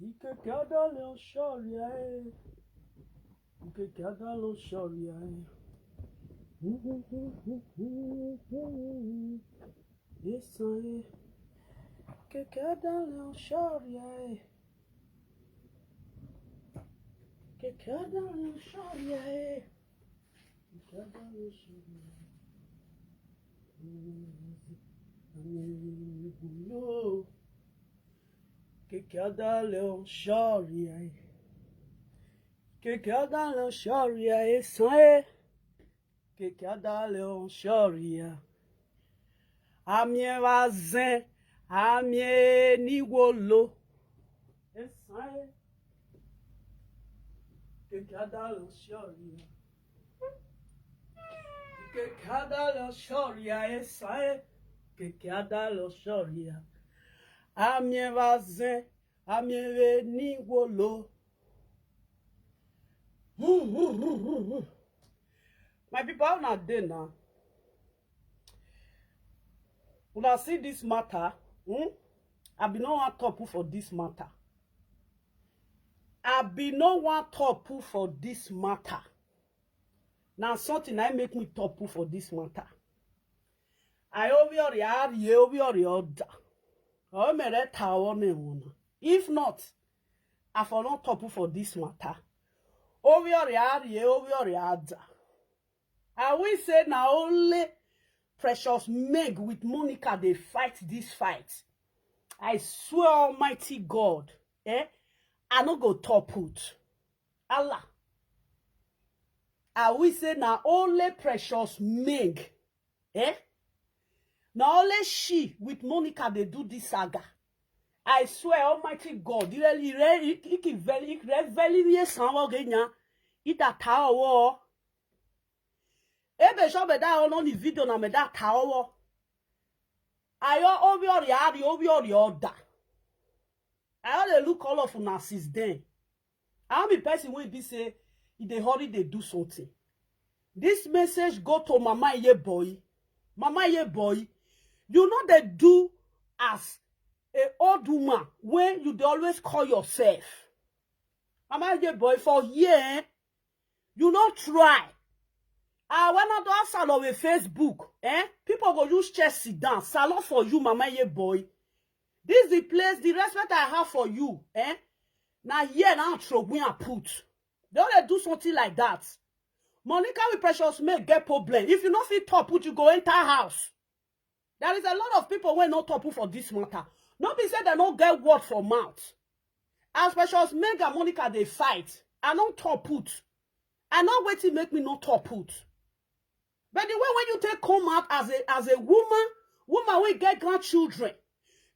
Ike kada le sharia e. Ike kada le sharia e. Yes, I. Ike kada le sharia e. Ike kada le sharia e. Ike kada le sharia e. No. Que cada leão chore aí. Que cada leão chore aí, sangue. Que cada leão chore aí. A minha vazé, a minha nigolo. É sangue. Que cada leão chore aí. Que cada leão chore aí, sangue. Que cada leão chore aí. A minha vazé, a minha nigolo. My people are not there now. When I see this matter, I be no one top for this matter. I be no one top for this matter. Now something I make me top for this matter. I over your other. If not, I for not top for this matter. Over your other. I will say now only Precious Meg with Monica they fight this fight. I swear Almighty God, I no go top put. Allah. I will say now only Precious Meg, now only she with Monica they do this saga. I swear Almighty God, ebe so be da on the video na me da ka owo ayo obi ori oda I dey look all of una since then. I am the person wey be say e dey hurry dey do something. This message go to Mama Boyi. Mama Boyi, you know they do as a old woman when you dey always call yourself Mama Boyi for year. You not try. When I do a salon with Facebook, people go use chair sit down. Salon for you, Mama Boyi. This is the place, the respect I have for you, now here now throw we and put. They only do something like that. Monica with Precious May get problem. If you not fit top put, you go enter house. There is a lot of people when not top put for this matter. Nobody said they don't get word for mouth. As Precious May and Monica they fight, I don't top put. I not wait to make me not top put. But the way when you take come out as a woman will get grandchildren,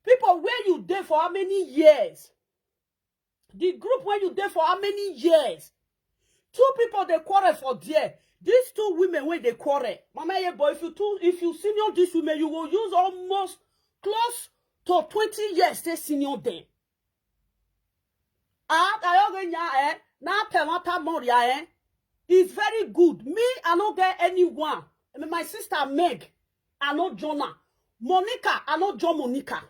people where you there for how many years? The group where you there for how many years? Two people they quarrel for there. These two women when they quarrel. Mama Boy, if you senior these women, you will use almost close to 20 years to senior them. It's very good. Me, I don't get anyone. I mean, my sister Meg, I know Jonah. Monica, I know John Monica.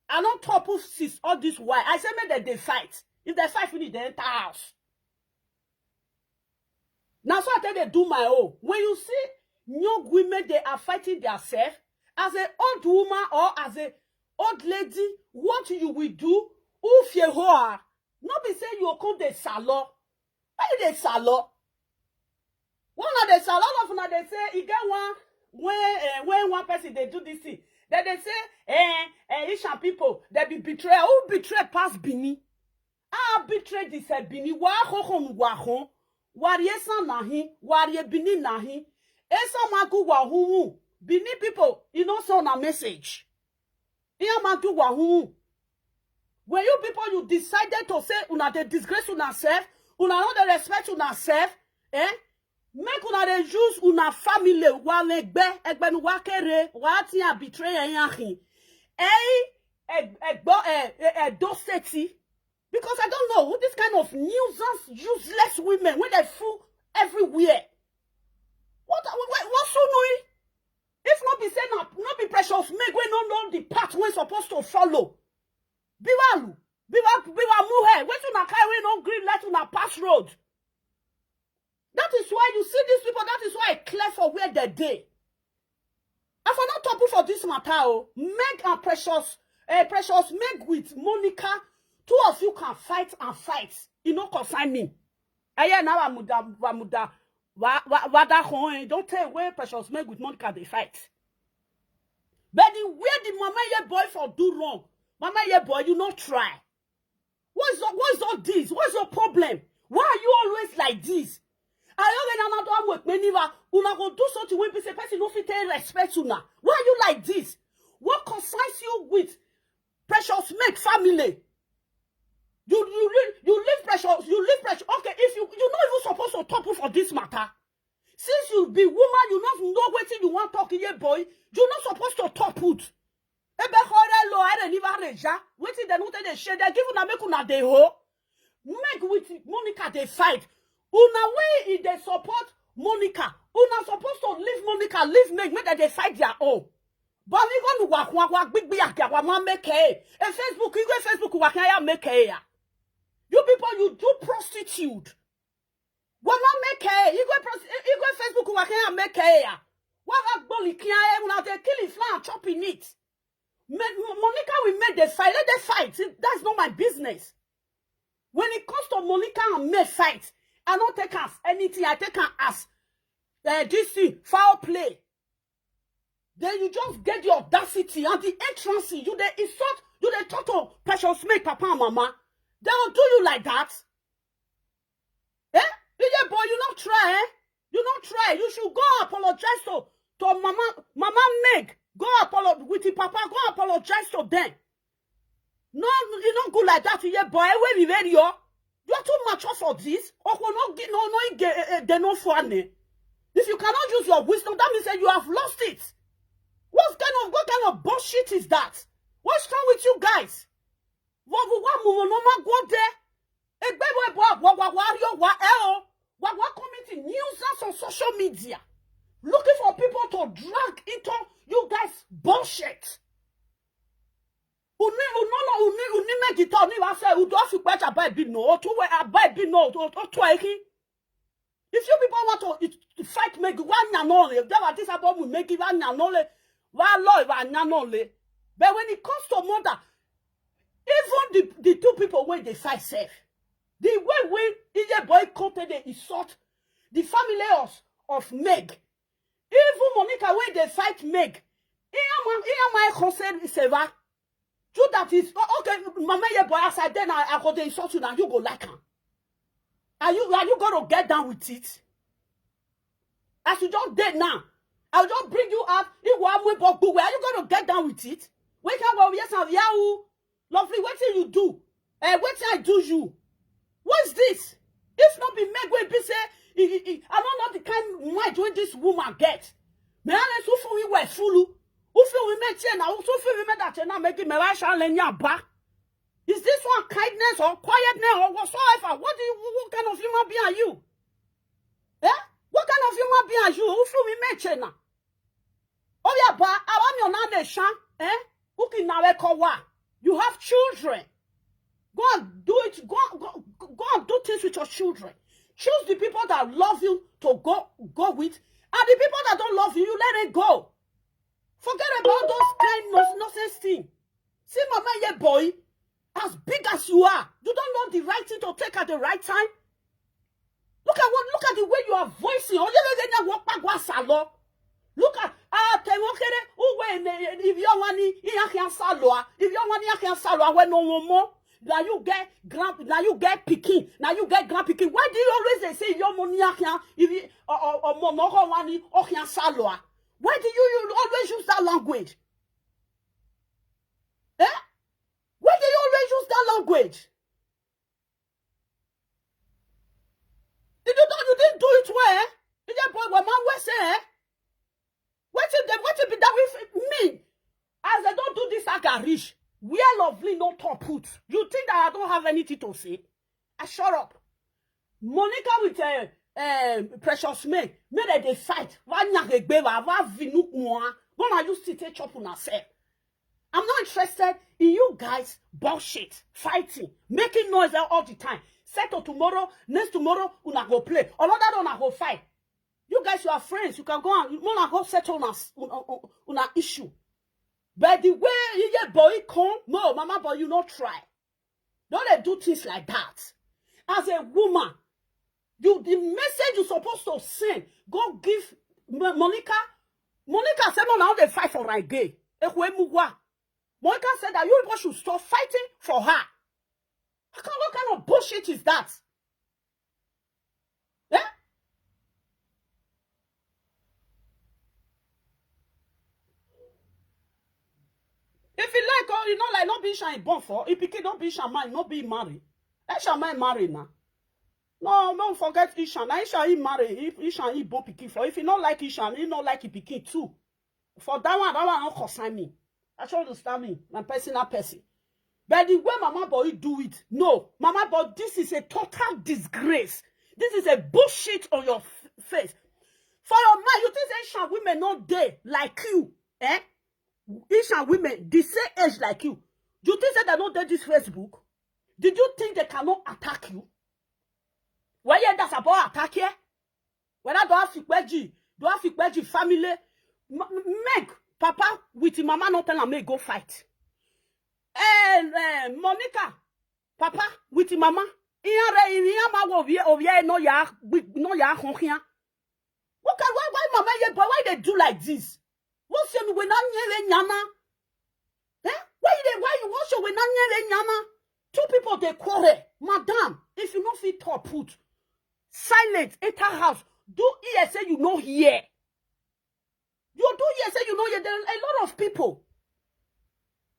I don't top of sis all this why. I say me that they fight. If they fight, finish, they enter house. Now so I tell they do my own. When you see young women, they are fighting themselves, as an old woman or as an old lady, what you will do, if you are, not be saying you come the salon. Why you the salon? One of the salon of now they say you get one when one person they do this thing. Then they say Asian people they be betray. Who betray past Bini? Betray this Bini. Wahon. Warrior san nahi. Warrior Bini nahi. Esa magu wahu. Bini people, you know send a message. Iya magu wahu. When you people you decided to say una dey disgrace una self, una no dey respect una self, make una dey use una family wa egbe nu wa kere wa ti a betray yan docility. Because I don't know who this kind of nuisance, useless women when they fool everywhere. What's so annoying? If not be said not be Precious Meg, we don't know the path we're supposed to follow. Biwalu, Biwa muhe. Wait till na carry no green let una pass road. That is why you see these people. That is why I clear for where they dey. I for not talk for this matter. Oh, Meg and Precious Meg with Monica. Two of you can fight and fight. You know, concern me. Aye, now wamuda. Wada home. Don't tell where Precious Meg with Monica they fight. But the way the mama ye boy for do wrong, mama ye boy, you not try. What's all this? What's your problem? Why are you always like this? I don't work many una go do something when person no fit respect una. Why are you like this? What concerns you with Precious Meg family? You live Precious. Okay, if you're not even supposed to talk for this matter. Since you be woman, you not know what you want talk here, boy. You're not supposed to talk put. Ebe hore lo I don't even reja. Waiting they not they share. They give una make una dey ho. Meg with Monica they fight. Una way if they support Monica. Una supposed to leave Monica, leave Meg, make they fight their own. But we gonna walk big wa man make it. And Facebook, you go Facebook walk ya make it. You people, you do prostitute. Wa man make it. You go Facebook walk ya make it. What have bully kia una they kill it fly and chopping it. Monica will make the fight. Let them fight. That's not my business. When it comes to Monica and Meg fight, I don't take as anything. I take as this thing, foul play. Then you just get the audacity and the entrance. You they insult, you they talk to Precious Meg, Papa and Mama. They will do you like that. Eh? Yeah, boy, you not try, eh? You not try. You should go apologize to Mama Meg. Go apologize with your papa. Go apologize to them. No, you don't go like that. Yeah, boy. Where we ready, yo? You are too mature for this. Or they no funny. If you cannot use your wisdom, that means that you have lost it. What kind of bullshit is that? What's wrong with you guys? What go there? What community nuisance on social media? Looking for people to drag into you guys bullshit. If you people want to fight Meg, this about we make it but when it comes to mother, even the two people where they fight safe, the way the boy content they insult the family of Meg, even Monica where they fight Meg, my concern is ever. So that is okay, mama ye boy aside then I go to insult you now you go like her. Are you gonna get down with it? As you just did now, I'll just bring you up. Are you gonna get down with it? Wake up, yes, and Yahoo. Lovely, what till you do? What till I do you? What's this? If not be Meg way be say, I don't know the kind of mind when this woman get. Me honest, who for we were full. Who feel we met here now? Who feel we met that you now making me rush and lenya back? Is this one kindness or quietness or whatsoever? What kind of human being are you? Eh? What kind of human being are you? Who feel we met here now? Oh yeah, but I want your nation, eh? Who can now call what? You have children. Go and do it. Go and do things with your children. Choose the people that love you to go with, and the people that don't love you, you let it go. Forget about those kind of nonsense things. See, mama, yeah, boy, as big as you are, you don't know the right thing to take at the right time. Look at the way you are voicing. Look at if you want when no more. Now you get picking. Now you get grand picking. Why do you always say your money if or why do you always use that language? Eh? Why do you always use that language? You didn't do it well. You just boy what man was saying. What if be that with me? As I don't do this, I can reach. We are lovely, no top put. You think that I don't have anything to say? I shut up. Monica with Precious Meg, made they fight. One young baby, one vinuk moi. When I used to take chop on herself. I'm not interested in you guys bullshit, fighting, making noise all the time. Settle tomorrow, next tomorrow, una go play. Another una go fight. You guys, you are friends. You can go and una go settle on an issue. But the way you get boy come, no, mama boy, you not try. Don't they do things like that? As a woman, the message you're supposed to send, go give Monica. Monica said, no, now they fight for right gay. Monica said that you people should stop fighting for her. What kind of bullshit is that? Yeah? If you like, oh, you know, like not being shy born for, if you don't be shaman, not be married. That shaman married now. No, don't forget Ishan. Ishan he marry. Ishan he born pikin for. If you don't like Ishan, he don't like pikin too. For that one don't concern me. I should understand me, my personal person. But the way Mama Boy do it, no, Mama Boy, this is a total disgrace. This is a bullshit on your face. For your mind, you think Asian women not there like you, eh? Asian women, the same age like you. Do you think that they not there this Facebook? Did you think they cannot attack you? Well, yeah, that's about attack here. When I don't have family, Meg, Papa, with your mama not tell her me go fight. And Monica, Papa, with your mama, no ya honkia. Why mama ye boy, why they do like this? What's your we not nyama? Eh? Why you watch your we not nyama? Two people they quarrel. Madam, if you not fit top put silent, enter house, do ESA you know here. You do ESA you know here. There are a lot of people.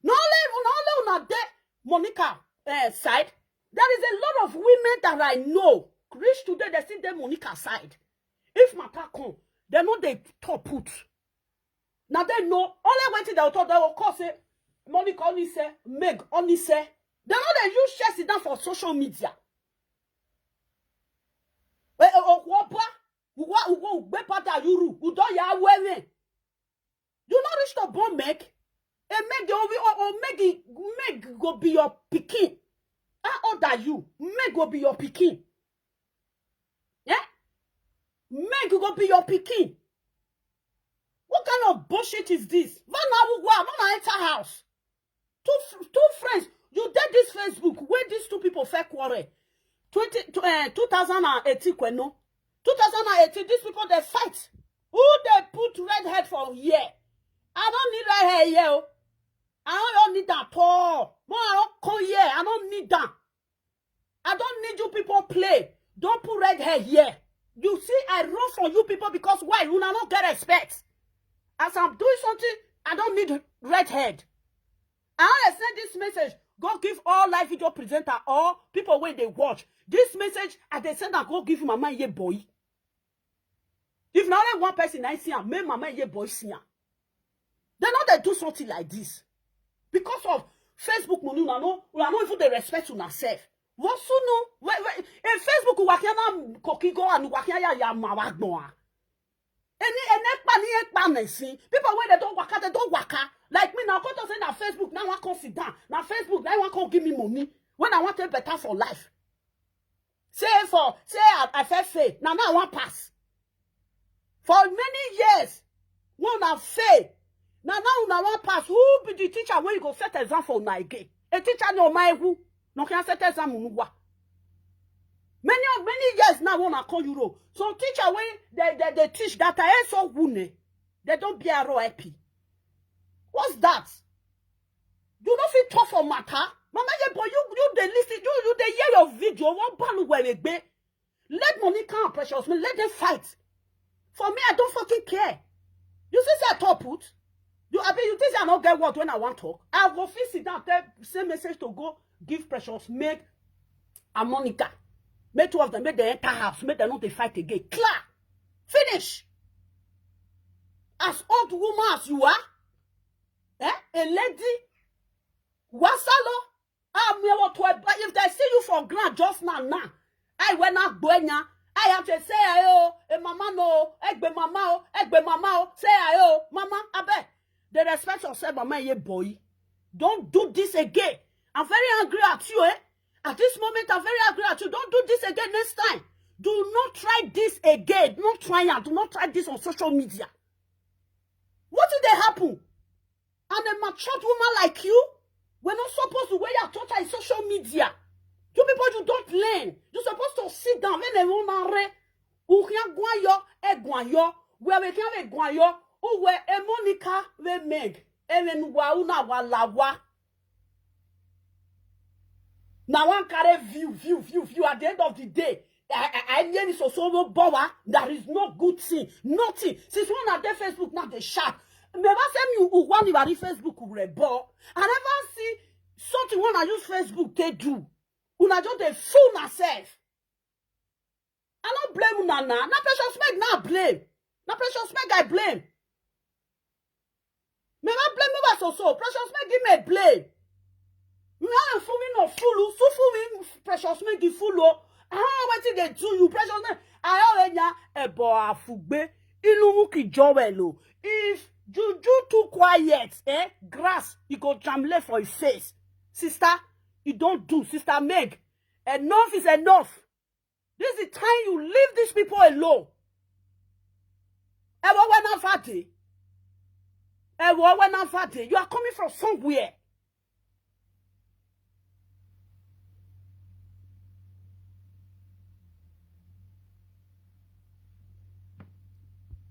Not only on that Monica side, there is a lot of women that I know. Rich today, they see them Monica side. If matter come, they know they top put. Now they know all I went to the author, they will call say Monica only say, Meg only say. They know they use share sit down for social media. You not reach the bone Meg. And Meg go be your pikin. I order you. Meg go be your pikin. Yeah? Meg go be your pikin. What kind of bullshit is this? Mama enter house. Two friends. You did this Facebook. Where these two people fair quarrel? 2018, no? 2018, these people they fight. Who they put red head for here? I don't need red hair here. I don't need that Paul. I don't come here. I don't need that. I don't need you people play. Don't put red hair here. You see, I run for you people because why? You not get respect. As I'm doing something, I don't need red head. I send this message. Go give all live video presenter or people when they watch. This message, and they send that go give Mama ye boy. If not only one person I see and make Mama ye boy see her. They know they do something like this. Because of Facebook money, we not even the respect to ourselves. What so no? In Facebook, we can't go and we can't ya mawagboa. People when they don't waka. Like me now, go to say na Facebook, now I can't sit down. Now Facebook, now I can't give me money. When I want to better for life. Say I felt faith. Now I want pass. For many years, when I fail. Now I want pass. Who be the teacher when you go set exam for na again? A teacher no my who. No can set exam muwa. Many years now when I call you. So teacher when they teach that I so wune. They don't be a happy. What's that? You don't feel tough for matter? Mama, boy, you they listen, you they hear your video, one balu where they be. Let money come, precious man, let them fight. For me, I don't fucking care. You see, say I talk put. You think I not get what when I want to talk? I'll go sit down, send message to go give precious, make a Monica. Make two of them, make the entire house, make them not they fight again. Clear. Finish. As old woman as you are, a lady, wasalo, if they see you for grant just now, I went out buena. I have to say, mama no, egbe mama, say, mama, I bet. They respect yourself, mama, ye boy. Don't do this again. I'm very angry at you, eh? At this moment, I'm very angry at you. Don't do this again next time. Do not try this again. Do not try it. Do not try this on social media. What did they happen? And a matured woman like you, we're not supposed to wear your torture in social media. You people, you don't learn. You're supposed to sit down. When they where we can guayo, or where a Monica we make, and then wauna walawa. Now one carry view at the end of the day. I nearly so bower. There is no good thing. Nothing. Since one at their Facebook now they sharp. Never send you one you are Facebook rebel. I never see something when I use Facebook they do. Una just a fool myself. I don't blame una na. Na precious meg na blame. Na precious meg I blame. Me not blame me so. Precious meg give me blame. Me am fooling no fool. So fooling precious meg give fool. I don't know what they do you precious meg. I already ebo afugbe. Ilu ki jowelo. If juju too quiet, grass, you go jamle for his face. Sister, you don't do. Sister Meg, enough is enough. This is the time you leave these people alone. You are coming from somewhere.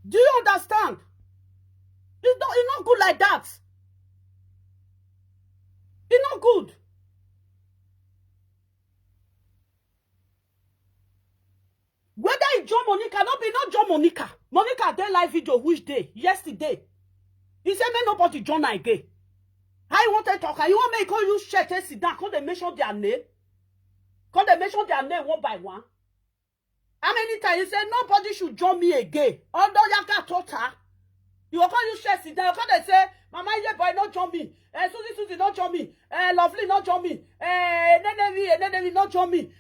Do you understand? It's not good like that. It's not good. Whether it's John Monica, not John Monica. Monica did live video which day? Yesterday. He said, man, nobody John again. I want to talk. You want me to call you shit and sit down? Can't they mention their name? Can't they mention their name one by one? How many times you say nobody should join me again? Although you got total. You will call you shit sit down. Can't they say, Mama, yeah, boy, not join me. Susie, not join me. Lovely, not join me. Nenemi, not join me.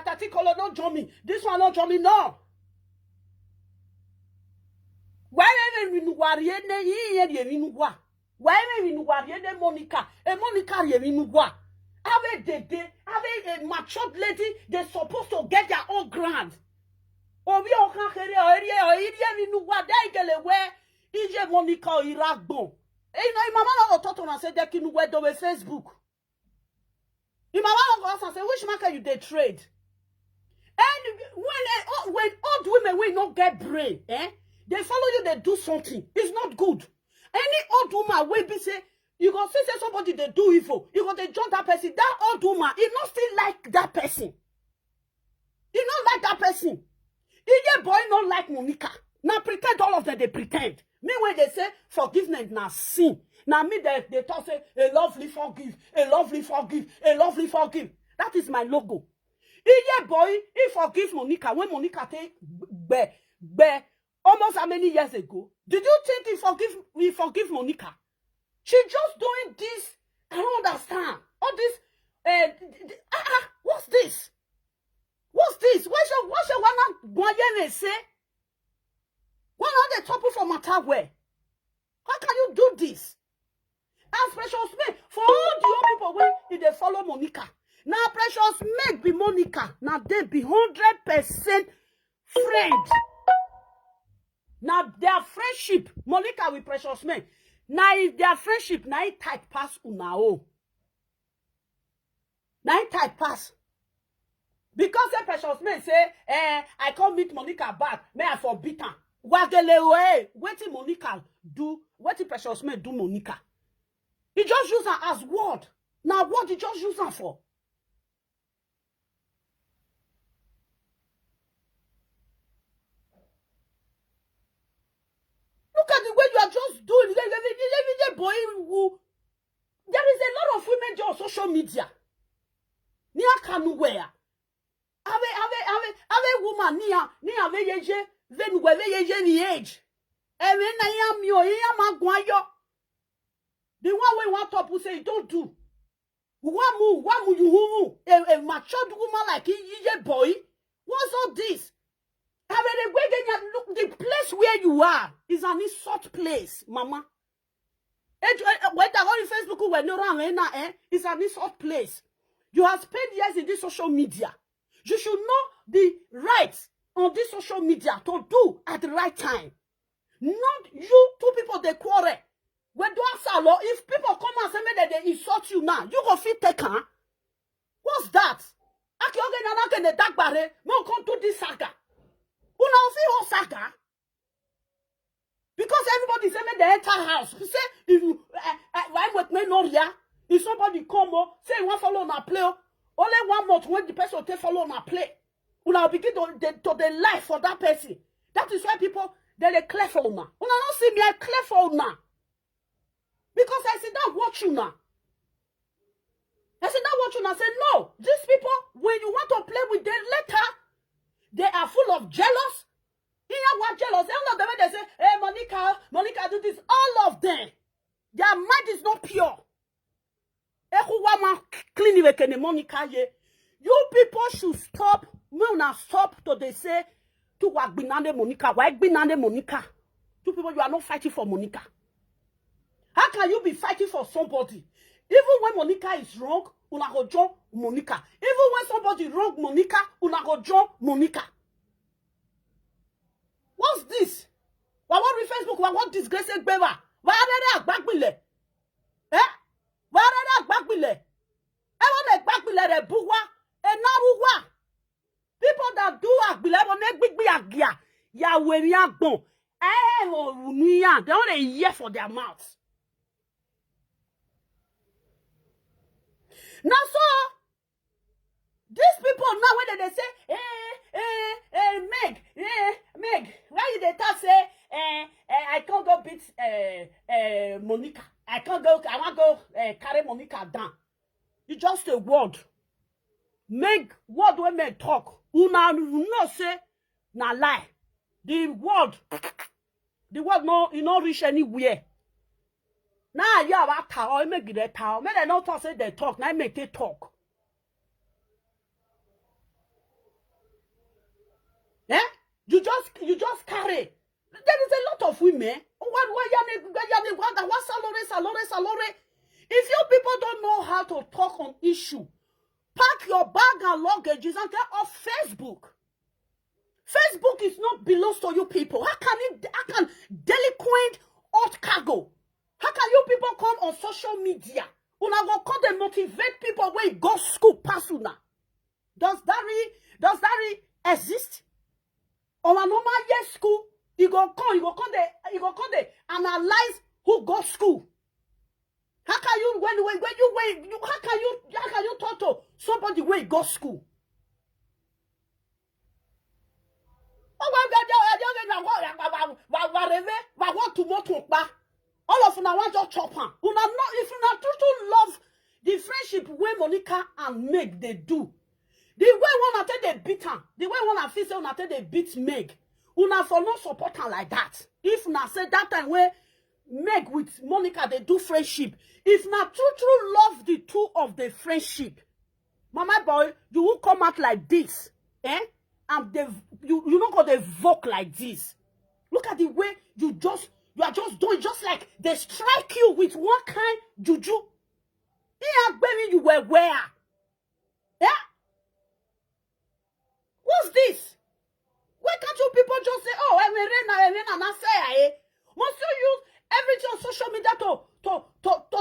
Atikolo, not join me. This one, not join me. No. Why even we nuwarie ne ye minugwa? Why even we nuwarie ne Monica? Monica ye minugwa. Have a matured lady. They're supposed to get their own grant. Obi okankere o iri minugwa dai gele we ije Monica iragbon. Mama no talk to na say they kinu we do Facebook. Mama no go say which market you dey trade? And when old women will not get brain, they follow you, they do something. It's not good. Any old woman will be say, you go say somebody they do evil. You go they join that person. That old woman, he not still like that person. He not like that person. Ije boy not like Monica. Now pretend all of them they pretend. Me when they say forgiveness na sin. Now me they talk say a lovely forgive, a lovely forgive, a lovely forgive. That is my logo. Ije boy, he forgive Monica when Monica take be almost how many years ago? Did you think he forgive Monica? She just doing this. I don't understand. All this what's this? What's this? What's your one say? Why not the trouble for matter where? How can you do this? As Precious Meg, for all the old people when they follow Monica. Now Precious Meg be Monica. Now they be 100% friend. Now their friendship, Monica with Precious Meg. Now their friendship, now it tight pass unao. Now it tight pass. Because the Precious Meg say, I can't meet Monica back. May I forbid her. Wagelewe, what did Monica do? What did Precious Meg do Monica? He just use her as word. Now what did he just use her for? Look at the way you are just doing. Boy, there is a lot of women on social media. Nia kanuwea. Ave woman nia ave yeje venu we yeje the age. Ewe na yam yo magwayo. The one we want top will say don't do. Wamu you a matured woman like you boy. What's all this? Look, the place where you are is an insult place, mama. When they're on Facebook, when you're on it's an insult place. You have spent years in this social media. You should know the rights on this social media to do at the right time. Not you two people they quarrel. When do I if people come and say me that they insult you now, you go fit take her. What's that? I can't get the dark barre. No come do this saga. Who now see whole saga? Because everybody say me the entire house. Say if you why with me no here? If somebody come say you want follow on a play, only 1 month when the person take follow on a play, you now begin to the life for that person. That is why people they clear for now. You not see me I clear for now. Because I sit down watch you now. I sit down watch you now. Say no, these people when you want to play with them later, they are full of jealous. You know what jealous? All of them they say, hey Monica do this. All of them, their mind is not pure. Clean Monica ye. You people should stop. Not stop to they say to what binande Monica. Why binande Monica? You people, you are not fighting for Monica. How can you be fighting for somebody? Even when Monica is wrong, una go join Monica. Even when somebody wrong Monica, una go join Monica. What's this? Why want Facebook? Why want disgraced beaver? Why are they back bile? Eh? Why are they back bile? I want to back bile the bugwa and now people that do agbile will make big agia. Ya we ya bon. Eh oh nuya. They want a year for their mouths. Now so these people now when they say Meg, why they talk say I can't go beat Monica. I can't go. I want to go carry Monica down. It's just a word. Meg, what do Meg talk? Una no say na lie. The word no, you not reach anywhere. Now you have a tower, make it tower. May they not talk say they talk. Now make they talk. Eh? You just carry. There is a lot of women. Salary. If you people don't know how to talk on issue, pack your bag and luggages and get off Facebook. Facebook is not belongs to you people. How can delinquent hot cargo? How can you people come on social media? Una go come and motivate people where go school pass una. Does that really exist? On a normal year school, you go come there, analyze who go school. How can you how can you talk to somebody where go school? All of una want just chop am. Una not if una truly love the friendship where Monica and Meg they do. The way one take they beat her, the way one feel say una take they beat Meg, una for no support her like that. If una say that time where Meg with Monica they do friendship, if na true love the two of the friendship, mama boy, you will come out like this, eh? And you not gonna vote like this. Look at the way you are just doing just like they strike you with one kind juju. Yeah, baby, you were where? Yeah. What's this? Why can't you people just say, oh, I'm not say, must you use everything on social media to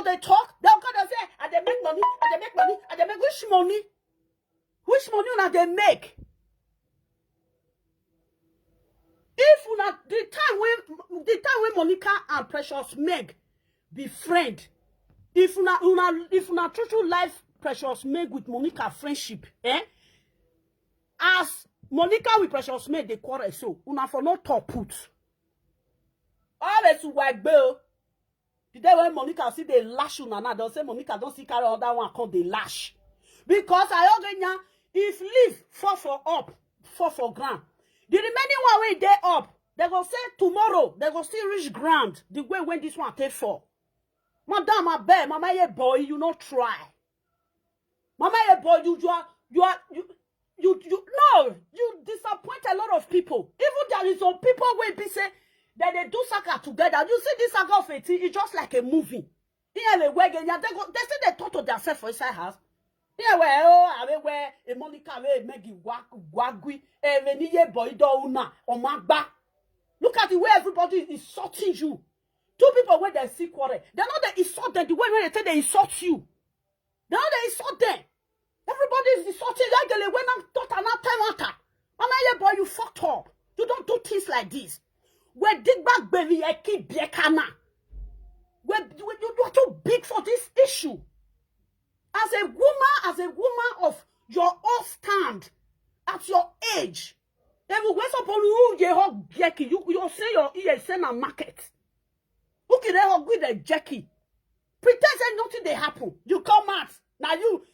they talk? They're gonna say, and they make money, and they make money, and they make which money? Which money now they make? If una the time when Monica and Precious Meg be friend, if una true life Precious Meg with Monica friendship, eh? As Monica with Precious Meg they quarrel so una for not talk put. Always white bill. The day when Monica see they lash una now, they'll say Monica don't see carry other one called they lash. Because I already if leaf fall for ground. The remaining one way they up, they go say tomorrow, they go still reach ground the way when this one take for. Madam, I beg, mama ye boy, you not try. Mama ye boy, you disappoint a lot of people. Even there is some people where be say Then they do saga together. You see this saga of 18, it's just like a movie. Here they say they talk to themselves for inside house. Here where where a Monica make you wagui boy douna or magba. Look at the way everybody is insulting you. Two people when they see quarrel, they know they insult them the way when they say they insult you. They know they insult them. Everybody is insulting like when I'm talking about time. Mama, yeah, boy, you fucked up. You don't do things like this. Where dig back belly, I keep bekana. Where you're too big for this issue. As a woman of your own stand, at your age, everywhere upon you, you say your ear send a market. Who can they with the Jackie? Pretend that nothing they happen. You come out. Now you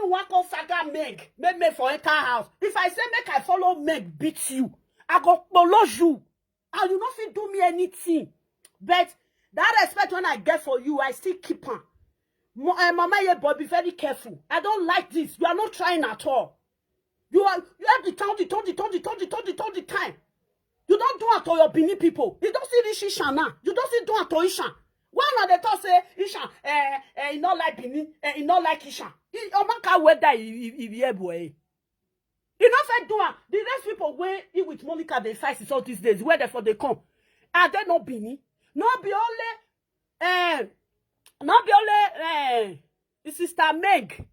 want to saga make me for enter house. If I say make I follow Meg beat you, I go follow you. And you not fit do me anything. But that respect when I get for you, I still keep on. Mama, yeah, boy, be very careful. I don't like this. You are not trying at all. You have the time. You don't do it to your Bini people. You don't see this Isha now. You don't see do it to Isha. Why not they talk say Isha, he not like Bini, he not like Isha. Omaka whether he boy. You know if do it. The rest people where he with Monica they fight is all these days. Where therefore they come. Are they not Bini? Not be only Sister Meg.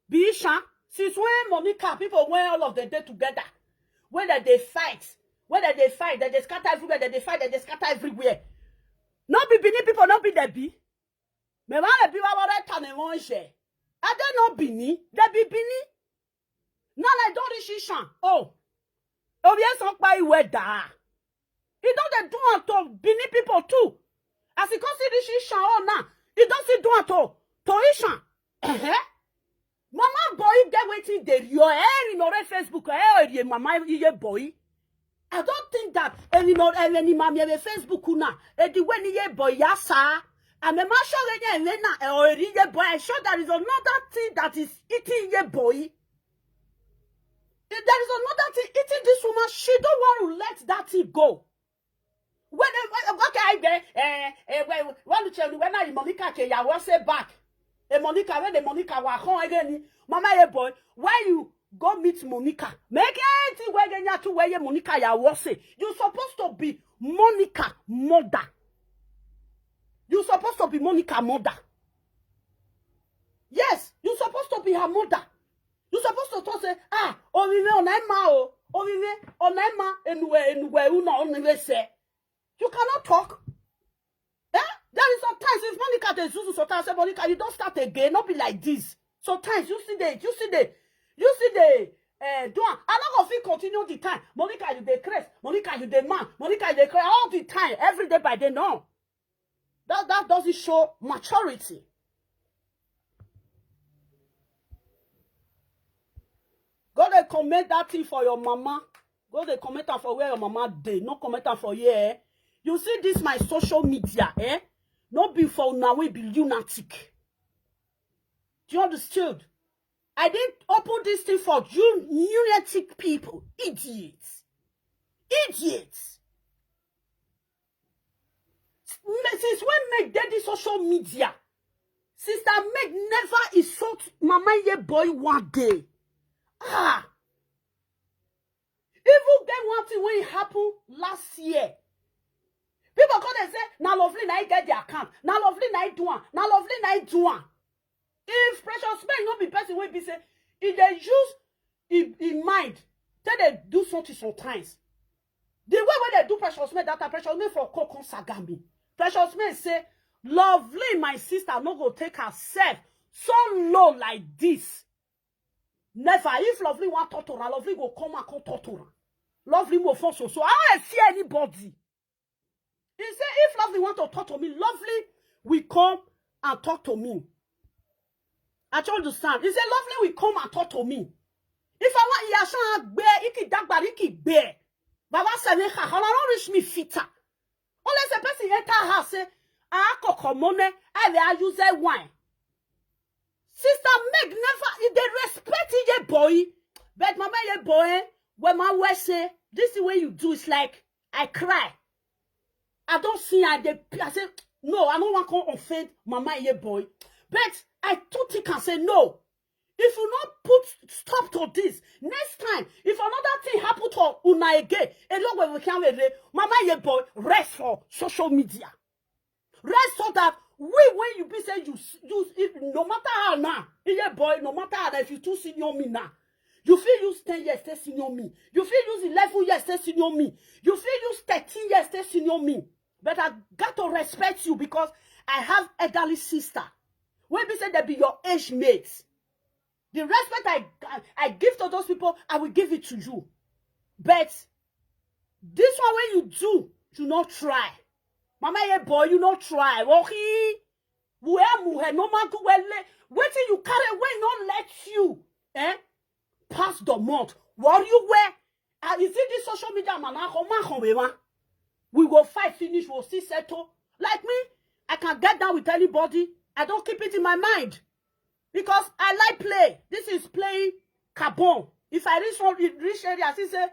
Be Isha. Since when Monica people went all of the day together. Whether they fight, they scatter everywhere, they fight, they scatter everywhere. Not be Bini people, not be the be. Me want be what I turn and one share. Are they not Bini? They be Bini. Not like don't Shishan. Oh, yes, not by weather. He don't do it to Bini people too. As he consider Shishan oh now, he don't see do it to Ishan. Mama boy get waiting there. Your hair in our Facebook. Mama boy. I don't think that any mammy Facebook kuna. The when ye boy yasa. I'm a masha or ye boy. I'm sure there is another thing that is eating ye boy. There is another thing eating this woman. She don't want to let that thing go. When I Monica ya was back. Monica, when the Monica was home again, Mama, boy, why you go meet Monica? Make anything where you to where Monica ya was say. You're supposed to be Monica mother. You're supposed to be Monica mother. Yes, you're supposed to be her mother. You're supposed to talk say, you cannot talk. There is sometimes if Monica de Zuzu sometimes say Monica, you don't start again, not be like this. Sometimes you see the do I'm not gonna continue the time. Monica, you the crest, Monica, you the man, Monica, you the crest all the time, every day by day. No. That doesn't show maturity. Go there comment that thing for your mama. Go there comment for where your mama dey. No comment for here. You see this my social media, eh? Not before now we be lunatic. Do you understand? I didn't open this thing for you lunatic people. Idiots. Idiots. Since when Meg did this social media, Sister Meg never insult Mama ye boy one day. Even then one thing when it happened last year. People come and say, now lovely night get the account. Now lovely night do one. Now lovely night do one. If Precious Men not be person will be say, if they use in mind, then they do something sometimes. The way when they do Precious Men, that Precious Men for Kokon Sagami. Precious Men say, lovely my sister no go take herself so low like this. Never. If lovely want to talk to her, lovely go come and talk to her. Lovely will force so. I don't see anybody. He said, if lovely want to talk to me, lovely will come and talk to me. I told you, son. He said, lovely will come and talk to me. If I want bear, iki dagba, iki bear. Baba say, how don't reach me fitter. Unless a person enter house say, I use a wine. Sister Meg never, they respect ye boy. But mama ye boy, when my wife say, this is the way you do, it's like, I cry. I don't see I say, no, I don't want to offend Mama Ye Boy. But I totally can say no. If you not put stop to this, next time, if another thing happen to Una again, a lot we can Mama Ye Boy, rest for social media. Rest so that when you be say you if, no matter how now, Ye Boy, no matter how, if you too senior me now. You feel use 10 years stay senior me. You feel use 11 years stay senior me. You feel use 13 years stay senior me. But I got to respect you because I have elderly sister. When we say they be your age mates. The respect I give to those people, I will give it to you. But this one when you do not try. Mama Ye Boy, you not try. No man go well. Wait till you carry away, not let you. Pass the month. What you wear? You see this social media man, we will fight, finish, we'll see settle. Like me, I can get down with anybody. I don't keep it in my mind. Because I like play. This is playing carbon. If I reach area, I say,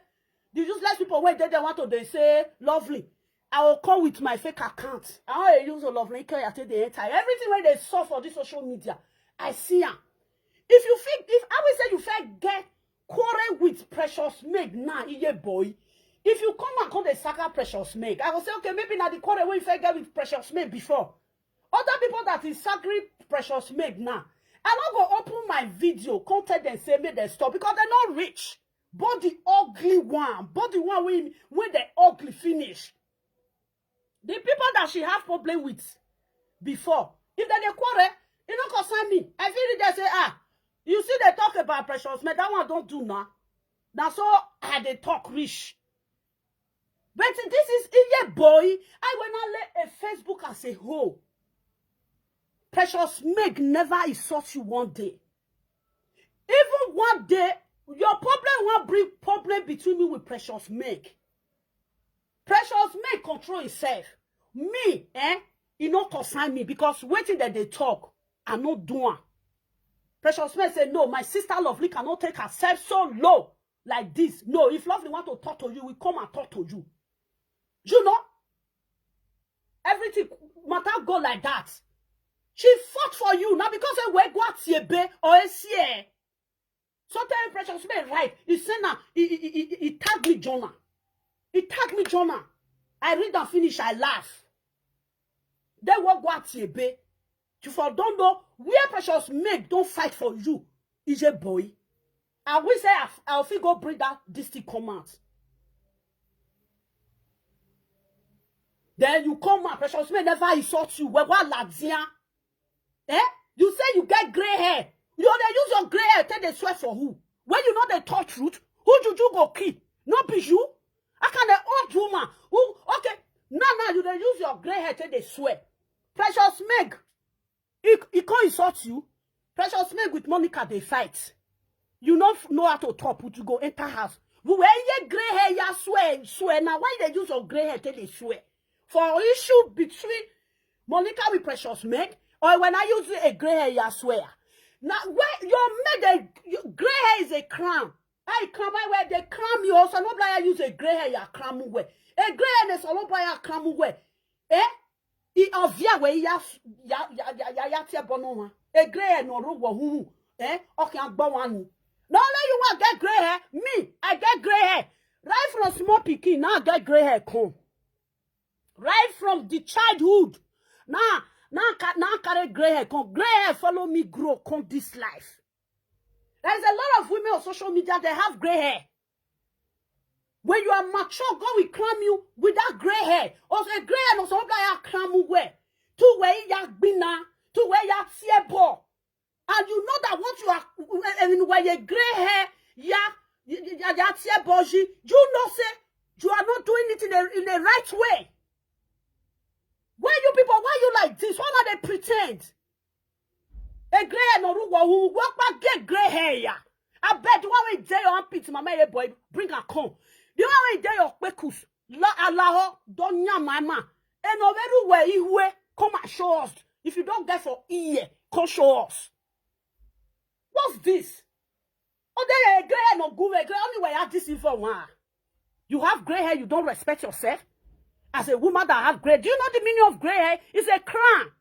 the useless people where they want to, they say, lovely. I will call with my fake account. I want to use a lovely care. I say the entire everything when they saw for this social media, I see them. If you think, if I will say you fair get quarrel with Precious Meg now, Ye Boy. If you come and call the sucker Precious Meg, I will say, okay, maybe now the quarrel when you fair get with Precious Meg before. Other people that is sacred Precious Meg now. I'm not going to open my video, content and say, make them stop because they're not rich. But the ugly one, but the one when the ugly finish. The people that she have problem with before, if they quarrel, it don't concern me. I feel they say, you see they talk about Precious Meg, that one don't do now. That's all they talk rich. But this is Ye Boy. I will not let a Facebook as a whole. Precious Meg never insult you one day. Even one day, your problem won't bring problem between me with Precious Meg. Precious Meg control himself. Me, it not concern me because waiting that they talk, I not doing. Precious Meg said, no, my sister Lovely cannot take herself so low like this. No, if Lovely want to talk to you, we come and talk to you. You know? Everything matter go like that. She fought for you now because we go at or a so tell Precious Meg right. He said now he tagged me Jonah. He tagged me Jonah. I read and finish, I laugh. Then what go at you for don't know where Precious Meg don't fight for you. Is a boy. I will say I'll go bring that distinct command. Then you come out, Precious Meg never insult you. We want Ladia. You say you get gray hair. You only use your gray hair till they swear for who? When you know the talk truth, who do you go keep? Not be you. I can the old woman who okay. Now you don't use your gray hair till they swear. Precious Meg, he can't insult you. Precious Meg with Monica they fight. You don't know how to talk, but you go enter house. Where your gray hair ya swear. Now why they use your gray hair till they swear? For issue between Monica with Precious Meg, or when I use a gray hair, you swear. Now, where your gray hair is a crown. I come where they crown you also. Not like I use a gray hair, you crown away. A gray hair is all by a crown away. It obvious where ya tia bonoma. A gray hair no robo who. Okay, I'm born. Now let you want get gray hair. Me, I get gray hair. Right from small picking, now I get gray hair come. Right from the childhood. Now carry gray hair. Come gray hair follow me grow. Come this life. There's a lot of women on social media. They have gray hair. When you are mature, God will cram you with that gray hair. Also gray hair no so like cram you where. To where ya bina. To where ya siebo. And you know that what you are when you gray hair ya siebo. You know say you are not doing it in the right way. Why you people, why you like this? Why not they pretend? A gray hair no who walk back get gray hair ya. I bet the one way day your armpit, Mama Ye Boy, bring a comb. The one way day your pekus, la alaho, don't ya mama. And over where you come and show us. If you don't get for ear, come show us. What's this? Oh, they a gray hair no good, gray only way you have this info one. You have gray hair, you don't respect yourself. as a woman that has gray. Do you know the meaning of gray hair? It's a crown.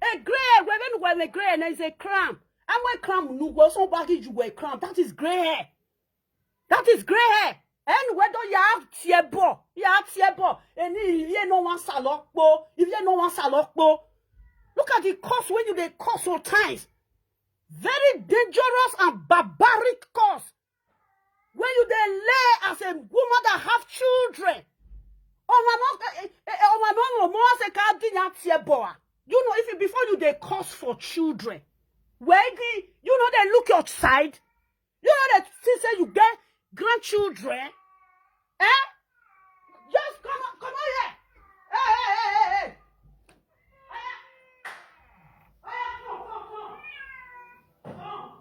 A gray hair, when a gray hair, is a crown. And when crown, no go so back you wear crown. That is gray hair. That is gray hair. And whether you have tiebo, and you no one salokbo, if you no one salokbo, look at the cost when you they cost sometimes. Very dangerous and barbaric cost. When you they lay as a woman that have children. You know, if you, before you they cost for children, where you know they look your side, you know that since you get grandchildren, just come on here. Hey. Come.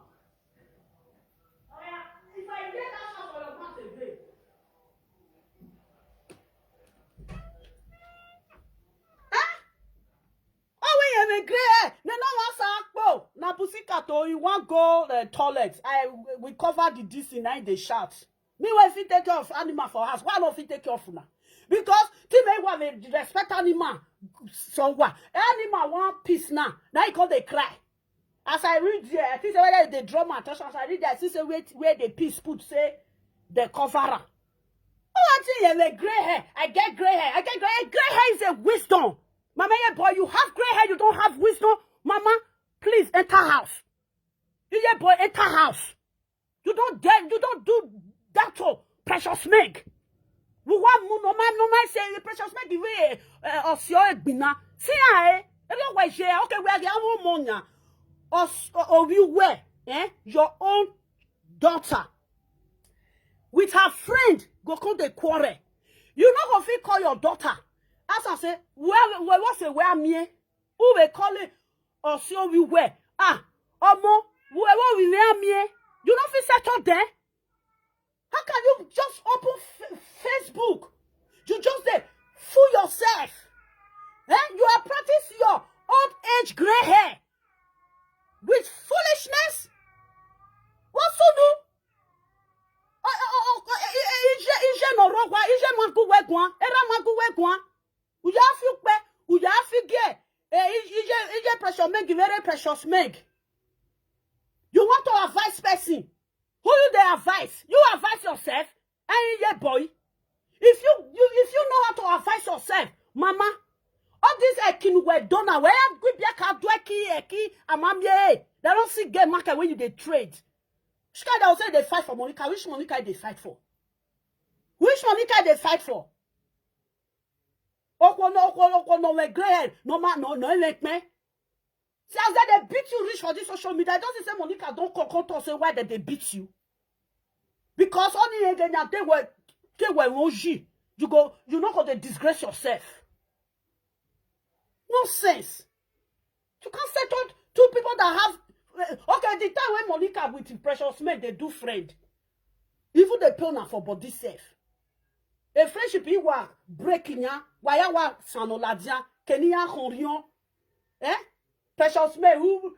If I get that shot for your mouth again. Oh, we have a gray hair. No one say, na pusika to you want go toilet. We cover the this in the shout. Me when fit take care of animal for us. Why not fit take care of now? Because team want to respect animal. So what? Animal want peace now. Now you call they cry. As I read there, I think whether they draw my attention. As I read there, I see say where the peace put say the coverer. Oh, I think you have a gray hair. I get gray hair. Gray hair is a wisdom. Mama, yeah, boy, you have gray hair. You don't have wisdom. Mama, please enter house. Yeah, boy, enter house. You don't do that to precious meg. We want no man say precious meg the way or see bina. See I don't wait here. Okay, we are the money. Or you wear your own daughter with her friend go call the quarrel. You know how to call your daughter. As I say, where me? Who we call it or so we wear? Whoever we wear me. You know if settle there? How can you just open Facebook? You just there fool yourself. You are practicing your old age gray hair with foolishness. What's so do? Precious meg. You want to advise person? Who you they advise? You advise yourself, and yeah, boy. If you know how to advise yourself, mama, all these ekin were done where good biaka dweki amamye. They don't see get market when you they trade. Shika they will say they fight for Monica. Which Monica they fight for? Which Monica they fight for? No we gray no man no make me. See as that they beat you rich for this social media. Don't say Monica don't come to say why that they beat you. Because only again they were OG. You not going to disgrace yourself. No sense. You can't settle two people that have okay, the time when Monica with Precious Meg, they do friend. Even they pay now for body safe. A friendship you are breaking ya, why wa sanoladia, Kenya Horion, Precious Meg, who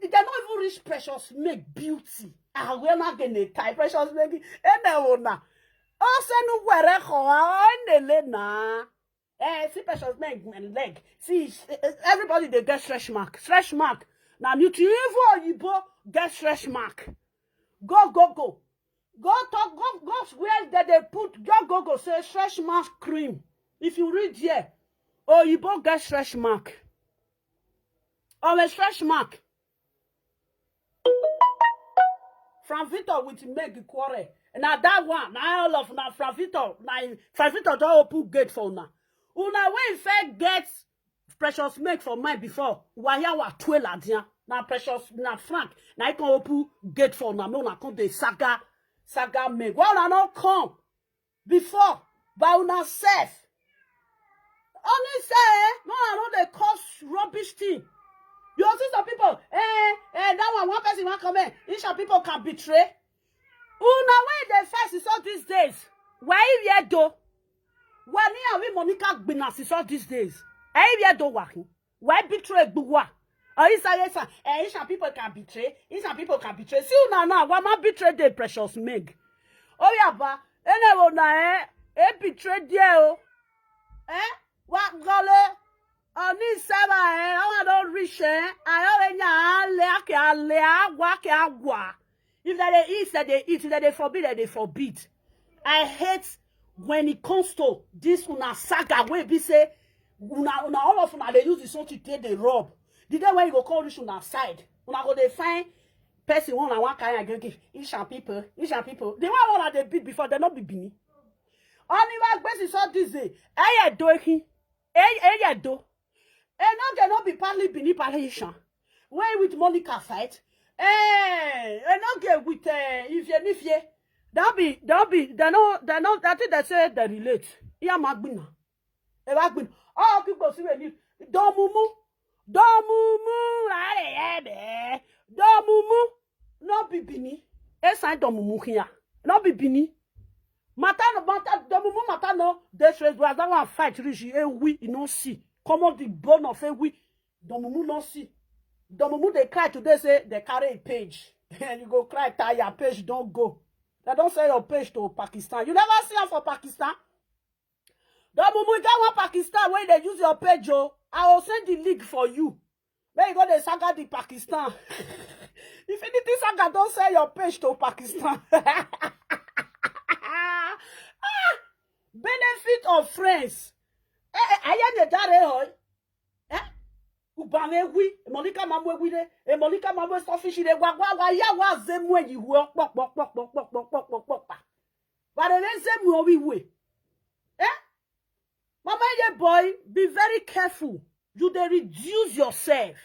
they don't even reach Precious Meg beauty. Ah, we're not gonna tie Precious Meg, oh, say no where ho na. See Precious Meg and leg. See everybody they get stretch mark. Stretch mark. Now you get stretch mark. Go. Go talk, go where that they put go say stretch mark cream. If you read here, you both get stretch mark. Or a stretch mark. From Victor with Meg quarrel. Now that one, now all of now from Victor don't open gate for now. Una when fair gets Precious Meg for mine before. Waya wa 12 adian. Now Precious now Frank. Now I can open gate for now. No na come the saga Meg. Why una not come before? By una self. Only say no, I know they cause rubbish thing. You see some people, that one person want come in. Each people can betray. Una way they fight is all these days. Why you do? Why we Monica Binas is all these days? I do working. Why betray Bua? Or is some people can betray? Some people can betray. See now, why not betray the Precious Meg? Oh yeah, ba. Betray dear. What gole? Oni seba I don't reach agwa. If that they eat, that they eat. If that they forbid, that they forbid. I hate when it comes to this una saga where we say una all of una they use the song to take the rob. The day when you go call this una side, una go they find person one kind of give Ishan people. They want they beat before they not be bini. Only my best is all this day. I do he. I do. And now they not be partly bini Ishan. When with Monica fight. And not get with if you Don't be, they know, I think they say they relate. Yeah, Magbina. Oh, people see when don't mumu, no be bini. Esa don't mumu here, no be bini. Matano, don't mumu matano. This was that one fight. Rishi, we you no see. Come on the bone of a we. Don't mumu no see. Don't mumu they cry today say they carry a page, and you go cry tire page don't go. They don't sell your page to Pakistan. You never see them for Pakistan. The moment you get one Pakistan where they use your page, oh, I will send the link for you. Where you go the saga the Pakistan. If anything saga, don't sell your page to Pakistan. Benefit of friends. I am the dare. Ubanewi, Monica Mamwe, and Monica Mamwe Sofishi, the Wagwa, was them when you work, but then same we. Mama, dear boy, be very careful. You they reduce yourself.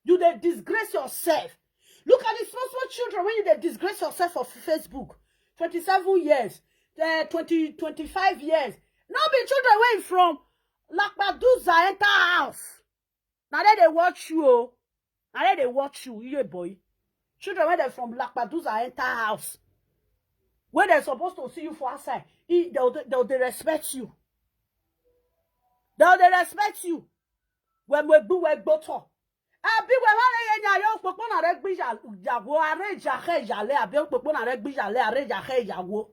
You they disgrace yourself. Look at the small children when you they disgrace yourself for Facebook. 27 years, 25 years. Now be children where from Lakbaduza enter house. Now they watch you, oh. Now they watch you, yeah, boy. Children when they from Lakbaduza enter house. When they're supposed to see you for outside, they'll respect you. They'll respect you. When we do we boto. Abi we wan yo popo na re gbi jawo are jahe jale abi popo na re gbi jale are jahe jawo.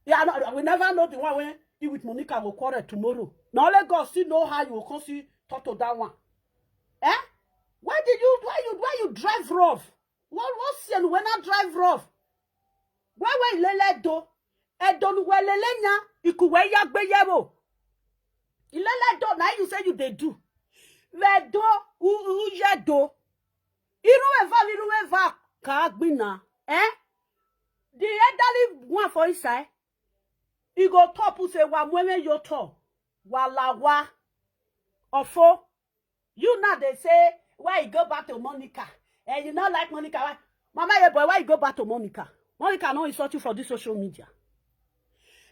Yeah, no, we never know the one when you with Monica will quarrel tomorrow. Now let God still know how you will come see talk to that one. Eh? Why you drive rough? What's your when I drive rough? Why lele do? E do nu lele nya ikuwe ya gbe yebo. Ilele do na you say you they do. We do ye do. Iru eva ka gbina. Eh? The elderly one for inside. You go top who say wa mwe yo to. Wa la wa. Ofo. You now they say why you go back to Monica? And you not like Monica. Why? Mama, yeah, boy, why you go back to Monica? Monica no insult you for this social media.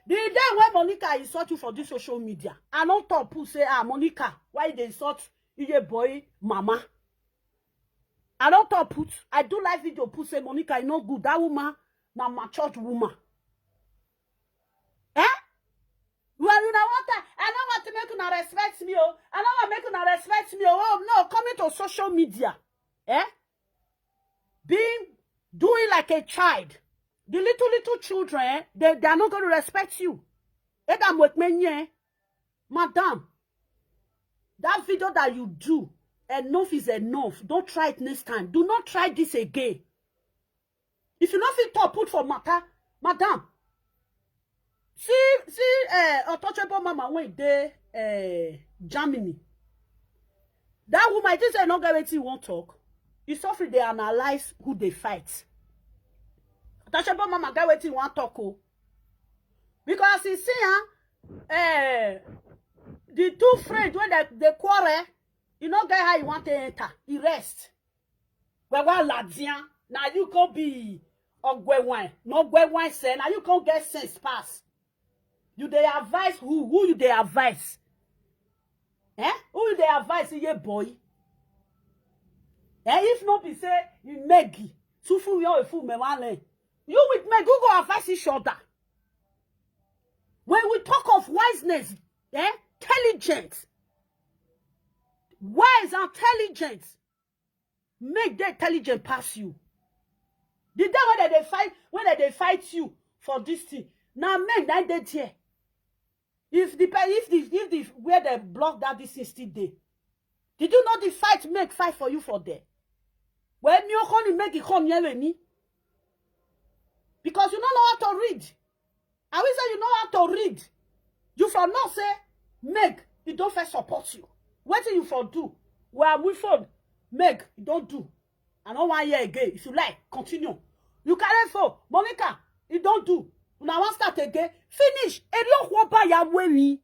The day when Monica insult you for this social media, I don't talk who say, Monica, why they insult you boy, mama? I don't talk put. I do like video put say Monica is not good. That woman, na mature woman. Eh? Well, you know what? I don't want to make you respect me. Oh, I don't want to make you respect me. Oh, no, coming to social media. Eh? Doing like a child. The little children, they are not going to respect you. Madam, that video that you do, enough is enough. Don't try it next time. Do not try this again. If you not feel to put for matter, madam, see, untouchable mama when they Germany. That woman just say no guarantee won't talk. It's often they analyze who they fight. Untouchable mama guarantee won't talk. Oh. Because you see, the two friends when they quarrel, you know get how you want to enter. You rest. Well, Ladian, now you can be wine. No wine say, now you can't get sense pass. You they advise who you they advise? Eh? Who you they advise your boy? Eh? If not be say you Maggie, so fool you a fool me one. You with me, go advise each other. When we talk of wiseness, eh? Intelligence. Wise and intelligent. Make the intelligent pass you. The day when they fight you for this thing. Now men that they here. If the where they block that this is still there. Did you know the fight for you for there? When you only make it come near me. Because you don't know how to read. I will say you know how to read. You for not say, Meg, you don't first support you. What do you for do? Well, we for Meg, you don't do. I don't want hear again. If you like, continue. You carry for Monica, you don't do. Now want start again. Finish. Eriyo kwa ya weni.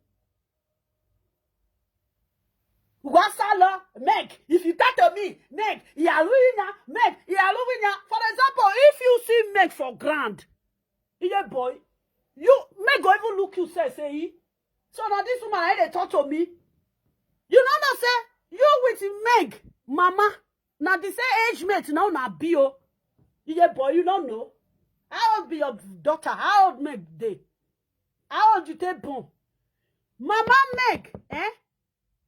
Wasala, Meg, if you talk to me, Meg, Yaluina, Meg, Yaluina. For example, if you see Meg for grand, yeah, boy, you Meg go even look you say, so now this woman I they talk to me. You know that say, you with Meg, mama, now the same age mate now na bio. Yeah, boy, you don't know. How old be your daughter? How old Meg they? How old you take bon? Mama Meg, eh?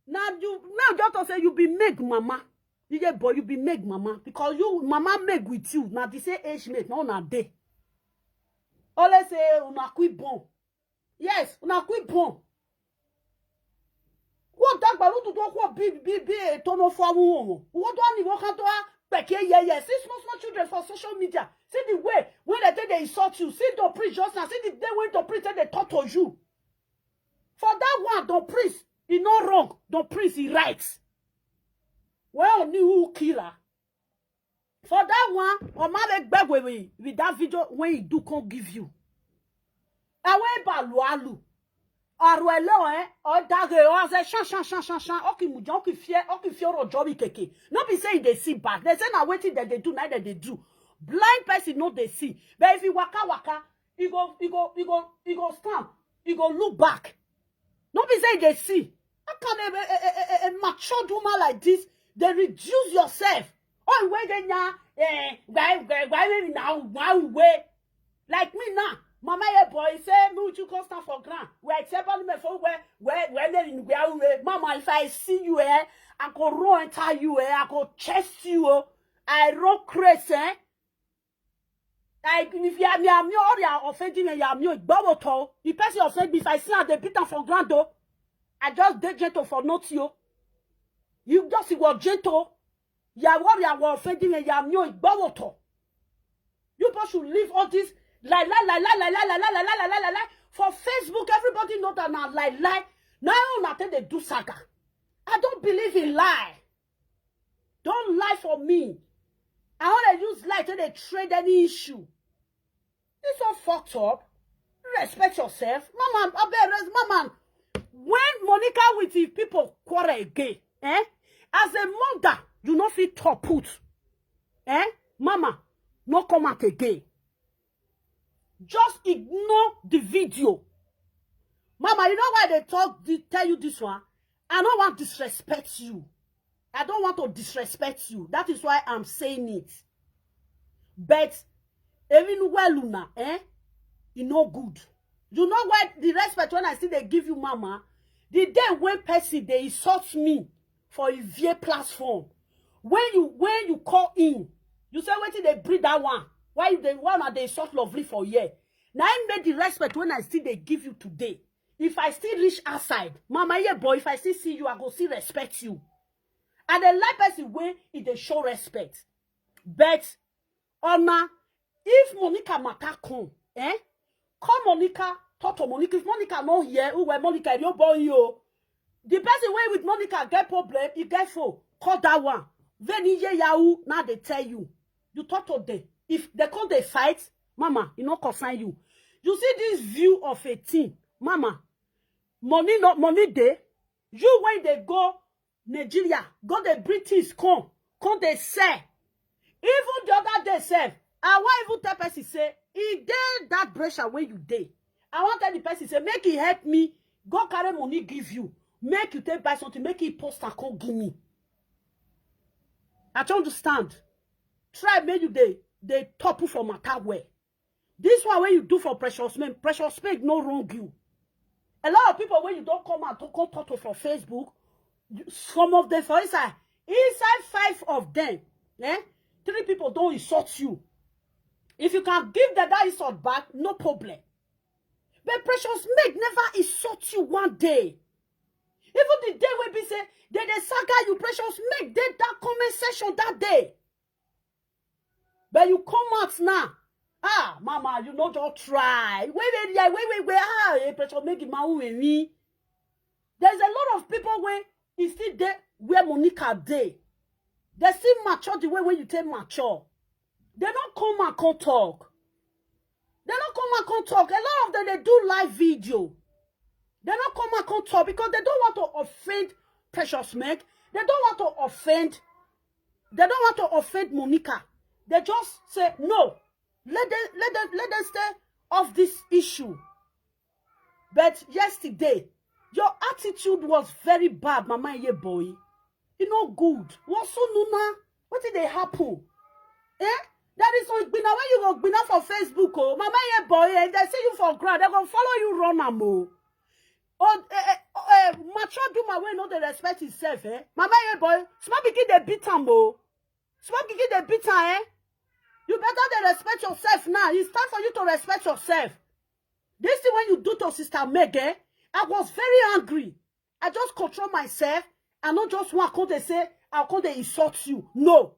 Now you daughter say you be Meg mama. Yeah, boy, you be Meg mama. Because you mama Meg with you. Now the same age mate, now na day. Always say una quit bon. Yes, una quit bon. What that balu to talk what be tono for woman. What do I need to yeah. See small children for social media. See the way when they insult you. See the priest just now. See the day when the priest they talk to you. For that one, the priest, he not wrong. The priest, he right. Well, new killer. For that one, or man back with that video when he do can't give you. Awe ba lualu. Arwelo or dage or say shan. Okay, mujon ki fear or jobby keke. Not be saying they see back. They say na waiting that they do, neither they do. Blind person know they see. But if you waka, he go stand. He go look back. Not be saying they see. How can a mature woman like this, they reduce yourself? Oh, wait then now, like me now. Mama ye boy say me you come stand for ground. We accept on me for where Mama, if I see you I go run enter you I go chest you I run crazy Like if you are me or offending me, you are me igbawoto. The person offend me if I see her they beat her for ground though. I just did gentle for not you. You just were gentle. You are worried you are offending me, you are me igbawoto. You both should leave all this la. For Facebook, everybody know that now lie. Now nothing they do saga. I don't believe in lie. Don't lie for me. I want to use lie till they trade any issue. This all fucked up. Respect yourself. Mama, when Monica with the people quarrel again, as a mother, you not fit top put. Mama, no come out again. Just ignore the video. Mama, you know why they tell you this one? I don't want to disrespect you. I don't want to disrespect you. That is why I'm saying it. But even well, Luna, you know good. You know why the respect when I see they give you, Mama? The day when person they insult me for a VA platform. When you call in, you say wait till they breed that one. Why they one are they insult lovely for a year? Now I made the respect when I see they give you today. If I still reach outside, Mama, yeah, boy, if I still see you, I go still respect you. And the like person way is they show respect. But Ona, if Monica matter come, call Monica, talk to Monica. If Monica not here, who were Monica, your boy yo. The person way with Monica get problem, you get for call that one. Then Yahoo, now they tell you. You talk to them. If they come they fight, Mama, you not concern you. You see this view of a team, Mama. Money not money there. You when they go Nigeria, go the British come they say. Even the other day say, I want even tell person say, if there that pressure where you day, I want tell the person say, make it help me, go carry money give you, make you take buy something, make it post and come give me. I don't understand. Try make you they top for matter way. This one when you do for precious men no wrong you. A lot of people when you don't come out to come talk to for Facebook, some of them for inside 5 of them, 3 people don't insult you. If you can give that insult back, no problem. But Precious Meg never insult you one day. Even the day when we say, they saga you, Precious Meg did that comment section that day. But you come out now. Ah, mama, you know, don't try. Wait. Ah, Precious Meg, me. There's a lot of people where it's still there where Monica day. They still mature the way when you take mature. They don't come and come talk. They don't come and come talk. A lot of them, they do live video. They don't come and come talk because they don't want to offend Precious Meg. They don't want to offend. They don't want to offend Monica. They just say no. Let them stay off this issue. But yesterday, your attitude was very bad, Mama Ye Boy. You know good. What's so Nuna? What did they happen? Eh? That is so when you go been for Facebook, oh, Mama Ye Boy, and they see you for ground, they're gonna follow you run a mo. Oh, mature do my way, not the respect himself, eh? Mama Ye Boy, small begin the beat mo. Small begin the beat, eh? You better than respect yourself now. It's time for you to respect yourself. This is when you do to Sister Meg, eh? I was very angry. I just control myself. I not just want to say, I'll come to insult you. No.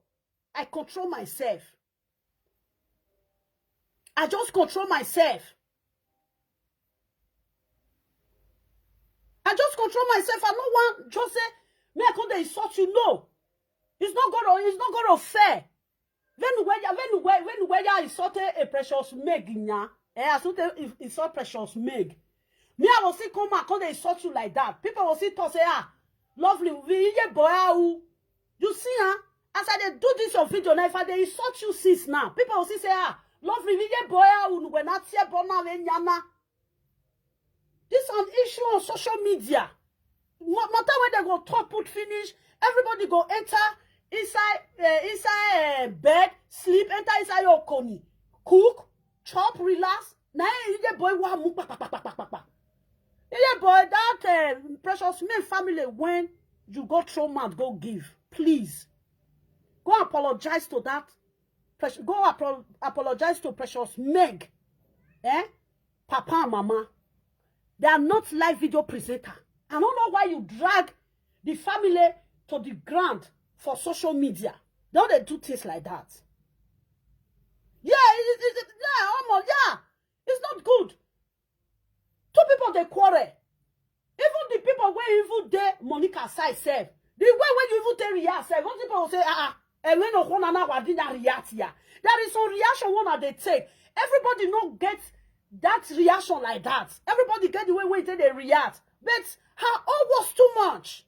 I control myself. I just control myself. I just control myself. I don't want just say, me I come to insult you. No. It's not gonna fair. When you insulted a Precious Meg, I insult Precious Meg. Me, I will see come and insult you like that. People will see to say, ah, lovely, boy, you see, as I do this your video now, if I insult you sis now, people will see say, ah, lovely, boy, when not see bona. This is an issue on social media. No matter when they go talk, put finish, everybody go enter inside bed, sleep, enter inside your conny, cook, chop, relax. Now you boy yeah, boy, that Precious Meg family, when you go throw mouth, go give. Please. Go apologize to that. Apologize to Precious Meg. Eh? Papa and Mama. They are not live video presenter. I don't know why you drag the family to the ground for social media. Don't they do things like that? Yeah, yeah. It's not good. Two people they quarrel. Even the people where even there Monica side self. The way when you even tell react self, most people will say, and when no one didn't react here. There is some reaction one they take. Everybody not get that reaction like that. Everybody get the way they react. But how all was too much.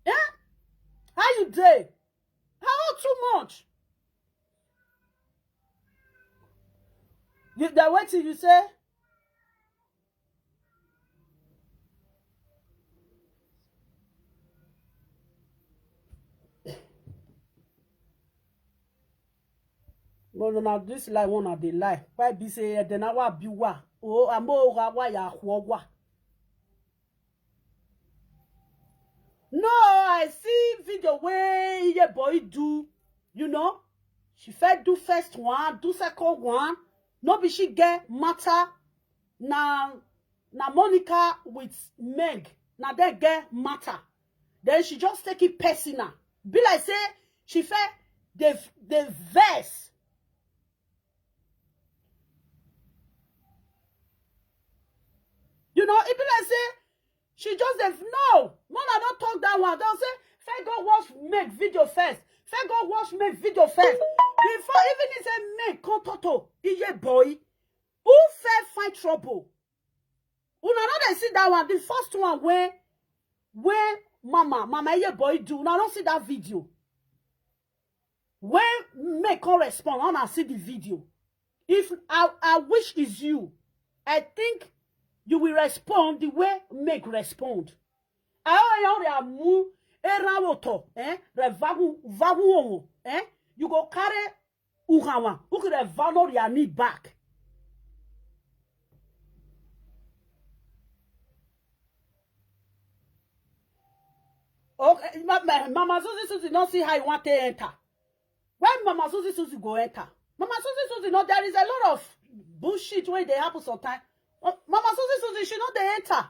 Yeah? How you dare? How too much? The way till you say. No, now this lie one of the lie. Why be say then I be wa? Oh, I'm wa ya wa. No, I see video where your boy do, you know. She first do first one, do second one. No be she get matter. Now Monica with Meg. Now they get matter. Then she just take it personal. Be like say she first the verse. You know, it be like say she just said, no, I don't talk that one. They'll say, fair go watch Meg video first. Fair go watch Meg video first. Before even if say Meg come toto, iye boy, who fair find trouble? Una not they see that one. The first one where mama iye boy do. Una don't see that video. When Meg can respond, I see the video. If I wish is you, I think you will respond the way Meg respond. You go carry uhawa. Who could have valued your knee back? Okay, Mama Susie not see how you want to enter. When Mama Susie go enter, Mama Susie know there is a lot of bullshit when they happen sometimes. Mama Susie, she not the enter.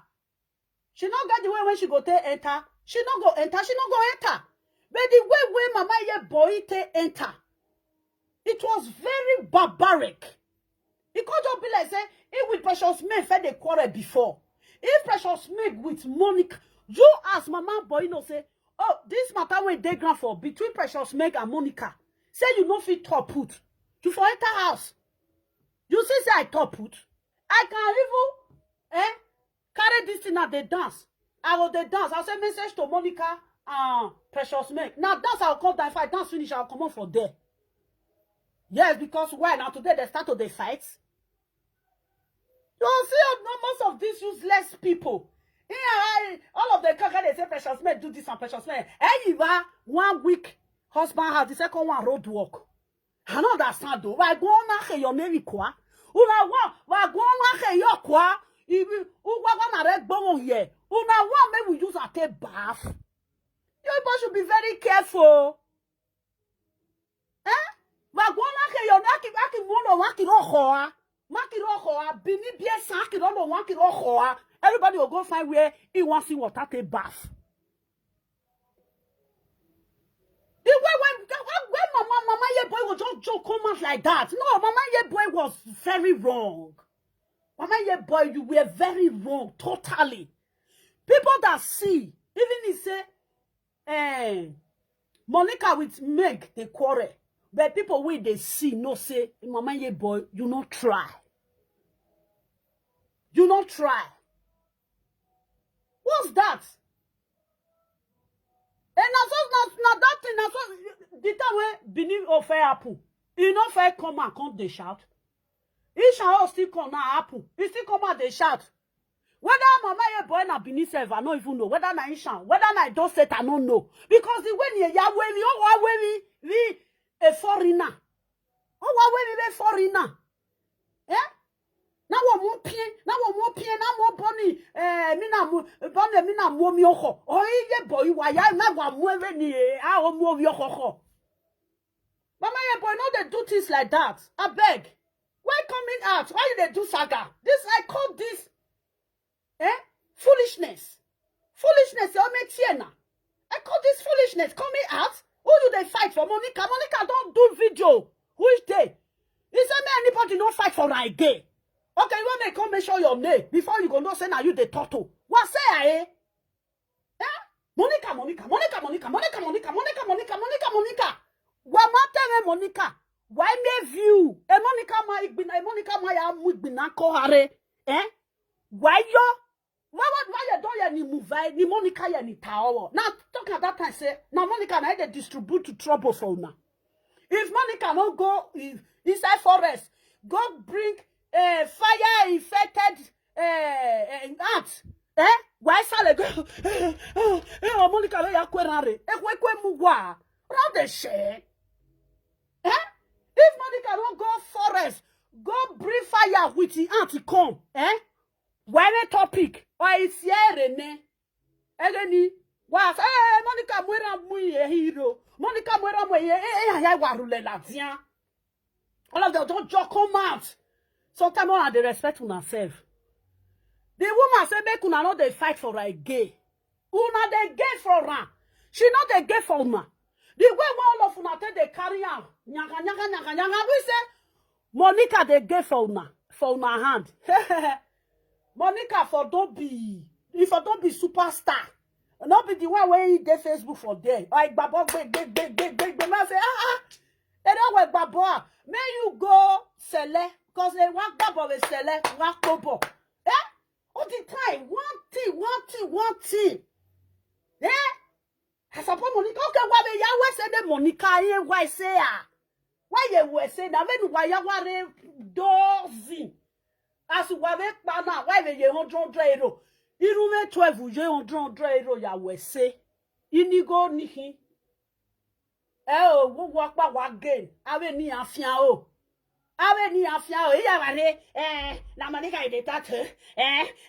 She not get the way when she go to enter. She not go enter. She not go enter. But the way Mama ye boy te enter, it was very barbaric. It could just be like say, if with Precious Meg fed the quarrel before. If Precious Meg with Monica, you ask Mama Boy, say, oh, this matter when they grand for between Precious Meg and Monica. Say you no fit top put. You for enter house. You say I top put. I can even carry this thing at the dance. I will the dance. I'll send message to Monica and Precious Meg. Now dance I'll come down. If I dance finish, I'll come on for there. Yes, because why now today they start to the fights. You see most of these useless people. Yeah, all of the caca they say Precious Meg do this and Precious Meg. You are 1 week husband has the second one road work. I don't understand though. Why go on your name kwa? Una wa go on your kwa? If you want to red bone here, una one may we use a take bath. You should be very careful. Wa go on your aki mono waki rohoa. Waki rohoa. Bini biye saki rono waki rohoa. Everybody will go find where he wants to water take bath. When Mama Ye Boy was just joke comments like that. No, Mama Ye Boy was very wrong. Mama Ye Boy, you were very wrong, totally. People that see, even he say, Monica with Meg, they quarrel. But people when they see, no say, Mama Ye Boy, you not try. You not try. What's that? And now that thing, now the time when Benin or fair apple, you know fair come and come they shout. He shall still come now apple. He still come and they shout. Whether Mama Ye Boy na Benin serve, I don't even know. Whether na Ishan, whether na don't set, I don't know. Because the way you Yahweh, we a foreigner. Oh, we foreigner. Eh? Now one more pin, now more bunny, mina mo mioko. Oh, Ye Boy, why I never move any, I move your ho. Mama Ye Boy, no, they do things like that. I beg. Why coming out? Why did they do saga? This, I call this, foolishness. Foolishness, you make Sienna. I call this foolishness. Coming out? Who do they fight for? Monica. Monica don't do video. Who is they? Is there anybody don't fight for a gay? Okay, you want to come and show your name before you go no say now you the turtle. What say I? Monica. What matter Monica? Why me view? Monica ma bina kohare. Why yo? Why you don't ya ni move ni Monica ya ni tower? Now talk at that time say now Monica na they distribute to trouble for now. If Monica no go inside forest, go bring fire infected ants. Why sale go? Monica le ya kwerare. Ekwe mugwa. Round the share. If Monica don't go forest, go bring fire with the ant come. Why the topic? Why is here ne? Eleni was Monica mwera mwe hero. Monica mwera mwe ya warule la tian. All of them don't just come out. Sometimes one they respect on herself. The woman say make una no dey fight for a gay. Una dey gay for her. She not dey gay for una. The way one of una take dey carry am, nyanga. We say Monica dey gay for una hand. Monica for don't be superstar. Not be the one where you dey Facebook for there. Like babo big. Man say they don't work babo. May you go sell. Because they want babo we sell one kobo. All the time, one thing. I suppose Monica. Okay, why we Yahweh say the Monica here? Why say why you will say that when why Yahweh dozi? As you have pana, why we 100 euro? Irume 12 je 100 euro Yahweh say. Inigo nihi. Wo work ba wa gain. Ave ni afian o. Awe ni afia o iya wale na Monica dey that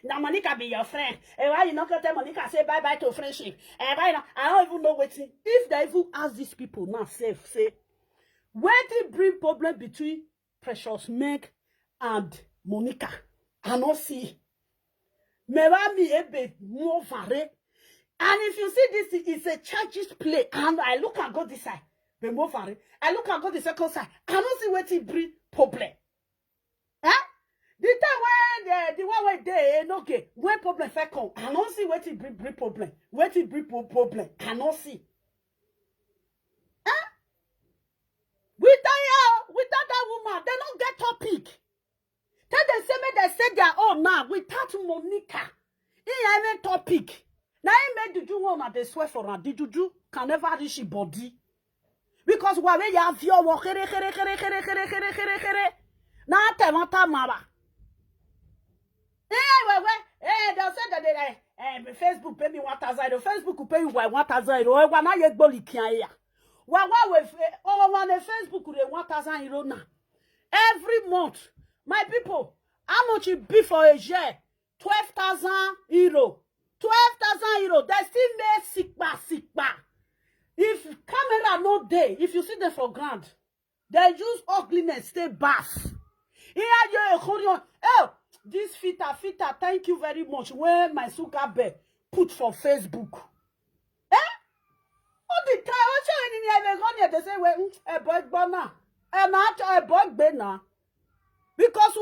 na Monica be your friend why you not tell Monica say bye to friendship why not I don't even know wetin if they even ask these people now say where they bring problem between Precious Meg and Monica. I don't see. Merami ebe more vare. And if you see this, it's a childish play. And I look and go this side. Be more vare. I look and go the second side. I don't see what it bring problem. Huh? The time when the one where they no okay, when problem fair come, I don't see what it bring problem. What it bring problem. I don't see. Huh? Without that woman, they don't get topic. Tell them say me they say their own now. Without Monica, he even topic. Now he made the juju one at the swear for her. The juju can never reach his body. Because we have your work. Now tell mama. They'll say that Facebook pay me 1,000. Facebook will pay you 1,000. Oh, when I get bully here. Well, with on the Facebook with 1,000 euro now. Every month, my people, how much it be for a year? 12,000 euro. 12,000 euro. They still make sikba. If camera no day, if you see them for ground, they use ugliness, stay bath. Here you oh, this filter, thank you very much. Where my sugar bear put for Facebook. All the time, they say, well, a boy banana, and not a boy banana. Because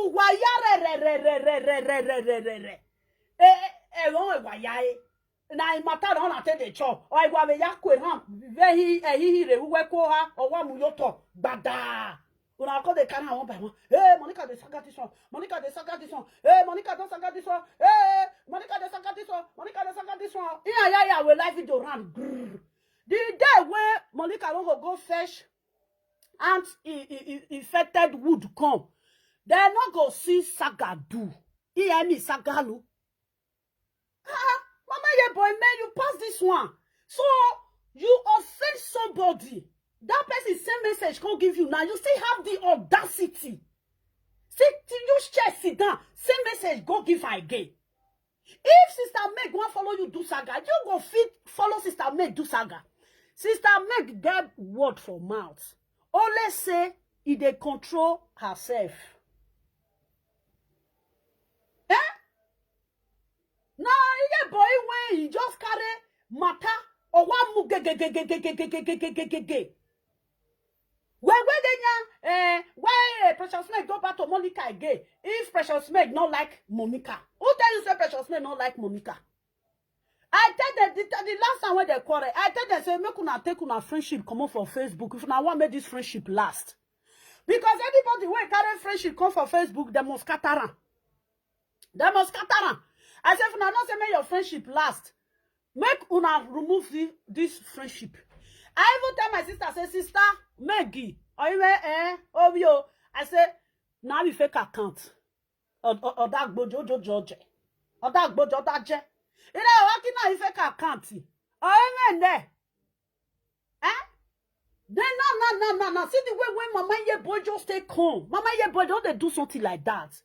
na imata na na tede cho o igwa be yakwe ham vehi ehihire uweko ha owa mu yoto gbada una ko de kana won by one. Hey, Monica de saga this one. Monica de saga this one. Hey, Monica de saga this one. Hey, Monica de saga this one. Monica de saga this one. Yeah, we live video run. The day where Monica don't go fetch ant infected wood come, they not go see saga do. Hear me sagalu. Mama, yeah, boy, man, you pass this one. So you offend somebody. That person same message can't give you now. You still have the audacity. See, use chair, sit down. Same message, go give her again. If Sister Meg want follow you do saga, you go fit follow Sister Meg do saga. Sister Meg get word for mouth. Only say he dey control herself. Now, yeah, boy, when he just carry matter or one mu ge. When why Precious Meg go back to Monica again? If Precious Meg not like Monica, who tell you say Precious Meg not like Monica? I tell them the last time when they quarrel, I tell them say make una take una friendship come from Facebook. If una want make this friendship last, because anybody wey carry friendship come from Facebook, they must scatter am. They must scatter am. I say if una not say make your friendship last, make una remove this friendship. I even tell my sister, say, Sister Maggie, Obio. I say, now we fake account. Or that bojo George. Or that bojo that je. You know, working now fake account. Or even there. Then no. See the way when Mama ye boy just stay calm. Mama ye boy don't they do something like that?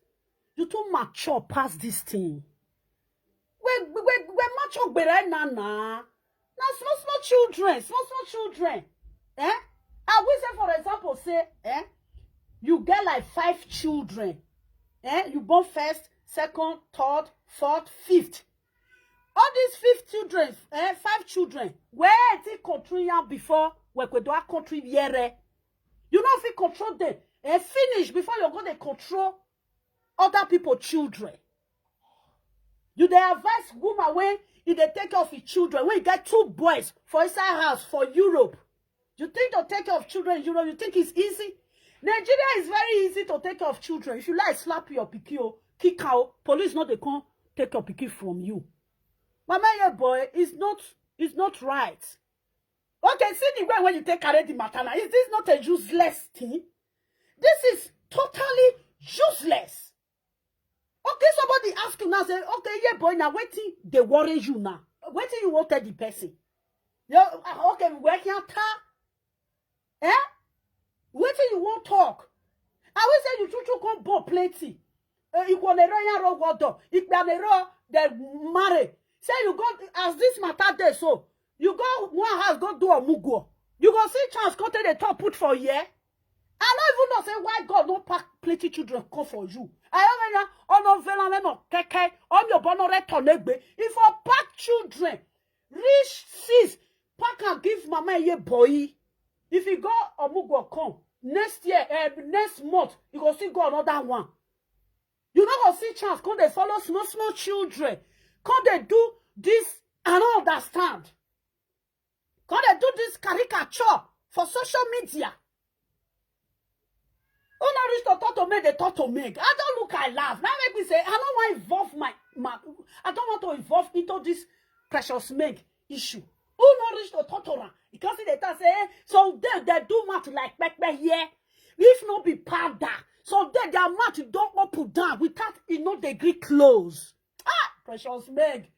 You too mature past this thing. We mature better na. Now small children. I will say, for example, say, you get like 5 children. You born first, second, third, fourth, fifth. All these 5 children, where they country before we could do a country here. You know if you control them and finish before you're going to control other people's children. You they advise woman when if they take care of your children, when you get 2 boys for inside house for Europe, you think to take care of children in Europe, you think it's easy? Nigeria is very easy to take care of children. If you like slap your pikin, kick out, police not they can't take your pikin from you. Mama, yeah, boy, it's not right. Okay, see the way when you take care of the maternal, is this not a useless thing? This is totally useless. Okay, somebody ask you now, say, okay, yeah, boy, now waiting, they worry you now. Waiting you won't tell the person. Okay, where can you talk? Waiting you won't talk. I will say you two come born plenty. You go to run water. You can they marry. Say you go as this matter there, so you go one house, go do a mugo. You go see chance, go to the top put for a year. I don't even know say why God don't pack plenty children come for you. I no vela no keke. Your bono retonegbe. If I pack children, rich sis, pack and give mama ye boy. If you go Omugo come next year, next month, you go see go another one. You not gonna see chance. Come they follow small children. Come they do this. I don't understand. Come they do this caricature for social media. Oh, not reach to talk to me, they talk to me. I don't look, I laugh. Now make me say, I don't want to involve I don't want to involve into this precious meg issue. Oh, not reach to talk to her. Because they say, so they do math like back here. If not be powder. So their mouth don't open down without degree close. Ah, precious meg.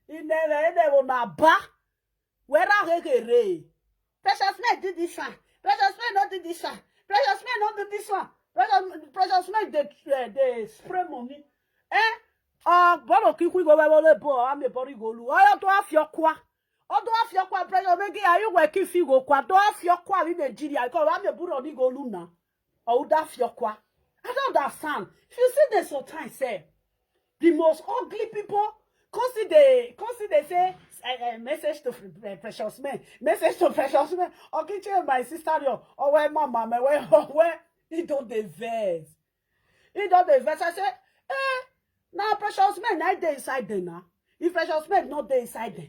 In there will not ba. Where are they? Precious meg did this one. Precious meg not did this one. Precious men not do this one. Precious men they spray money. Boro kikui go wele bo. I'm a body go lu. I do have your qua. I do have your qua. Precious men, are you working figo qua? Do have your qua in Nigeria? Because I'm a buro ni go lu na. I would have your qua. I don't understand. If you see this sometimes, say the most ugly people. Consider say message to precious men. Message to precious men. Okay, tell my sister or where mama where he don't the verse. He don't the verse. I say, now precious men not there inside there now. If precious men not there inside there,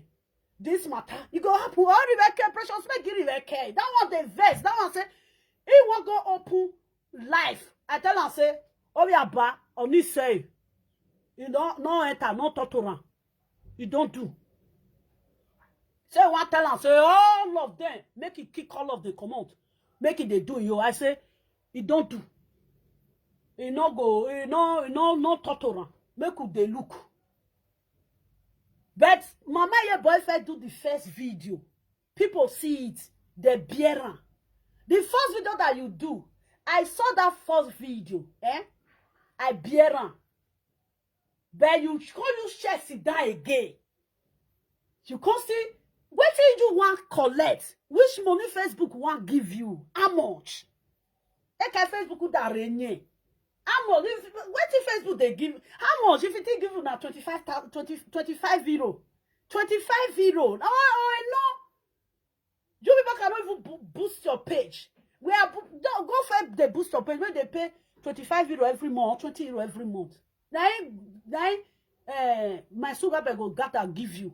this matter, you go happen. All the care precious men give it care. That one the verse. That one say, he won't go open life. I tell him say, oh yeah, ba, only say, you don't no enter, no torture. You don't do. Say one tell and say all of them make it kick all of the command. Make it they do you. I say it don't do. It no go. It no torture. Make it they look. But mama your boyfriend do the first video. People see it. They bear. The first video that you do, I saw that first video. I bear. But you share sit down again. You can see what you want collect. Which money Facebook want give you? How much? Facebook would arrange. How much? What if Facebook they give? How much? If it give you now 25 euro. 25 euro. I know. You people cannot even boost your page. We are don't go for the boost your page where they pay 25 euro every month, 20 euro every month. Then my sugar go got and give you.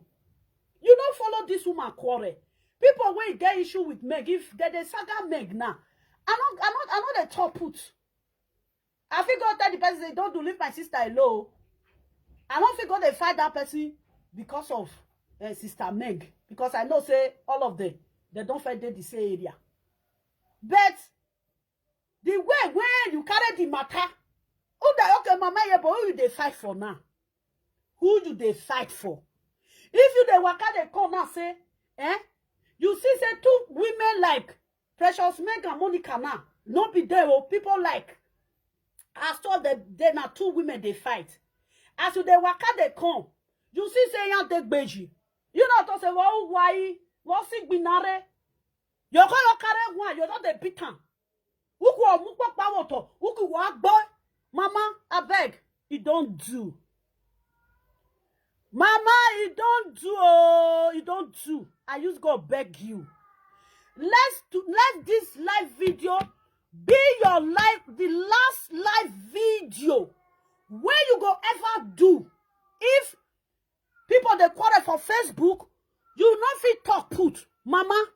You don't follow this woman quarrel. People when get issue with Meg, if they saga Meg now, I know the top put. I figure that the person they don't do leave my sister alone. I don't figure they fight that person because of sister Meg. Because I know say all of them they don't fight the same area. But the way when you carry the matter. Oh, that okay, mama, yeah, but who do they fight for now? Who do they fight for? If you the waka they come now say, you see say two women like Precious Meg and Monica now, not be there, oh, people like. I saw that there are two women they fight. As you the waka they come, you see say yan take beji. You know to say why sick binare? You're gonna carry one, you're not the beaten. Who go mukwa power who go walk boy? Mama, I beg, it don't do. Mama, it don't do. Oh, it don't do. I just go beg you. Let this live video be your the last live video where you go ever do. If people they quarrel for Facebook, you not fit talk put. Mama,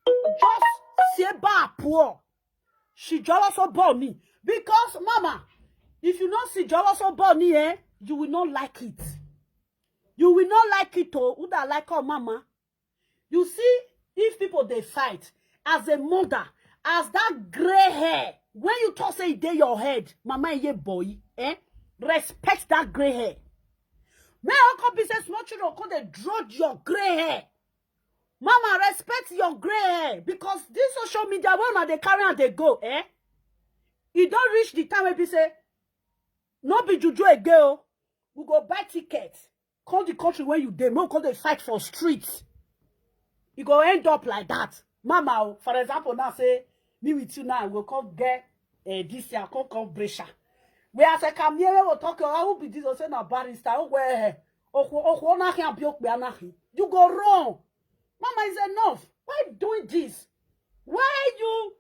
just say ba poor. She jealous about me because mama. If you not see jealous about me, you will not like it. You will not like it, oh, who that like our mama. You see, if people they fight, as a mother, as that gray hair, when you talk say it dey your head, mama ye boy, respect that gray hair. May uncle be say small children come they draw your gray hair. Mama, respect your gray hair because this social media when they carry and they go, it don't reach the time where people say. No be juju a girl. We go buy tickets. Call the country where you dey. No call they fight for streets. You go end up like that. Mama, for example, now say me with you now. We go come get this year come Brescia. Where I say come here we talk I will be this or say na barrister where you go wrong. Mama is enough. Why doing this? Why you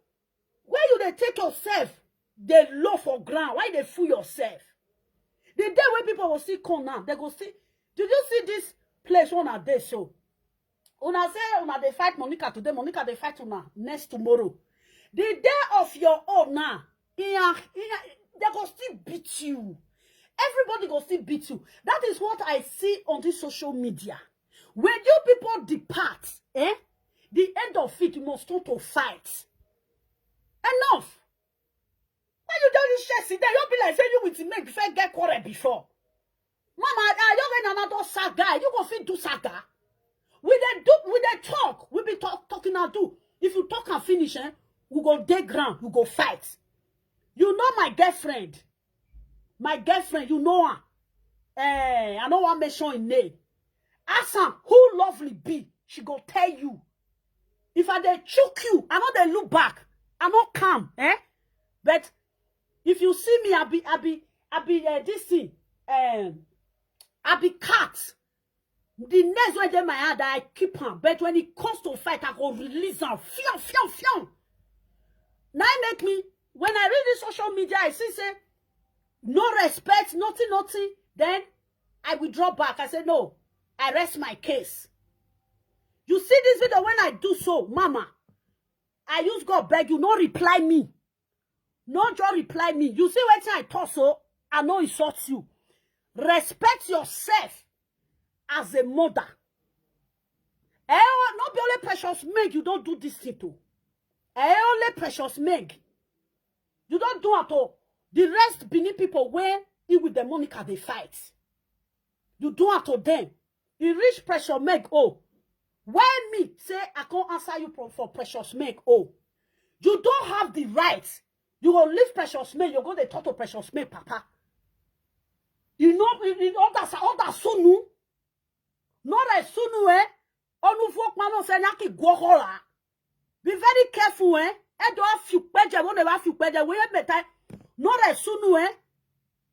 they take yourself they low for ground? Why they fool yourself? The day when people will see come now, they go see. Did you see this place one a day show? Una say una they fight Monica today, Monica they fight una next tomorrow. The day of your own now, they go still beat you. Everybody go still beat you. That is what I see on this social media. When you people depart, the end of it, you must start to fight. Enough. When you don't share sit there, you'll be like saying you will make before get quarrel before. Mama, you're going another saga. You go fit do saga. We they talk. We be talking and do. If you talk and finish, we go dig ground. We go fight. You know my girlfriend. My girlfriend, you know her. I don't want to mention her name. Ask her who lovely be. She go tell you. If I they choke you, I know they look back. I not calm, But if you see me, I be this thing. I be cat. The next one in my hand, I keep her. But when it comes to fight, I go release her. Fion. Now make me, when I read the social media, I see say, no respect, nothing. Then I withdraw back. I say, no, I rest my case. You see this video when I do so, Mama, I use God beg you, no reply me. No just reply me. You see when I talk so, I know it sorts you. Respect yourself as a mother. Not be only precious Meg, you don't do this thing too. Only precious Meg. You don't do at all. The rest beneath people where he with the Monica they fight. You do at all them. You reach precious Meg, oh. Why me say I can't answer you for precious Meg, oh. You don't have the right. You will leave precious Meg, you're going to talk to precious Meg, Papa. You know all that sunu. Not a sunu, Onu folk mano se nyaki gohola. Be very careful, E do have few peje, won't have few peje, we better. Not a sunu,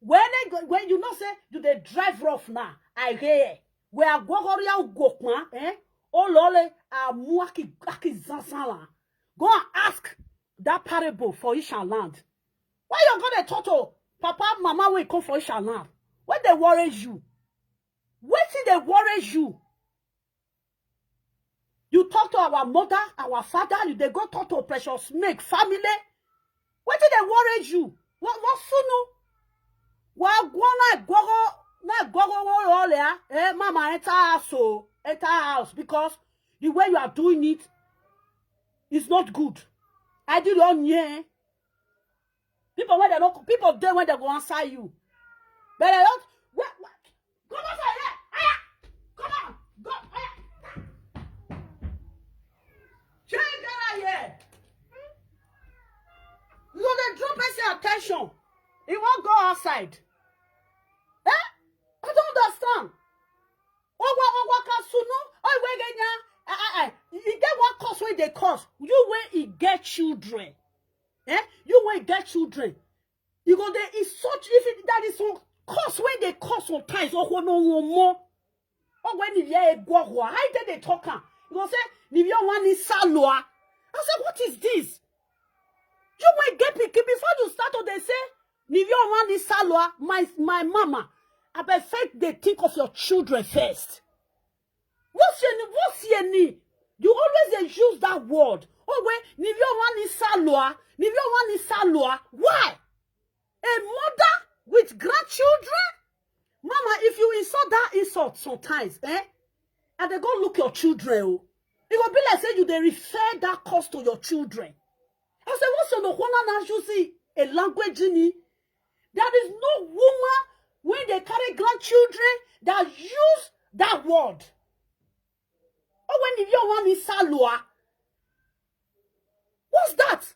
When you know say, do they drive rough now? I hear. We are gohoria gokma, Oh lole, muaki zansala. Go and ask that parable for Ishan land. Why you gonna talk to Papa, Mama will come for Ishan land? What they worry you? What did they worry you? You talk to our mother, our father, they go talk to precious make family. What did they worry you? What sunu? Well, Mama, enter house because the way you are doing it is not good. I did on yeah. People when they don't, people there when they go answer you. But I don't. What? Come on, here. Come on. Go. Change that here. You know they drop us attention. He won't go outside. I don't understand. You get one cause where they cause. You where he get children. You where he get children. You go there is such if that is so cause when they cause sometimes or no more. Or when you hear a guagua, how did they talk? You go say, Nivia one is saloa. I said, what is this? You where get picky before you start or they say, Nivia one is saloa, my mama. I bet fact they think of your children first. What's your need? You always use that word. Oh, when Nivio one is Saloa. Why? A mother with grandchildren? Mama, if you insult that insult sometimes, and they go look your children, it will be like say you they refer that cause to your children. I say, what's your no you see a language in it? There is no woman when they carry grandchildren that use that word. Or when you want me Saloa. What's that?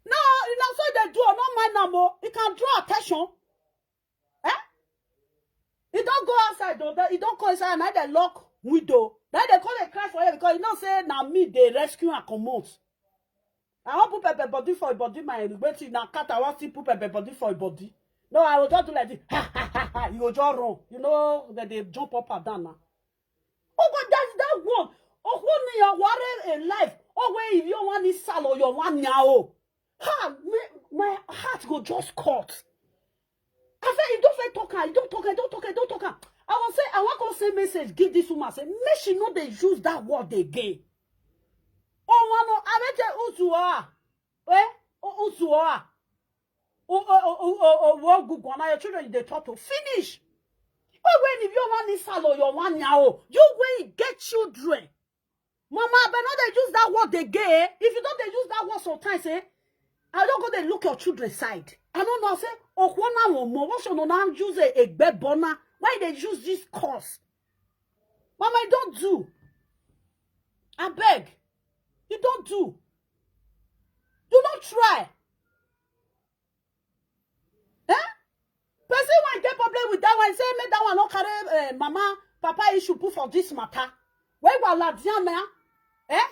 No, that's what they do. Not mind no more. It can draw attention. It don't go go outside though. You don't go inside, now they lock window. Now they call a cry for you because you know say now me they rescue and commode. I want put pepper body for a body, my waiting now cat. I want to put pepper body for a body. No, I will just do like this. Ha ha ha ha. You go just run. You know that they jump up and down now. Oh God, that's that one. Oh, when you are in life. Oh, where if you want this salad, you want now. Ha, my heart go just cut. I said, you don't talk, you don't talk, you don't talk, you don't talk. I will say, I want to say message, give this woman, say, make she know they use that word again. Oh, mama, I bet you Uzua. Eh? Uzua. Oh, Google, now your children, they talk to finish. Oh, when if you want this salad, you want now. You will get children. Mama, but not they use that word again. If you don't they use that word sometimes, eh? I don't go they look your children's side. I don't know, say, oh, one more. What should not use a bed burner? Why they use this course? Mama, you don't do. I beg. You don't do. Do not try. Eh? Person when get problem with that one, say, make that one not carry mama, papa issue put for this matter. Where will la diana? Eh?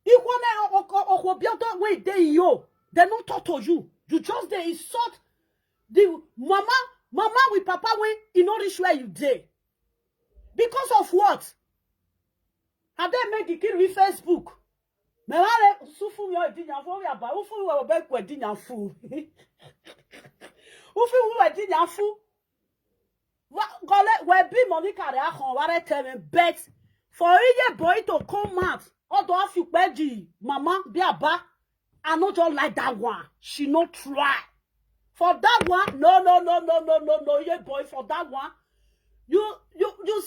You want to wait there yo. They not talk to you. You just they insult the mama with papa when you know this where you dey. Because of what? Have they made the kid with Facebook? Me wale sufu yo edinya fu ya ba ufu we be ku edinya fu. Ufu we edinya fu. Wa gole we be Monica re akon ware tell me bet for a boy to come out. Odo afi peji mama bi aba. I not just like that one. She not try. For that one, no, yeah, boy. For that one, you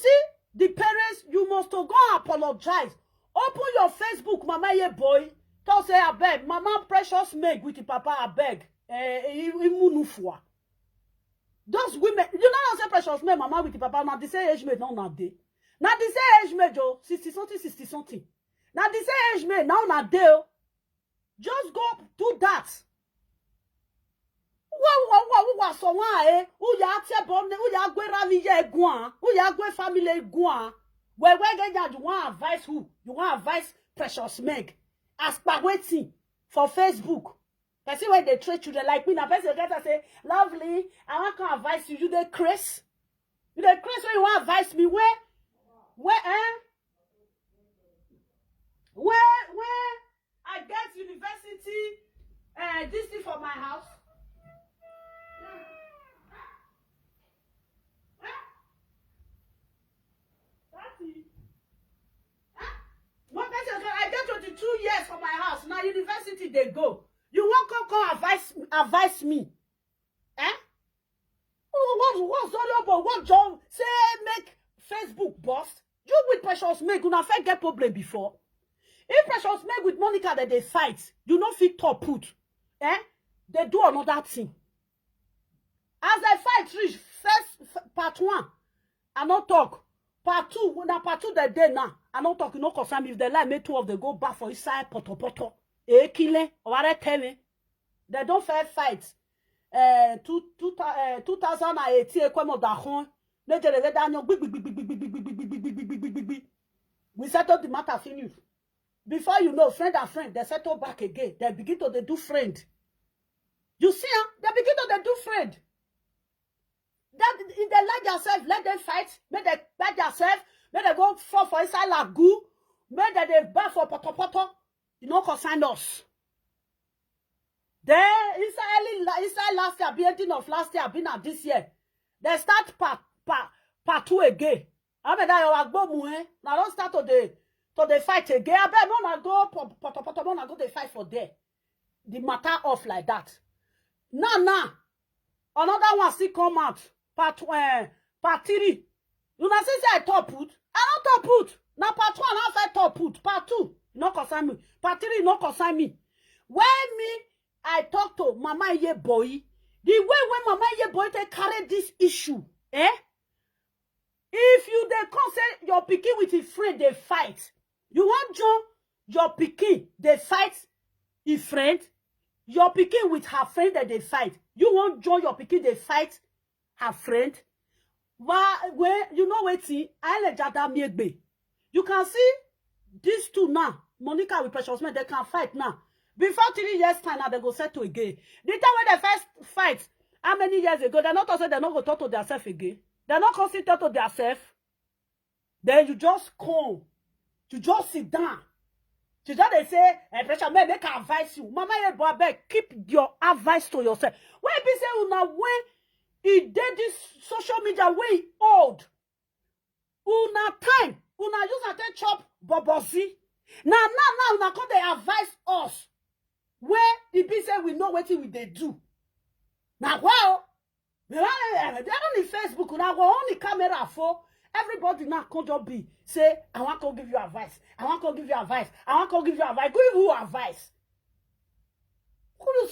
see the parents. You must to go and apologize. Open your Facebook, mama, yeah, boy. Tell say I beg, mama, precious make with the papa, I beg. Those women, you know how say precious make mama with the papa. Now the same age mate, now not day. Now the same age mate, Joe, 60 something. Now the same age mate, now not day. Just go do that. So why who ya te born who ya gwe ravi ye guan who ya gwe family guan where get you want advice who you want advice precious meg as per waiting for Facebook. Person when they treat children like me na person get to say lovely I want to advise you the Chris you the Chris when you want advise me where I get university this thing for my house. One person said, I get 22 years for my house. Now university they go. You won't come advise me. Eh? What's all about? What job? Say make Facebook bust. You with Precious Meg, you not get problem before. If Precious Meg with Monica that they fight, you not fit top put. Eh? They do another thing. As they fight reach first part 1, I not talk. Part 2, when I part 2 the day now, I not talk, you know, confirm if they like me 2 of them go back for inside poto. Kile, or what tell me. They don't fair fight. 2018, come on, that one. We settle the matter finish. Before you know, friend and friend, they settle back again. They begin to do friend. You see, they begin to do friend. That if they like themselves, let them fight. Make they like themselves. Make they go for inside lagu. Make they back for poto. You know, concern us. Then inside last year, beginning of last year, been at this year. They start part 2 again. I mean that you go muhe. Now don't start to the fight again. I bet no na go poto no na go they fight for there. The matter off like that. Now. Another one still come out. Part 3. You know, since I top put, I don't top put. Now part 1, I fight top put. Part 2, no concern me. Part 3, no concern me. When I talk to Mama Ye Boy, the way when Mama Ye Boy they carry this issue, eh? If you they come say your pikin with his friend they fight, you want your pikin they fight his friend, your pikin with her friend that they fight. You want join your pikin they fight her friend. When you know waiting, you can see these two now, Monica with Precious Men, they can fight now. Before 3 years time now, they go settle again. The time when they first fight, how many years ago, they're not also they're not going to talk to themselves again. They're not going to talk to themselves. Then you just come. You just sit down. You just they say, Precious Men, make advise you. Mama, you boy, keep your advice to yourself. When people say, when he did this social media way old, una time, una use a ten chop bobosi. Now, una come they advise us. Where the people say we know what they do. Now, well, they're only Facebook, now we're only camera for everybody now can't just be say, I want to give you advice. I want to give you advice. I want to give you advice. Give you advice. Who you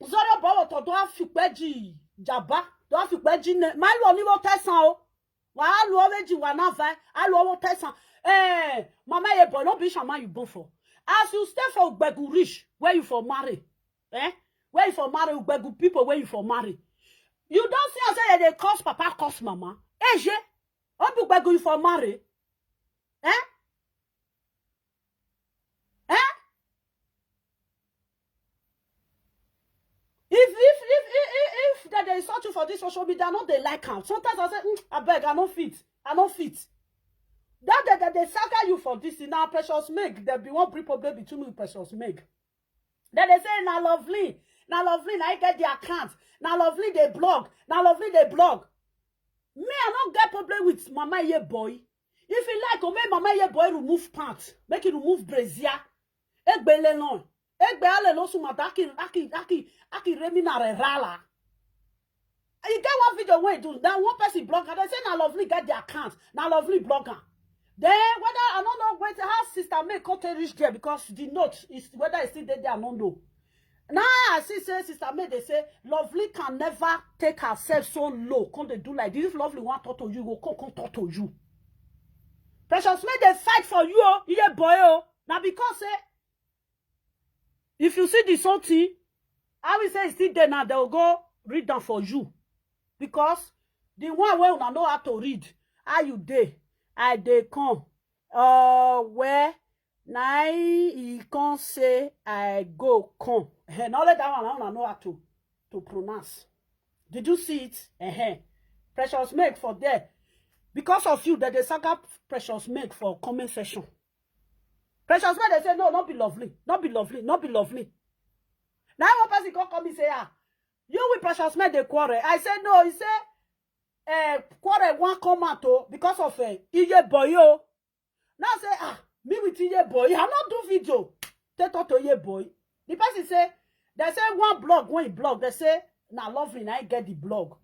sorry about to do have fipeji jaba, do have fipeji ne. My lo ni wo tesan o. Wa lo meji wa na vai, a lo wo tesan. Mama ye boy no be shaman you born for. As you stay for Ugbegu rich, where you for marry? Where you for marry Ugbegu people, where you for marry? You don't see us say they cost papa, cost mama. Je, Ugbegu you for marry? If that they search you for this social media, not they like them. Sometimes I say, I beg, I don't fit. That they saga you for this in our Precious Meg. There be one brief problem between me and Precious Meg. Then they say, now lovely, I get the account. Now lovely they blog. Me, I don't get problem with Mama Ye Boy. If you like, make Mama Ye Boy remove pants, make it remove brazier. Egbe lelon. Egbe ale lo suma aki remina rala. You get one video where you do. Then one person blogger. They say, now lovely get the account. Now lovely blogger. Then whether I don't know whether how Sister May can't reach there because the note is whether it's still there, I don't know. Now I see say Sister May they say Lovely can never take herself so low. Can't they do like this? If Lovely want to talk to you, go come talk to you. Precious May they fight for you, yeah boy. Now because if you see the something, I will say it's still there now. They will go read them for you because the one where you know how to read, how you dey. I dey come. Where now he can say I go come. Now let that one I know how to pronounce. Did you see it? Precious Meg for there. Because of you, that they saga Precious Meg for comment section. Precious Meg they say no, not be lovely. Now one person come and say, you with Precious Meg they quarrel. I said no, he say quarrel one come out because of Iye Boyo. Now say me with Iye Boy, I not do video. Take out to Iye Boy. The person say they say one blog when he blog they say now lovely I get the blog.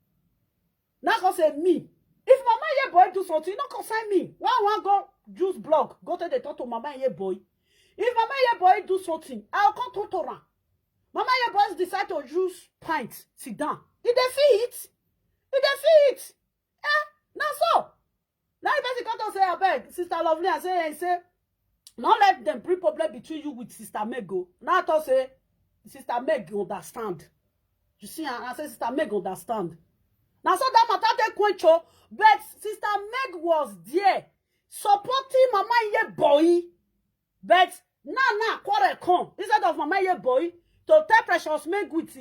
Now go say me. If Mama Iye Boy do something, you not concern me. One go use blog go to the talk to Mama Iye Boy. If Mama Iye Boy do something, I'll come to her. Mama Iye Boy decide to use pints. Sit down. It defeat. Now so. Now the person come to say, I beg, Sister Lovely, I say, not let them bring problem between you with Sister Meg go. Now I say, Sister Meg understand. You see, I say, Sister Meg understand. Now so that matter take control, but Sister Meg was there supporting Mama Iye Boy. But now, quarrel come. Instead of Mama Iye Boy to tell Precious Meg with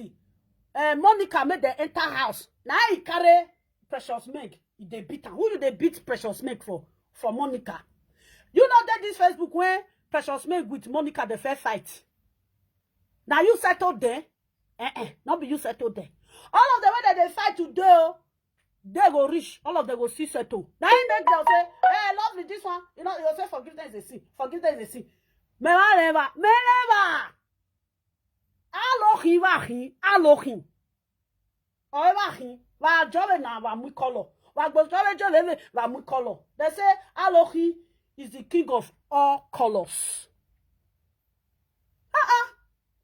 Monica made the enter house. Now he carry Precious Meg. They beat her. Who do they beat Precious Meg for? For Monica. You know that this Facebook when Precious Meg with Monica the first fight. Now you settled there. Not be you settled there. All of the way that they fight today, they go rich. All of them go see settle. Now he make them say, hey, lovely, this one. You know, you say forgiveness is a sin. Forgiveness is a sin. Me never. Alohi. Oewahi. Wa jole na wa mu color. Wa gbojole jole wa mu color. They say Alohi is the king of all colors.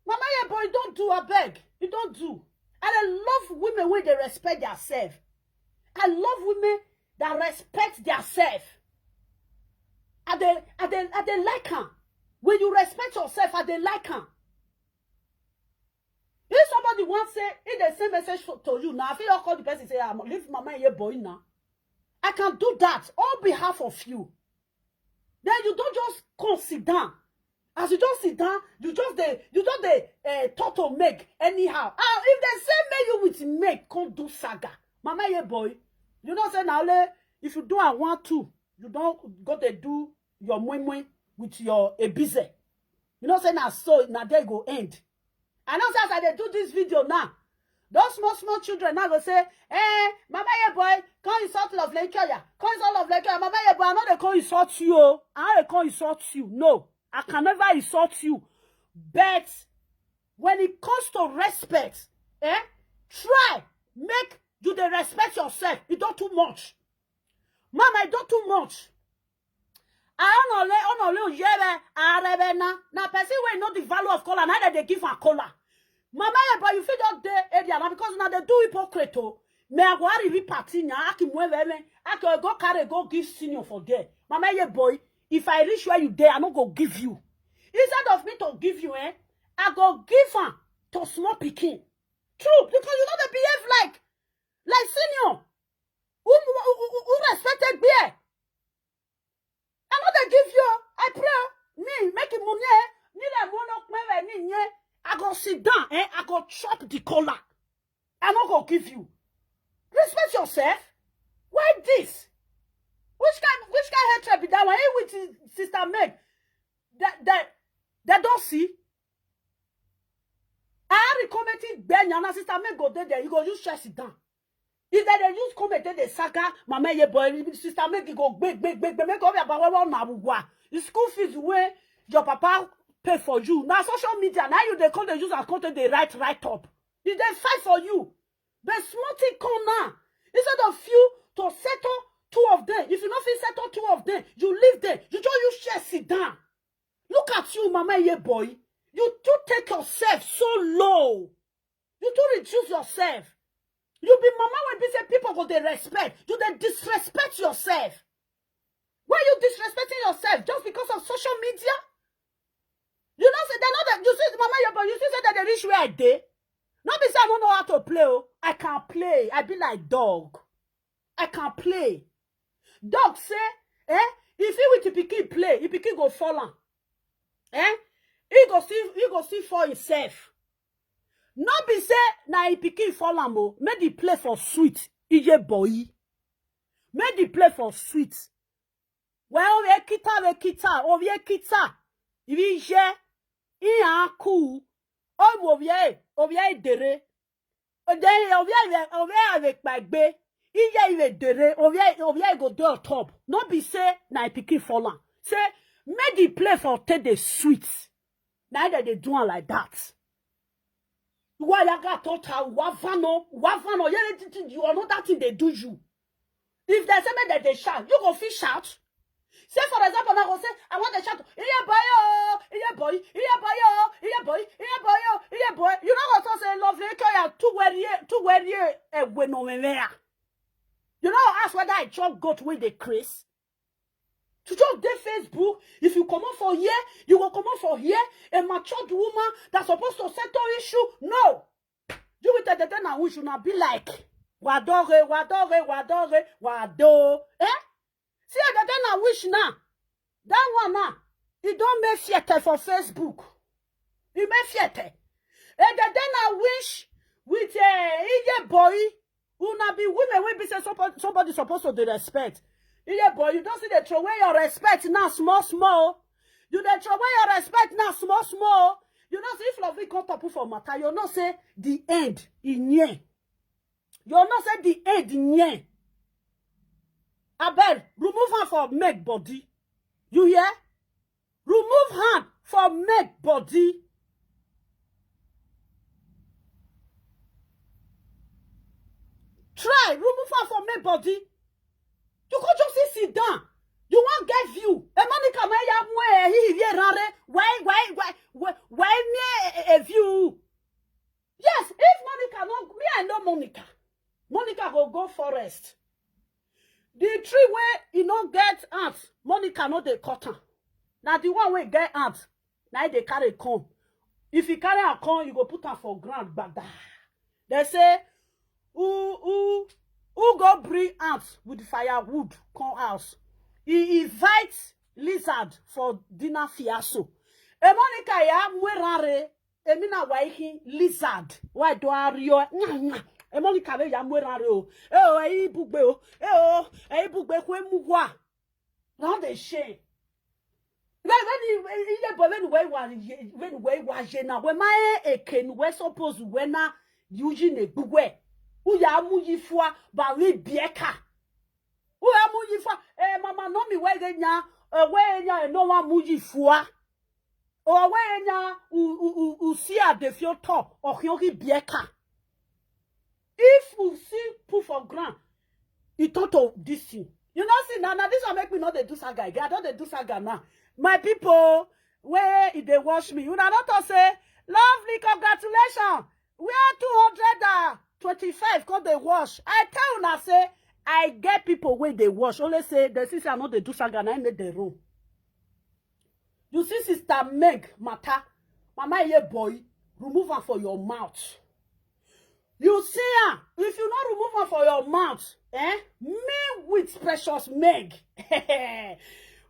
Mama Iye Boy, don't do a beg. You don't do. And I love women when they respect themselves. I love women that respect themselves. And they like her. When you respect yourself, and they like her. You if somebody wants say, if they send message to you now, I feel I'll call the person and say, I'm leave mama here, boy now. I can do that on behalf of you. Then you don't just come sit down. As you just sit down, you just thought to make anyhow. If they say make you with make, come do saga. Mama here, boy. You don't say now, if you don't want to, you don't go to do your mwe with your busy. You know say now so now they go end. I know say as they do this video now. Those small children now go say, mama here boy, can't insult love like ya. Can't insult love like ya. Mama here boy, I know they can't insult you. I can't insult you. No, I can never insult you. But when it comes to respect, try make you they respect yourself. You don't too much. Mama, you don't too much. I don't know, now person will know the value of color, neither they give a color. Mama, but you feel that day area now because now they do hypocrite. Me I go arrive party nya aki mweve I can go carry go give senior for there. Mama, yeah boy, if I reach where you there, I not go give you. Instead of me to give you, I go give her to small pikin. True, because you know they behave like senior. Who respected beer? I know they give you. I pray me make it money. Ni le mono mweve ni nye. I go sit down, I go chop the collar. I'm not gonna give you. Respect yourself. Why this? Which kind hatred be that one? Hey, with Sister Meg. That don't see. I recommended Ben and Sister Meg go there. You go use chest it down. If they use commented the saga, Mama ye boy, Sister Meg go big, make over about one. The school fees where your papa pay for you. Now social media, now you they use and content they write up. If they fight for you, the small thing come now. Instead of you to settle two of them, if you not feel settle two of them, you leave them. You just use share sit down. Look at you, Mama ye boy. You too take yourself so low. You too reduce yourself. You be mama when be say people go they respect. You they disrespect yourself. Why you disrespecting yourself just because of social media? You know, say they know that you see mama, but you see say that they reach where I did. Not be say I don't know how to play. Oh. I can't play. I be like dog. I can't play. Dog say, if he with the pikin play, the pikin go fall on. He go see for himself. Not be say na he pikin fall on mo. Make the play for sweet. Ije boy. Make the play for sweet. Well, we kita. Ije. Iya ku o vie dere o de avec bagbe iya ile dere o vie go do top no be say na pikin fallen say make the play for take the sweet na that they do like that why you got total wavano you know that thing they do you if they say that they shout you go fit shout. Say for example, I go say, I want to shout, yeah boy. You know what I say, lovely, you know, ask whether I chop goat with the Chris. To chop their Facebook, if you come out for here, you will come out for here, a matured woman that's supposed to settle issue. No. You will tell the then we should not be like, wado. See, the then I wish now. That one now. He don't make theater for Facebook. He make theater. And the then I wish with a boy who not be women will be say somebody supposed to do respect. Boy, you don't see they throw away your respect now small. You they throw away your respect now small. You know see if lovely come to put for matter, you know say the end in here. You know say the end in here. Abel, remove hand for make body. You hear? Remove hand for make body. Try, remove hand for make body. You could just sit down. You won't get view. A Monica why me a view? Yes, if Monica no, me I know Monica. Monica will go forest. The tree where you don't get ants, Monica no they cut am. Now the one where get ants, now they carry come. If you carry a corn, you go put her for ground, but they say, who go bring ants with firewood, come house. He invites lizard for dinner fiasco. E Monica ya mwerare, emina waihi lizard. Why do I rio? E Monica ve ya mwerare o. E bugbe o. E bugbe kwe mugwa. Now they shame. When my eken we suppose when na Eugene Bugwe. Uya mujifua ba we bieka. Uya mujifua mama no mi wegenya no wa mujifua. O wegenya si adefio to ohyoki bieka. If you see put for ground, you thought of this thing. You know, see now this will make me not they do saga again. I don't they do saga now. My people, where if they wash me, you know not say, lovely, congratulations. We are 225 because they wash. I tell you now, say, I get people where they wash. Only say, the sister are not they do saga now in the room. You see, Sister Meg Mata, Mama ye boy, remove her for your mouth. You see her, if you not remove her for your mouth, me with Precious Meg,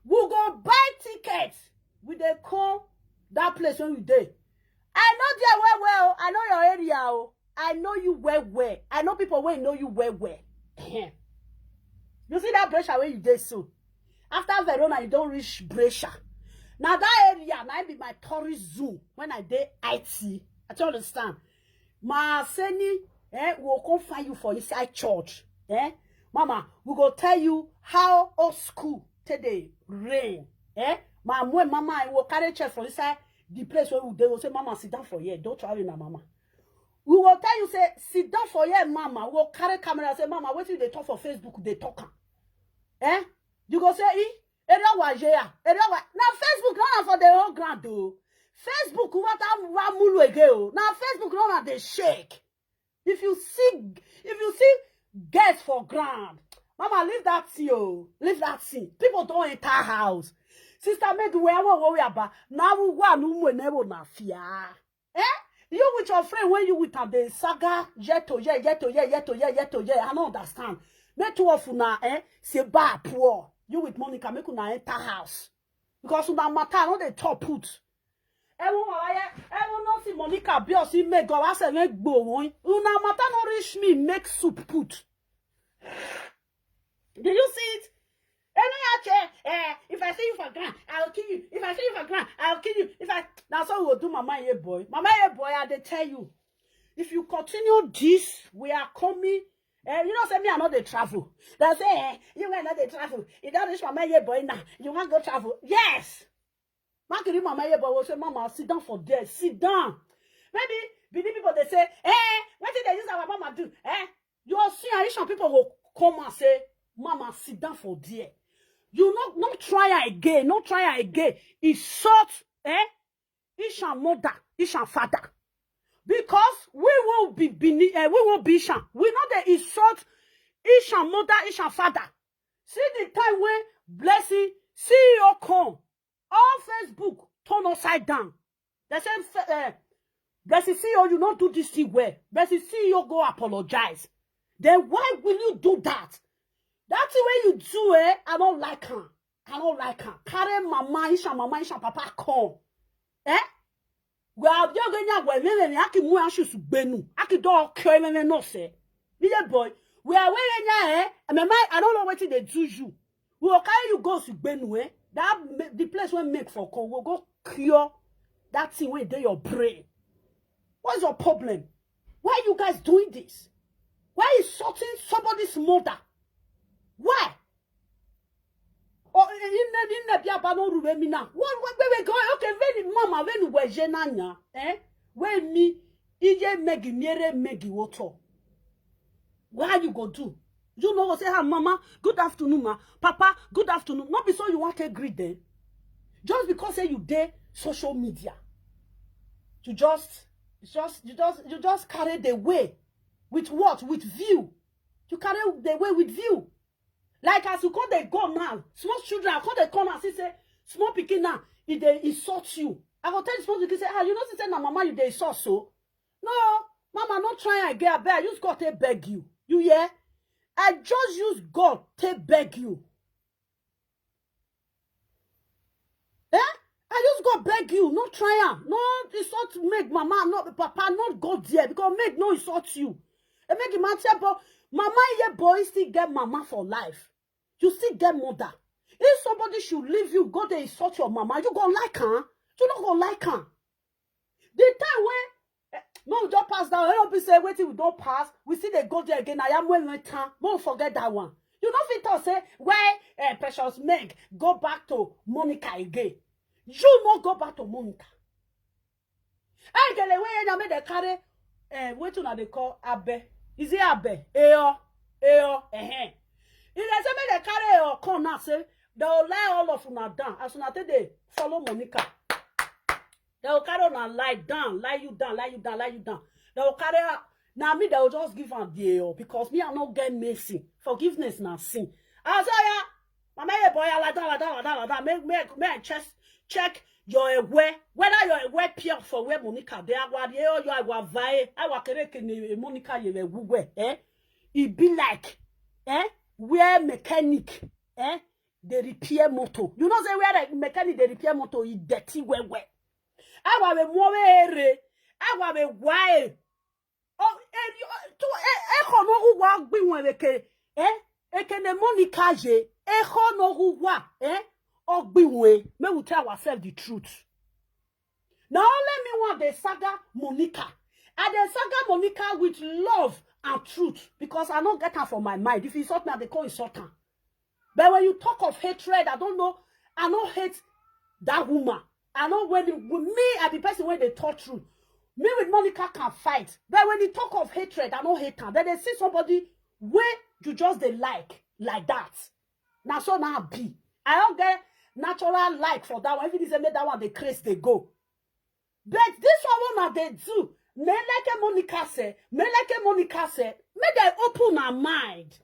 we go buy tickets. We dey call that place when we dey. I know there well. I know your area. I know you well. I know people where know you well. You see that Brescia where you dey so. After Verona, you don't reach Brescia. Now that area might be my tourist zoo when I dey IT. I don't understand. Ma seni will come find you for inside church. Mama, we go tell you how old school today rain. When mama I will carry church for inside the place where they will say, Mama, sit down for here. Don't travel na mama. We will tell you, say, sit down for here, Mama. We will carry camera and say, Mama, what if they talk for Facebook? They talk. You go say, area wa here. Area wa. Now Facebook not for the whole ground though. Facebook what am mulu again. Now Facebook not they shake. If you see guests for ground, Mama, leave that thing, leave that thing. People don't enter house. Sister made we are worry about. Now we want no never na fear. You with your friend when you with the saga yeto. I don't understand. Make two of una say bad poor. You with Monica make una enter house. Because una matter no they top put. Everyone not see Monica be or see make go as a make go. Una matter no reach me make soup put. Did you see it? If I see you for grand, I'll kill you. If I see you for grand, I'll kill you. That's how we'll do, Mama ye boy. Mama ye boy, I tell you. If you continue this, we are coming. You know, say me, I know they travel. They say, you will not they travel. You don't reach Mama ye boy now. You want to go travel? Yes. Mama ye boy will say, Mama, sit down for there. Sit down. Maybe people they say, what did they use our mama do? You see, Asian people will come and say, Mama, sit down for there. You not try again, not try again. It's short, Isha mother, Isha father. Because we will be Isha. We know that it's short, Isha mother, Isha father. See the time when Blessing CEO come, all Facebook turn upside down. They said, Blessing CEO, you not do this thing well. Blessing CEO go apologize. Then why will you do that? That's the way you do it. I don't like her. Carry mama, Isha, papa, come. We are going to women, I can move to Benu. I can do okay, no say. Little boy, we are wearing I don't know what they do you. We will carry you go to Benu, That the place we make for call. We'll go cure that thing where they your brain. What's your problem? Why are you guys doing this? Why is sorting somebody's mother? Why? Oh, in the Biabano Rumina. What we go? Okay, very mama, when we jenanya, when me, Meggy, Meggy, water. Why you go do? You know, say, hi, Mama, good afternoon, ma. Papa, good afternoon. Not because you want to agree then. Just because say you dare social media. You just carry the way. With what? With view. You carry the way with view. Like as you call they go now, small children, I call they come and say, small picking now, if they insult you, I go tell this person, say, you know, say, na mama, you dey so. No, mama, not trying again. I beg. I just got to beg you. You hear? I just use God to beg you. Eh? I just got beg you. Not try am. No, insult make mama, not papa, not go there. Because make no insult you. And make him answer, but mama, your boy still get mama for life. You still get mother. If somebody should leave you, go there insult your mama, you gonna like her? You not gonna like her. The time when no, we don't pass down. I don't be say waiting, we don't pass. We see they go there again. I am when time. Don't forget that one. You don't fit to say why Precious Meg go back to Monica again. You not go back to Monica. I get away and I made the carry wait till they call Abe. Is it Abe? If they say make the carry come now say they will lie all of them down. As soon as they follow Monica. They will carry on and lie down, lie you down, lie you down, lie you down. They will carry out. Now me, they will just give her the because me, I not get messy. Forgiveness now sin. I say, yeah, my boy, like that. Make check your aware, whether you're aware pure for where Monica, they are what you are via. I was correct Monica, you were it be like, where mechanic, they repair motor. You know, say where the mechanic, they repair motor, is dirty, where. Awa be mowe awa be wae oh to e no uwa gbinwe beke ekene Monica je e no uwa ogbinwe me we tell ourselves the truth. Now let me want the saga Monica. And the saga Monica with love and truth because I don't get her from my mind. If you insult me, they call insult her. But when you talk of hatred, I don't know. I don't hate that woman. I know when with me and the person when they talk truth. Me with Monica can fight. But when they talk of hatred, I don't hate her. Then they see somebody where you just they like that. Now so now be. I don't get natural like for that one. If it is made that one, the craze they go. But this one now they do. Me like Monica say, may they open her mind.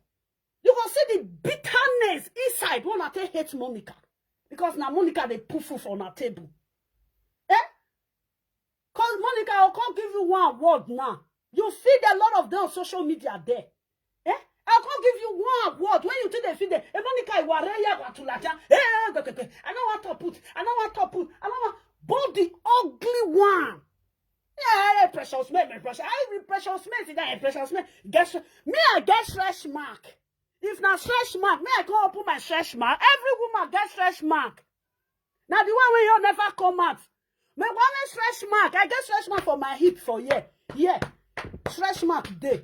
You will see the bitterness inside when I hate Monica. Because now Monica they put food on her table. Because Monica, I can't give you one word now. You feed a lot of them on social media there. I can't give you one word. When you think they feed them, Monica, you are I don't want to put. I don't want but the ugly one. Yeah, Precious man, Precious. I Precious man, that Precious man. Guess me, I get stretch mark. If not stretch mark, me I go open my stretch mark. Every woman gets stretch mark. Now the one where you never come out. Me one stretch mark. I get stretch mark for my hip for yeah. Stretch mark day.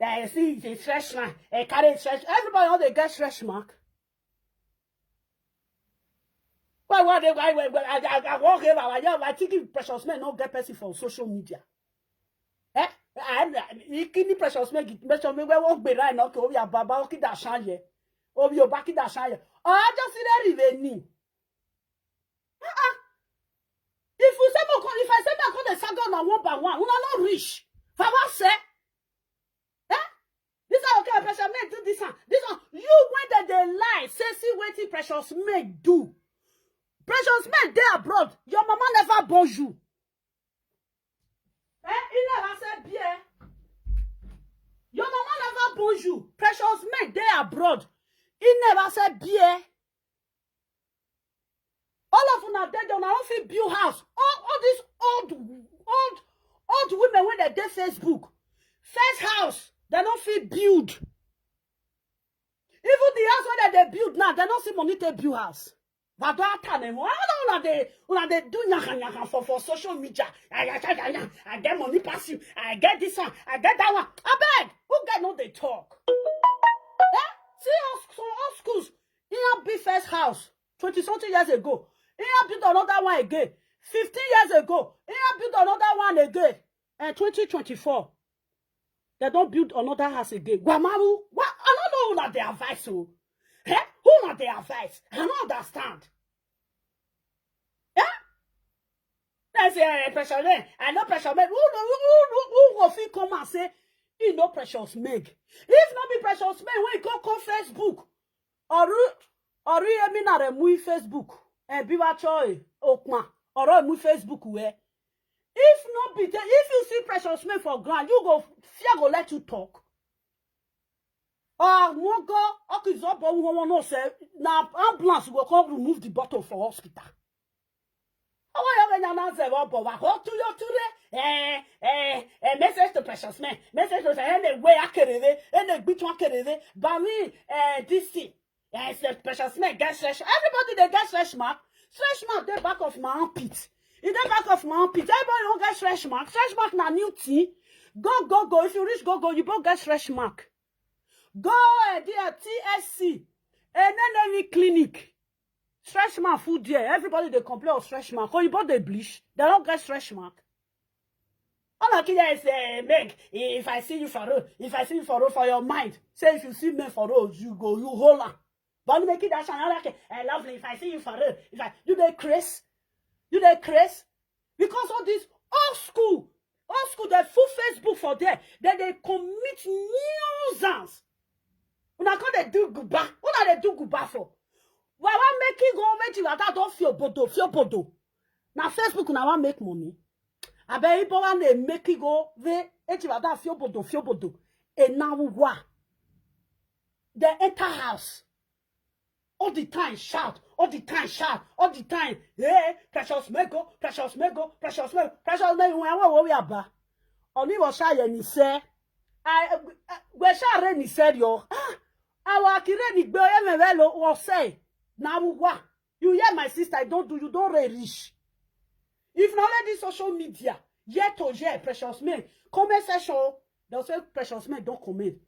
There you see the stretch mark. I carry stretch. Everybody all they get stretch mark. Why I walk here. I think Precious men not get person for social media. Kini Precious men where walk be right now. Okay, your baba okay that shine. Oh, your back that shine. Oh, I just see that revenue. If I say I call the saga on one by one, we are not rich. For what say? This is okay. Precious men do this one. This one. You went that they lie. Say see what Precious men do. Precious men they abroad. Your mama never born you. Il never said bien. Your mama never born you. Precious men they abroad. Il never said bien. All of them are dead. They don't fit build house. All these old women when they did Facebook, first house they don't fit build. Even the house when they build now, they don't see money to build house. But that time, I don't know they do nyaka for social media. I get money pass you. I get this one. I get that one. I beg. Who get no they talk? See all schools. He have built first house 20-something years ago. He have built another one again. 15 years ago. He have built another one again. And 2024. They don't build another house again. Guamaru, what? I don't know who they advise you. Who not they advise? I don't understand. I say Precious man. I know Precious man. Who will feel come and say he no Precious Meg? If not be Precious man, when you go call Facebook or you mean na remove Facebook and be watchoy okma or on my Facebook where. If not be if you see precious men for ground, you go fear go let you talk. No go, okay, so but we want to say now ambulance will come remove the bottle for hospital. How are you going to say what but to your today? Message to precious men, message to any way I can read, any bit one can read, but me this thing. Yes, precious men get fresh. Everybody they get fresh mark. Fresh mark the back of my armpit. In the back of my armpit, everybody don't get fresh mark. Fresh mark na new thing. Go. If you reach go, you both get fresh mark. Go there, TSC. And then any clinic. Fresh mark food there. Everybody they complain of fresh mark. Oh, you bought the bleach. They don't get fresh mark. All I can say, Meg, if I see you for road, for your mind. Say if you see me for road, you go, you hold on. But make it that channel like lovely. If I see you for road, if I you they Chris. You dey craze? Because all this old school, they full Facebook for there. Then they commit nuisance. Una come they do guba. What are they do guba for? Why making government like that don't feel bodo. Now Facebook una want make money. I bet people want they make it go they like that feel bodo. And now what? They enter house. All the time shout. Hey, precious mego. Precious mego, when we are Only was shy and he said, we shall read he said, yo. Our kireni boy was say, now what? You hear my sister, you don't really rich. If not let this social media, yet or yet, precious men, comment section, they'll say precious men don't comment.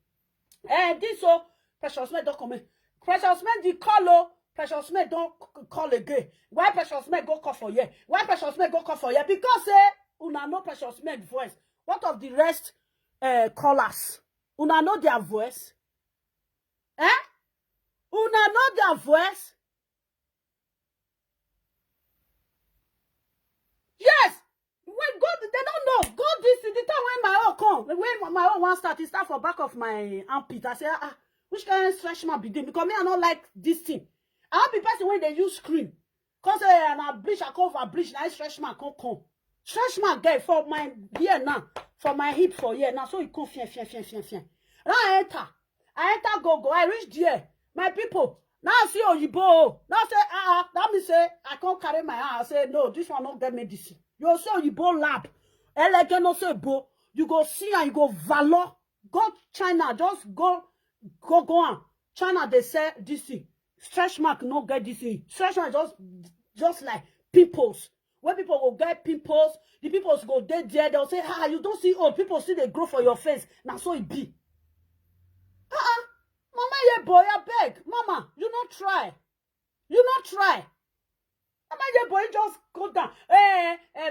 This so precious men don't comment. Precious men the color, precious men don't call again. Why precious men go call for you? Why precious men go call for you? Because una know precious men voice. What of the rest callers? Una know their voice? Una know their voice? Yes. When God, they don't know. God this is the time when my own come. When my own one start, it start for back of my armpit. I say, which kind of stretch man be doing? Because me, I don't like this thing. I don't be person when they use screen. Because and I bleach, I come for bleach, and I stretch man can't come. Stretch man get for my here now, for my hip for here now. So it come fien. Now I enter, go. I reach there. My people, now I see Oyibo. Now say, that me say, I can't carry my hand. I say, no, this one not get medicine. You see Oyibo lab. Elegant no say, bo. You go see and you go valor. Go China, just go on. China, they say this thing. Stretch mark no get this thing. Stretch mark just like pimples. When people will get pimples, the pimples go dead there. They'll say, you don't see old people see they grow for your face. Now so it be. Mama, yeah, boy, I beg. Mama, you not try. Mama, yeah, boy, just go down.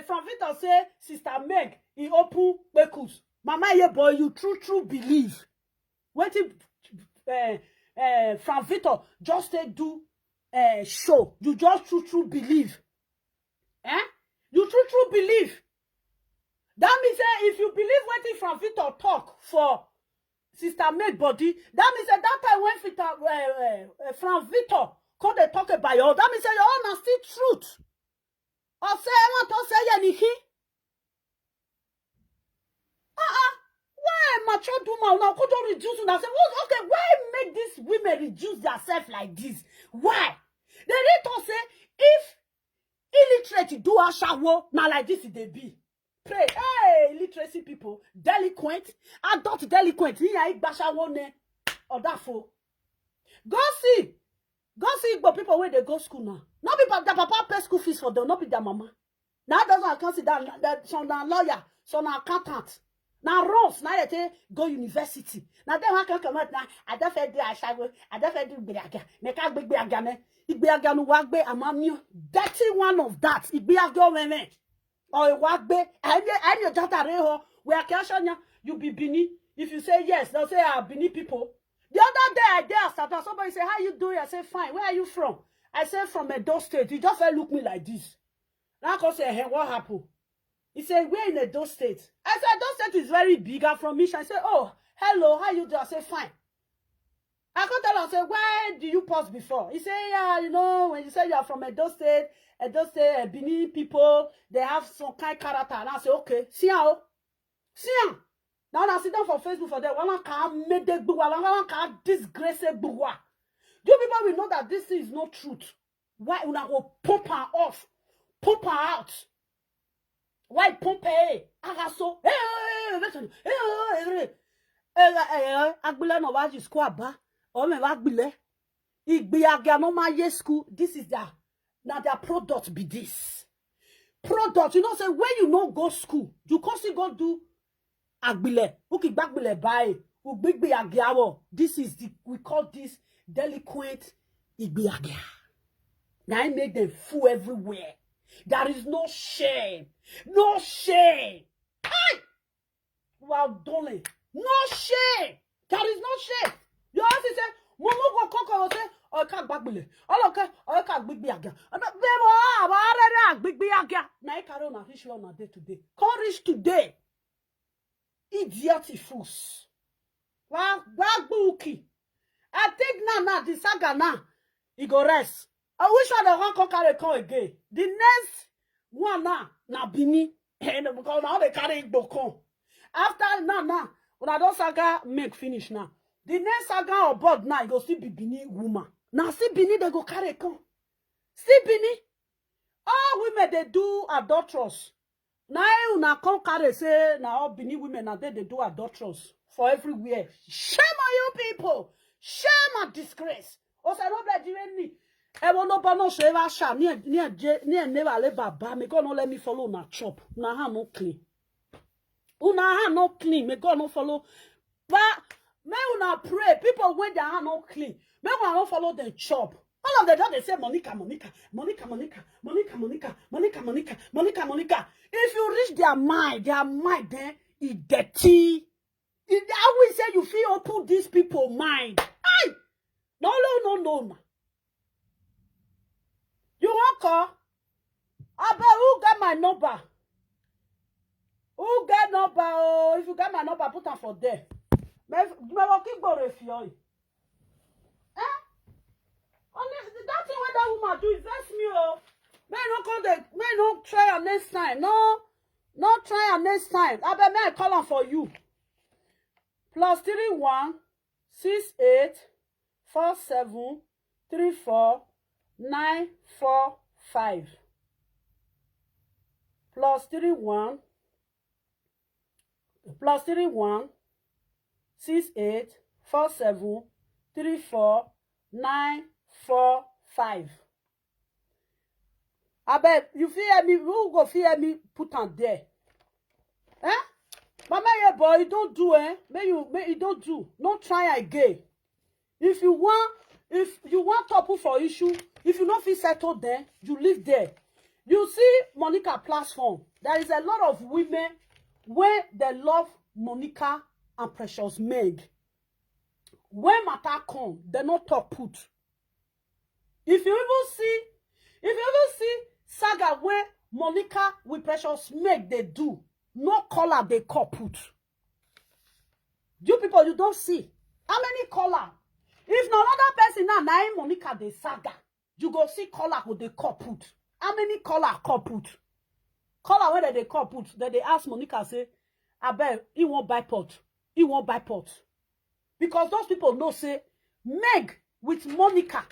From Victor say, Sister Meg, he open bekus. Mama, yeah, boy, you true believe. When from Victor just do show. You just true believe. You true believe. That means if you believe what from Victor talk for Sister Meg body, that means that time when Victor from Victor come they talk about you, that means your own are still truth. Or say I want to say anything. Why mature woman now could don't reduce and say, well, okay, why make these women reduce themselves like this? Why? They need to say if illiterate do a shower, now like this they be. Pray, hey, illiteracy people, delinquent, adult delinquent, here basha one or that for. Go see, but people where they go school now. Not people that papa pay school fees for them, not be their mama. Now doesn't consider that some lawyer, some accountant. Now Rose, now they go university. Now they want to come out now. I don't feel do I shall I don't feel do biaga. Make a big biaga. Ibiaga no work be amam dirty one of that. Ibiaga women. Or work be I your data reho. We are question you be Bini. If you say yes, they'll say Bini people. The other day I dare started somebody say, how you doing? I say fine. Where are you from? I say from Edo State. He just look me like this. Now I say, hey, what happened? He said, we're in Edo State. I said, Edo State is very big. I'm from Mission. I said, oh, hello, how you do? I said, fine. I can't tell him, say, where do you pause before? He say, yeah, you know, when you say you are from Edo State, Benin people, they have some kind of character. And I say, okay, see how? See how? Now I sit down for Facebook for that. One can make the bugwa, one can disgrace bugwa. You people will know that this is not truth. Why you not go pump her off, pump her out? Why pump her? Agaso, agbile no wa school aba. Oh me wa agbile. Igbiaga no ma ye school. This is their now their product be this. Product, you know, say when you no go school, you can't see go do agbile. Uki bagbile buy. Ugbiagiawo. This is the we call this delinquent igbiaga. Now I make them fool everywhere. There is no shame. No shame. Hey! Wow, darling. No shame. There is no shame. You have to say, Momo go conquer say, oh, can't bagbile. All okay, oh, can't big biaga. Big biaga. Now I carry on a issue on a day to day. Can't reach today. Idiotic fools. Wow, bagbuki. I think now, the saga now, it go rest. I wish I don't want to carry call again. The next one now, Bini. And because now they carry Bokon. After now, when I don't saga make finish now. The next saga or board now, you go see Bini woman. Now see Bini, they go carry con. See Bini. All women, they do adulterous. Now you na come carry say, now all Bini women, now they do adulterous for everywhere. Shame on you people. Shame and disgrace. Also, I don't blame me. I want no bano sheva sha near never le baba. Me God no let me follow na chop. Na ha no clean. Una ha no clean. Me God no follow. But me una pray. People when their hand no clean. Me una no follow them chop. All of them they say Monica. If you reach their mind then is dirty. I will say you feel open these people mind. Aye. No. You want call? I bet who get my number? Who get number? Oh, if you get my number, put them for there. Me keep going if you. Eh? Honestly, that thing what that woman do is vex me. Oh, may no try her next time. No try her next time. I bet me I call her for you. +31 68 47 34 945 +31 68 47 34 945. I bet you fear me. Who go fear me? Put on there. Eh? Mama, yeah, boy, you don't do, eh? You don't do. Don't try again. If you want to for issue, if you not feel settled there, you live there. You see Monica platform. There is a lot of women where they love Monica and Precious Meg. When matter come, they not talk put. If you even see saga where Monica with Precious Meg they do, no color they call put. You people, you don't see. How many color? If no other person now, nine Monica the saga, you go see color with the call put. How many color call put? Color where they call put, that they ask Monica say, I bet he won't buy pot. He won't buy pot. Because those people know say, Meg with Monica.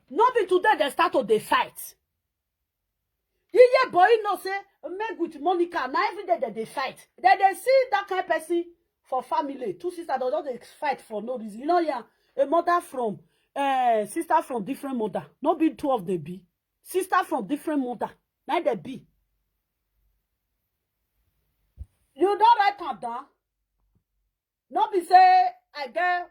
Not be today they start to they fight. Yeah, boy, no say, Meg with Monica, now every day they fight. Then they see that kind of person for family. Two sisters, they don't fight for no reason. You know, yeah, a mother from, sister from different mother. Not be two of them be. Sister from different mother. Now they be. You don't write her down. Not be say, I get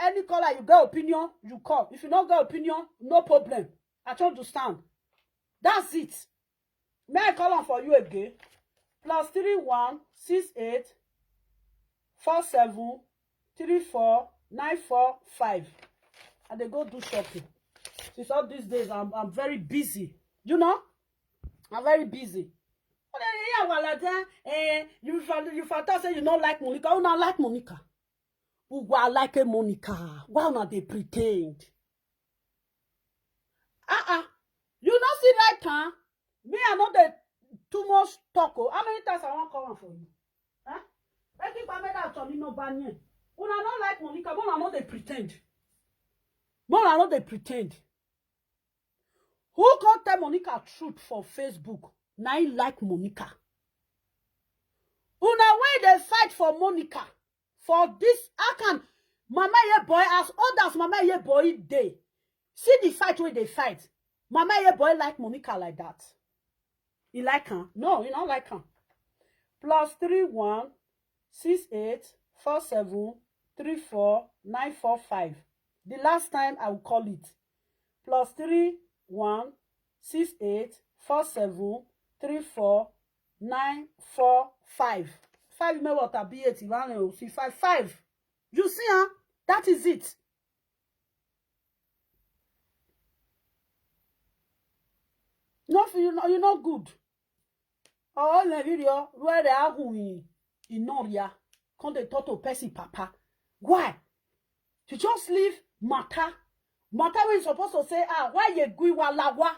any color, you get opinion, you call. If you don't get opinion, no problem. I don't understand. That's it. May I call on for you again? +31 68 47 34 945. And they go do shopping. Since all these days, I'm very busy. You know? I'm very busy. You thought say you don't like Monica. You don't like Monica. who like a Monica. Why not they pretend? You not see right, huh? Me, I know that too much talk. How many times I want to come for you? Huh? I think I made that on no banyan. When I don't like Monica, but I know they pretend. But I know they pretend. Who can't tell Monica truth for Facebook? Now you like Monica. Una way they fight for Monica. For this, I can Mama ye boy as others Mama ye boy day. See the fight where they fight. Mama ye boy like Monica like that. You like her? No, you don't like her. +31 68 47 34 945. The last time I will call it. +31 68 47 34 945. 5 may water be 81 see 5. You see, huh? That is it. No, you're not good. Oh, in the video, where they are in Noria, quand they talk to Percy Papa. Why? To just leave Mata. Mata when you're supposed to say, why you go walawa?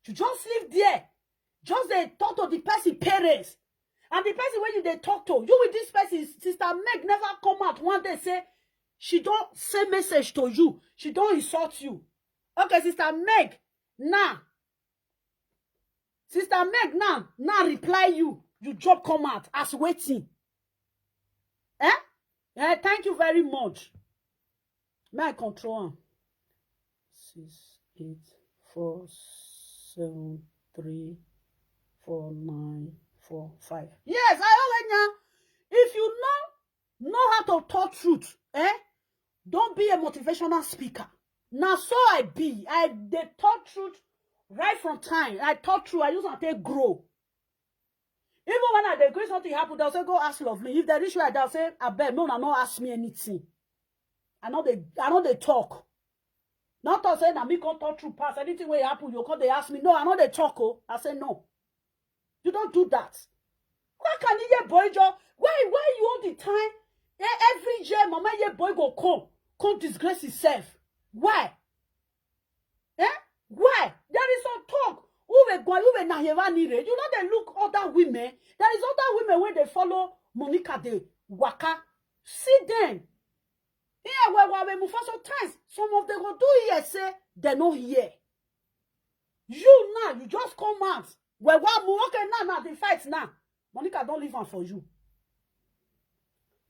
To just leave there. Just they talk to the Percy parents. And the person when they talk to, you with this person, Sister Meg never come out one day say, she don't say message to you. She don't insult you. Okay, Sister Meg, now. Sister Meg, now reply you. You job come out as waiting. Thank you very much. May I control 6 8 4 7 3 4 9 4 5. Yes, I already. If you know how to talk truth, don't be a motivational speaker. Now so I be. They talk truth right from time. I talk truth. I use to take grow. Even when I agree something happen, they'll say, go ask Lovely. If there is issue, they'll say, I bet no, not ask me anything. I know they talk. Not to say that me can't talk through pass. Anything will happen, you come they ask me. No, I know they talk. I say no. You don't do that. Why can you get boy job? Why you all the time? Every year, mama ye boy go come disgrace himself. Why? Why? There is some talk. You know they look other women. There is other women when they follow Monica de Waka. See them. Here where we for sometimes some of them go do here say they not here. You now you just come out. Where okay now the fight now. Monica don't leave one for you.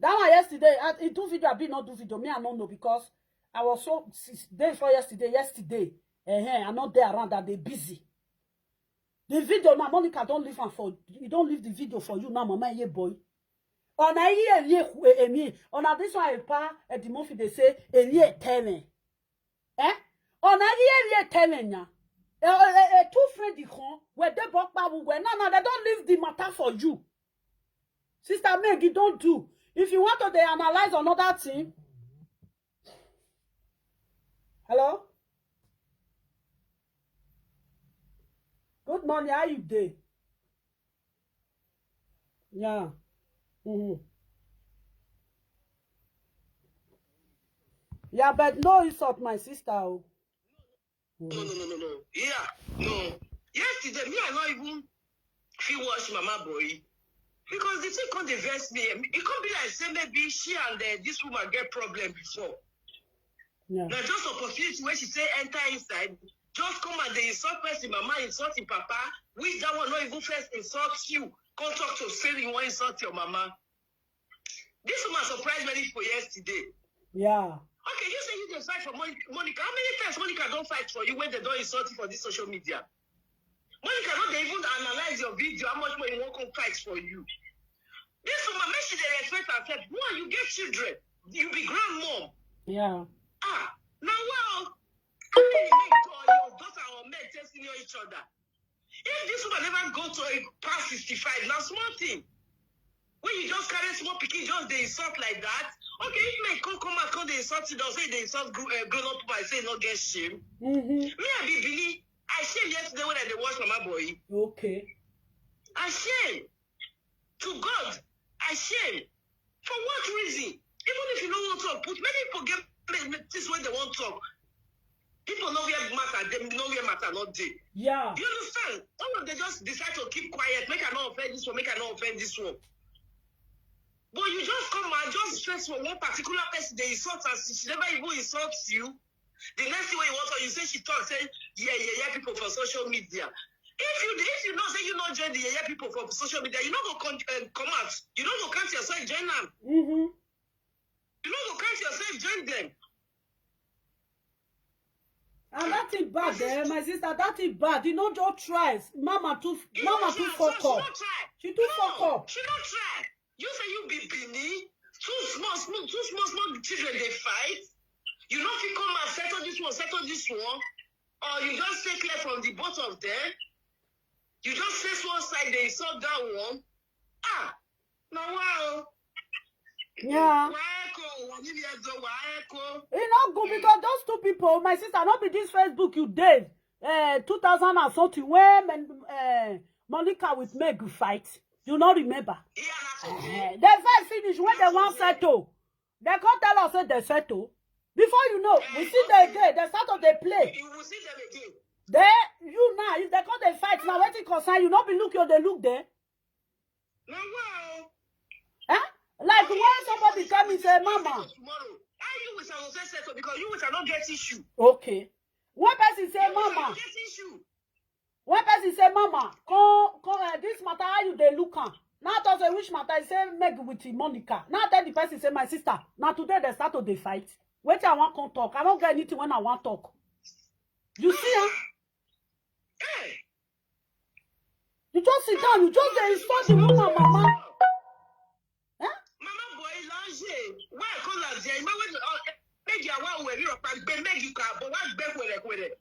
That one yesterday, I do video, I be not do video. Me I don't know because I was so days for yesterday. I'm not there around that they busy. The video now, Monica don't leave one for you. Don't leave the video for you now, mama ye boy. On a year on a this one a the movie they say a year telling. On a year telling ya. Two friends where they bought babu where no, they don't leave the matter for you. Sister Meg, don't do. If you want to they analyze another thing. Hello? Good morning, how you doing? Yeah. Yeah, but no insult my sister. No. Yeah, no. Yesterday, me I not even feel watch Mama Boyi. Because the thing can't vex me. It can't be like say maybe she and this woman get problem before. Yeah. Now just opportunity when she say enter inside, just come and they insult person, mama insulting papa, which that one not even first insult you. Come talk to say you want insult your mama. This woman surprised me for yesterday. Yeah. Okay, you say you can fight for Monica. How many times Monica don't fight for you when they don't insult you for this social media? Monica don't they even analyze your video, how much more you want to fight for you. This woman, make sure they respect herself. One, you get children. You be grandmom. Yeah. Now well, how many men your daughter or men testing each other? If this woman never go to a past 65, now small thing. When you just carry small picking, just they insult like that. Okay, if men come out, come they insult you, don't say they insult grown up by say not get shame. Me I be believe I shame yesterday when I watch Mama Boyi. Okay. I shame. To God, I shame. For what reason? Even if you don't want to talk, put many people get this when they want to talk. People know where matter, they know where matter not day. Yeah. You understand? Some of them just decide to keep quiet, make I not offend this one, make I not offend this one. But you just come and just stress for one particular person, they insult her, she never even insults you. The next thing when you want her, you say she talks, say, yeah, people for social media. If you know, say you not join the people for social media, you not go come out. You don't go count yourself, join them. Mm-hmm. You don't go count yourself, join them. And that is bad, my sister. That is bad. You know, just try. Mama too fuck up. She too fuck up. She not try. You say you be Bini, two small children they fight. You know if you come and settle this one, or you just stay clear from the both of them. You just face one side, they saw that one. Now wow. Yeah. It's not good because those two people, my sister, not be this Facebook you did. 2000 and something when Monica with Meg fight. You not remember? Yeah, they fight finish when they want settle. They can't tell us that they settle. Before you know, we see them again. They start of the play. You will see them again. There, you now, if they can't they fight, now what it concern you, not be look you, they look there. Now wow. Huh? Like when somebody come and say, Mama. Tomorrow, you will settle because you will not get issue. Okay. One person say, Mama. Get issue. One person say, Mama, come, this matter, how you they look at? Now does a which matter, I say, Meg with Monica. Now then the person say, my sister, now today they start to the fight. Wait, I want to talk. I don't get anything when I want to talk. You see, huh? Hey. You just sit down, you just insult the woman, Mama. Huh? Mama boy, lange. Why call her there? Make your one way, make you can, but what back with it?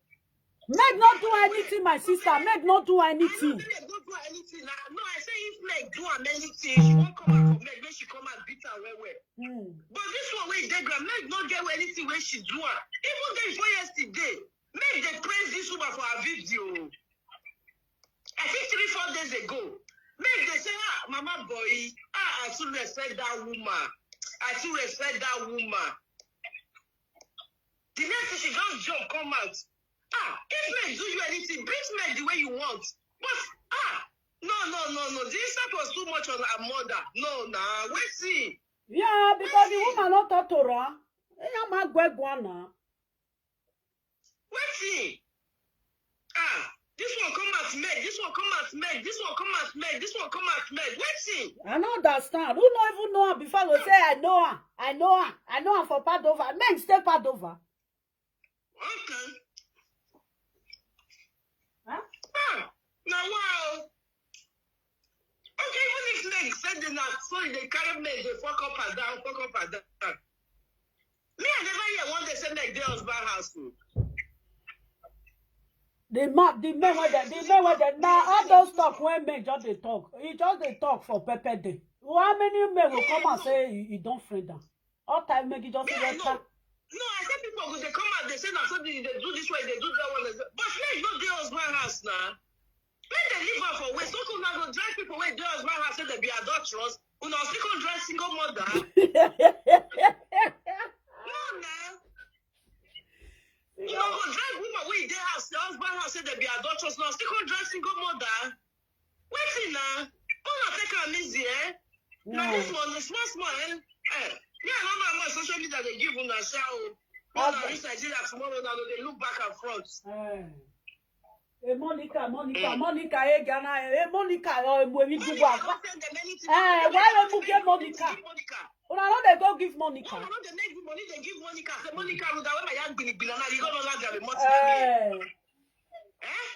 Meg not do anything, my sister. Meg not do anything. I don't do anything. No, I say if Meg do anything, she won't come out for Meg. When she come and beat her way. But this one way they grab Meg not get anything when she do her. Even day before yesterday, Meg they praise this woman for her video. I think 3-4 days ago, Meg they say, Mama Boyi, I still respect that woman. I still respect that woman. The next thing she just jump come out. If Meg do you anything, beat Meg the way you want. But no. This step was too much on her mother. No, nah, wait see. Yeah, because the woman not talk to her. Wait see. This one come at Meg. This one come at Meg. This one come at Meg. This one come at Meg. Wait see. I don't understand. Who not even know her before we say I know her. I know her for Padova. Meg stay Padova. Okay. Huh? Now wow. Okay, even if Meg said they not sorry, they carry Meg, they fuck up and down. Me, I never hear one day say Meg they husband house. The men with the now all those talk when men just they talk. He just they talk for Pepe Day. How many men will come and say he don't friend them? All time make it just No, I said people go they come out, they say now something they do this way, they do that one. But Meg not their husband house now. When they leave her for waste, so come now go drive people where their husband house say they be adulterous. Who now still come drive single mother. No, now. You know, go drive woman where their house, the husband house say they be adulterous. Now still come drive single mother. Wait now. Oh, I take her easy, eh? Now this one, the small, eh? Yeah, I don't know how much social media they give on a show. All the reach Nigeria tomorrow now, they look back and front. Monica, Ghana, Monica, when we do back. Why don't you get Monica? Well, I know they go give Monica. No, they make money, they give Monica. Say Monica, with our young Billy Bilana, you don't know that they money.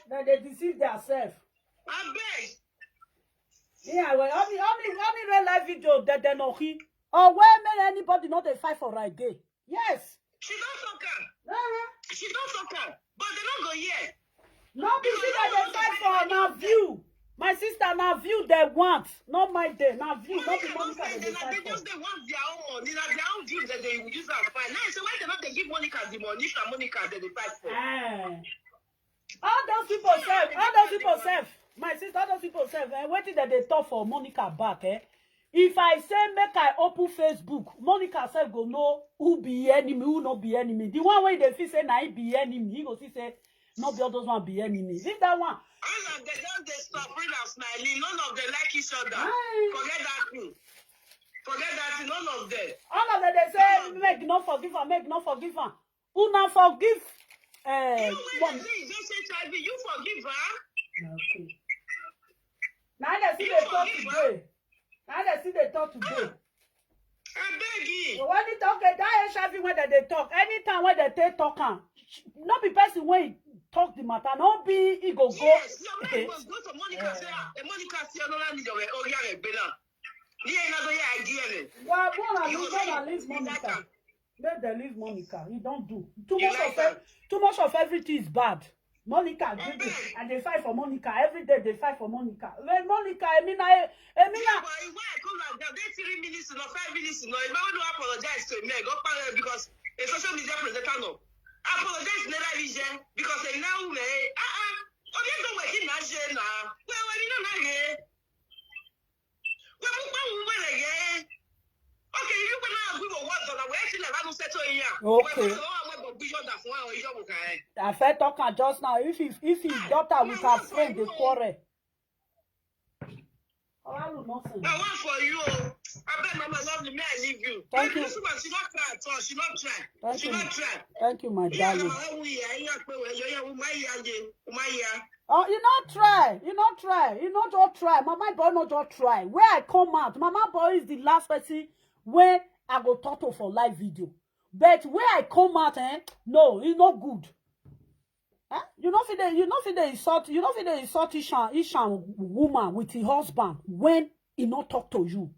Then they deceive themselves. I beg. Yeah, well, only real life video that they know he. Or where may anybody not they fight for right day? Yes. She don't fuck her. She don't fuck her. But they don't go here. No, because they fight for now view. My sister now view they want. Not my day. Now view. Not the Monica they fight for. They just they want their own. They have their own view that they use and find. Now so why they give Monica the money? If Monica they fight for. All those people serve. My sister, all those people serve. Waiting that they talk for Monica back, If I say make I open Facebook, Monica said go know who be enemy, who not be enemy. The one way they feel say na he be enemy, he go see say not the others one be enemy. Leave that one. All of them don't they suffering and smiling. None of them like each other. Aye. Forget that thing. Forget that thing. None of them. All of them they say make not forgive her, make not forgive her. Who not forgive? You when they say just HIV, you forgive her. Okay. Now they see they talk today. Now they see they talk today. I beg you. So when they talk, that HIV when they talk, anytime when they take talk, not be person when he talk the matter, not be he go Yes, go. your man must go to Monica say, Monica say, no, I need your Oria Bella. Yeah, another idea. Well, gonna leave Monica. Let them leave Monica. You don't do too much of everything is bad. Monica, and they fight for Monica every day. They fight for Monica. When Monica, Emina. Why I come like that? They 3 minutes, no 5 minutes, no. If I want to apologize to me, go because a social media presenter no. Apologize never vision because they now may oh you don't work in Nigeria now. Well, you know not here. Well, again. Okay, you can now agree with what we actually have to settle here. Okay. I felt talking just now. If his daughter with her friend, they quarrel. Oh, I do nothing. I want for you. I bet Mama love you. May I leave you? Thank you. She not try at all. She not try. She not try. Thank you, my darling. Oh, you not try. You not try. You not just try. Mama boy not just try. Where I come out, Mama boy is the last person when I go talk to for live video. But where I come out, no, it's not good. You know if they insult Ishan woman with his husband when he not talk to you.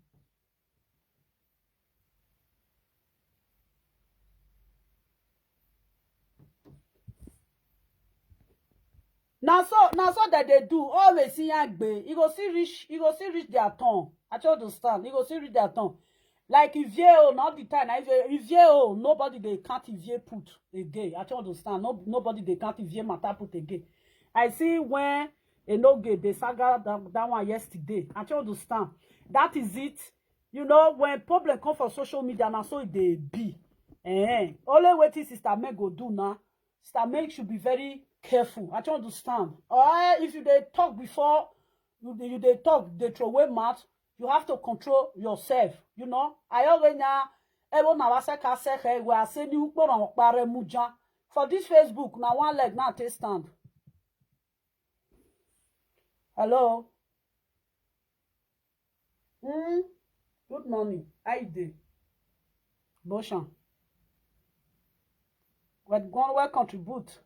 Now so that they do always see Yangbe. You go see reach their tongue. I don't understand. You go see reach their tongue. Like if you not the time. If you nobody they can't if you put again. I don't understand. Nobody they can't if you matter put again. I see when they saga that one yesterday. I don't understand. That is it. You know when problem come for social media now so they be. Only what Sister Meg go do now. Sister Meg should be very careful. I don't understand. Or if you they talk before you they talk, they throw away mouth. You have to control yourself, you know. I already now we are saying you for this Facebook now one leg now take stand. Hello. Good morning. How you doing? Boshan. We're going to contribute.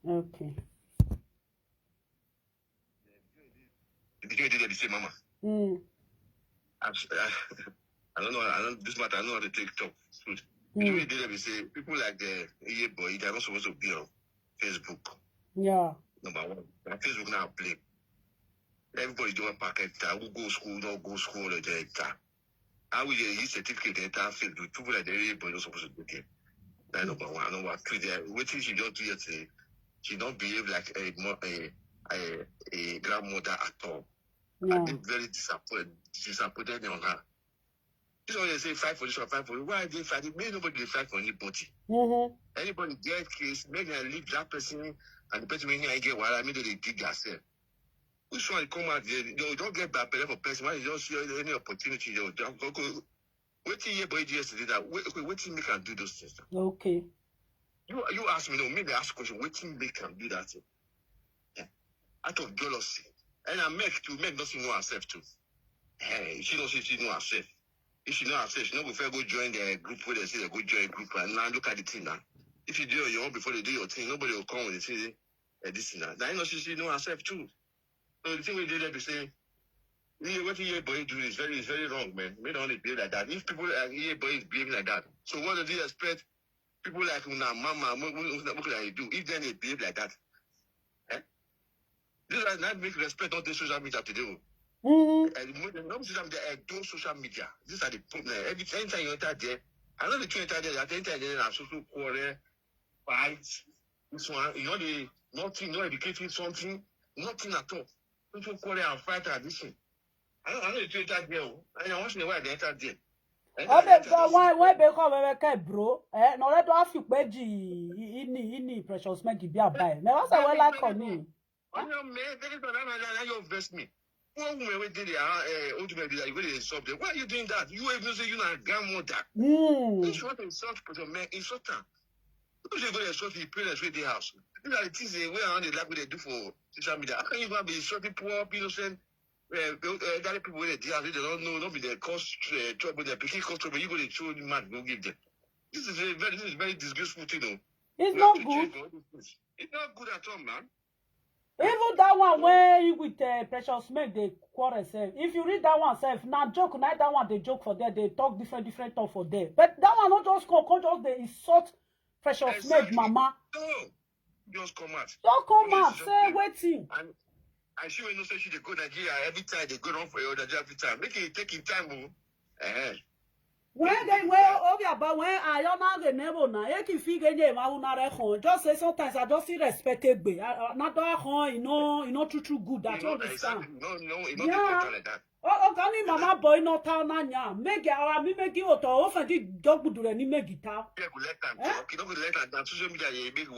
Okay. Did you do the same, Mama? I don't know. This matter. I don't know how to take talk. The way they did say people like the Boyi, they're not supposed to be on Facebook. Yeah. Number one, on Facebook now play. Everybody doing packet. Who go school, not go school, or the how we use certificate and Facebook. People like the Boyi not supposed to do it. That's number one. Number two, what she don't do yesterday, she don't behave like a grandmother at all. Yeah. I've been very disappointed on her. This one they say fight for this one, fight for it. Why are they fighting? Maybe nobody fight for anybody. Anybody get case, make them leave that person and the person when I get what I mean they dig themselves. Which one come out there? You don't get bad for person. Why you don't see any opportunity? You don't go. Wait till your boy yesterday that wait till me can do those things. Okay. You ask me, no, maybe ask question, wait till me can do that thing. Yeah. Out of jealousy. And I make nothing know herself too. Hey, she knows she know herself. If she know herself, she know before go join the group where they say they go join a group and now look at the thing now. If you do your own before they do your thing, nobody will come and say this thing now. Now you know she know herself too. So the thing we did there to say, what the boy do is very wrong, man. We don't behave like that. If people like boy is behaving like that, so what do they expect people like Mama like do? If then they behave like that, this is not make respect on the social media today. And no social media, don't social media. These are the problem. Anytime you enter there, I know the two enter there. At any time there are social quarrel, fights. This one, you know the nothing, no educating something, nothing at all. Social quarrel and fight and this thing. I know you do that there. I want to know why they enter there. Why be come bro? No let ask you ini precious make be buy. Me was say well like on ni. Oh no, man, that is not you invest me. One woman we did ultimately that you really insult them. Why are you doing that? You even say you not grandmother. It's what insult for your man insult them. Because you go to insult the parents with the house. These are the things they wear around the like what they do for social media. How can you go be insulting poor innocent elderly people with the house? They don't know, don't be the cause trouble, they're picking cause trouble. You go to show the man, go give them. This is very disgraceful thing, though. It's not good. It's not good at all, man. Even that one where you with precious make the quarrel self. If you read that one self, now joke, now that one they joke for there, they talk different talk for there. But that one not just come just they insult precious make mama. No, just come out. Don't come out, say waiting. And she will not say she they go Nigeria every time they go on for your Nigeria every time. Make it taking time, When I don't the never now, you can figure just say sometimes I just see respected be. Not that you know true good that you understand. No, it's not like that. Oh, can you mama boy not town now? Make me make you to often did dog would do any make guitar. Yeah, good let them talk. You don't let them social media you make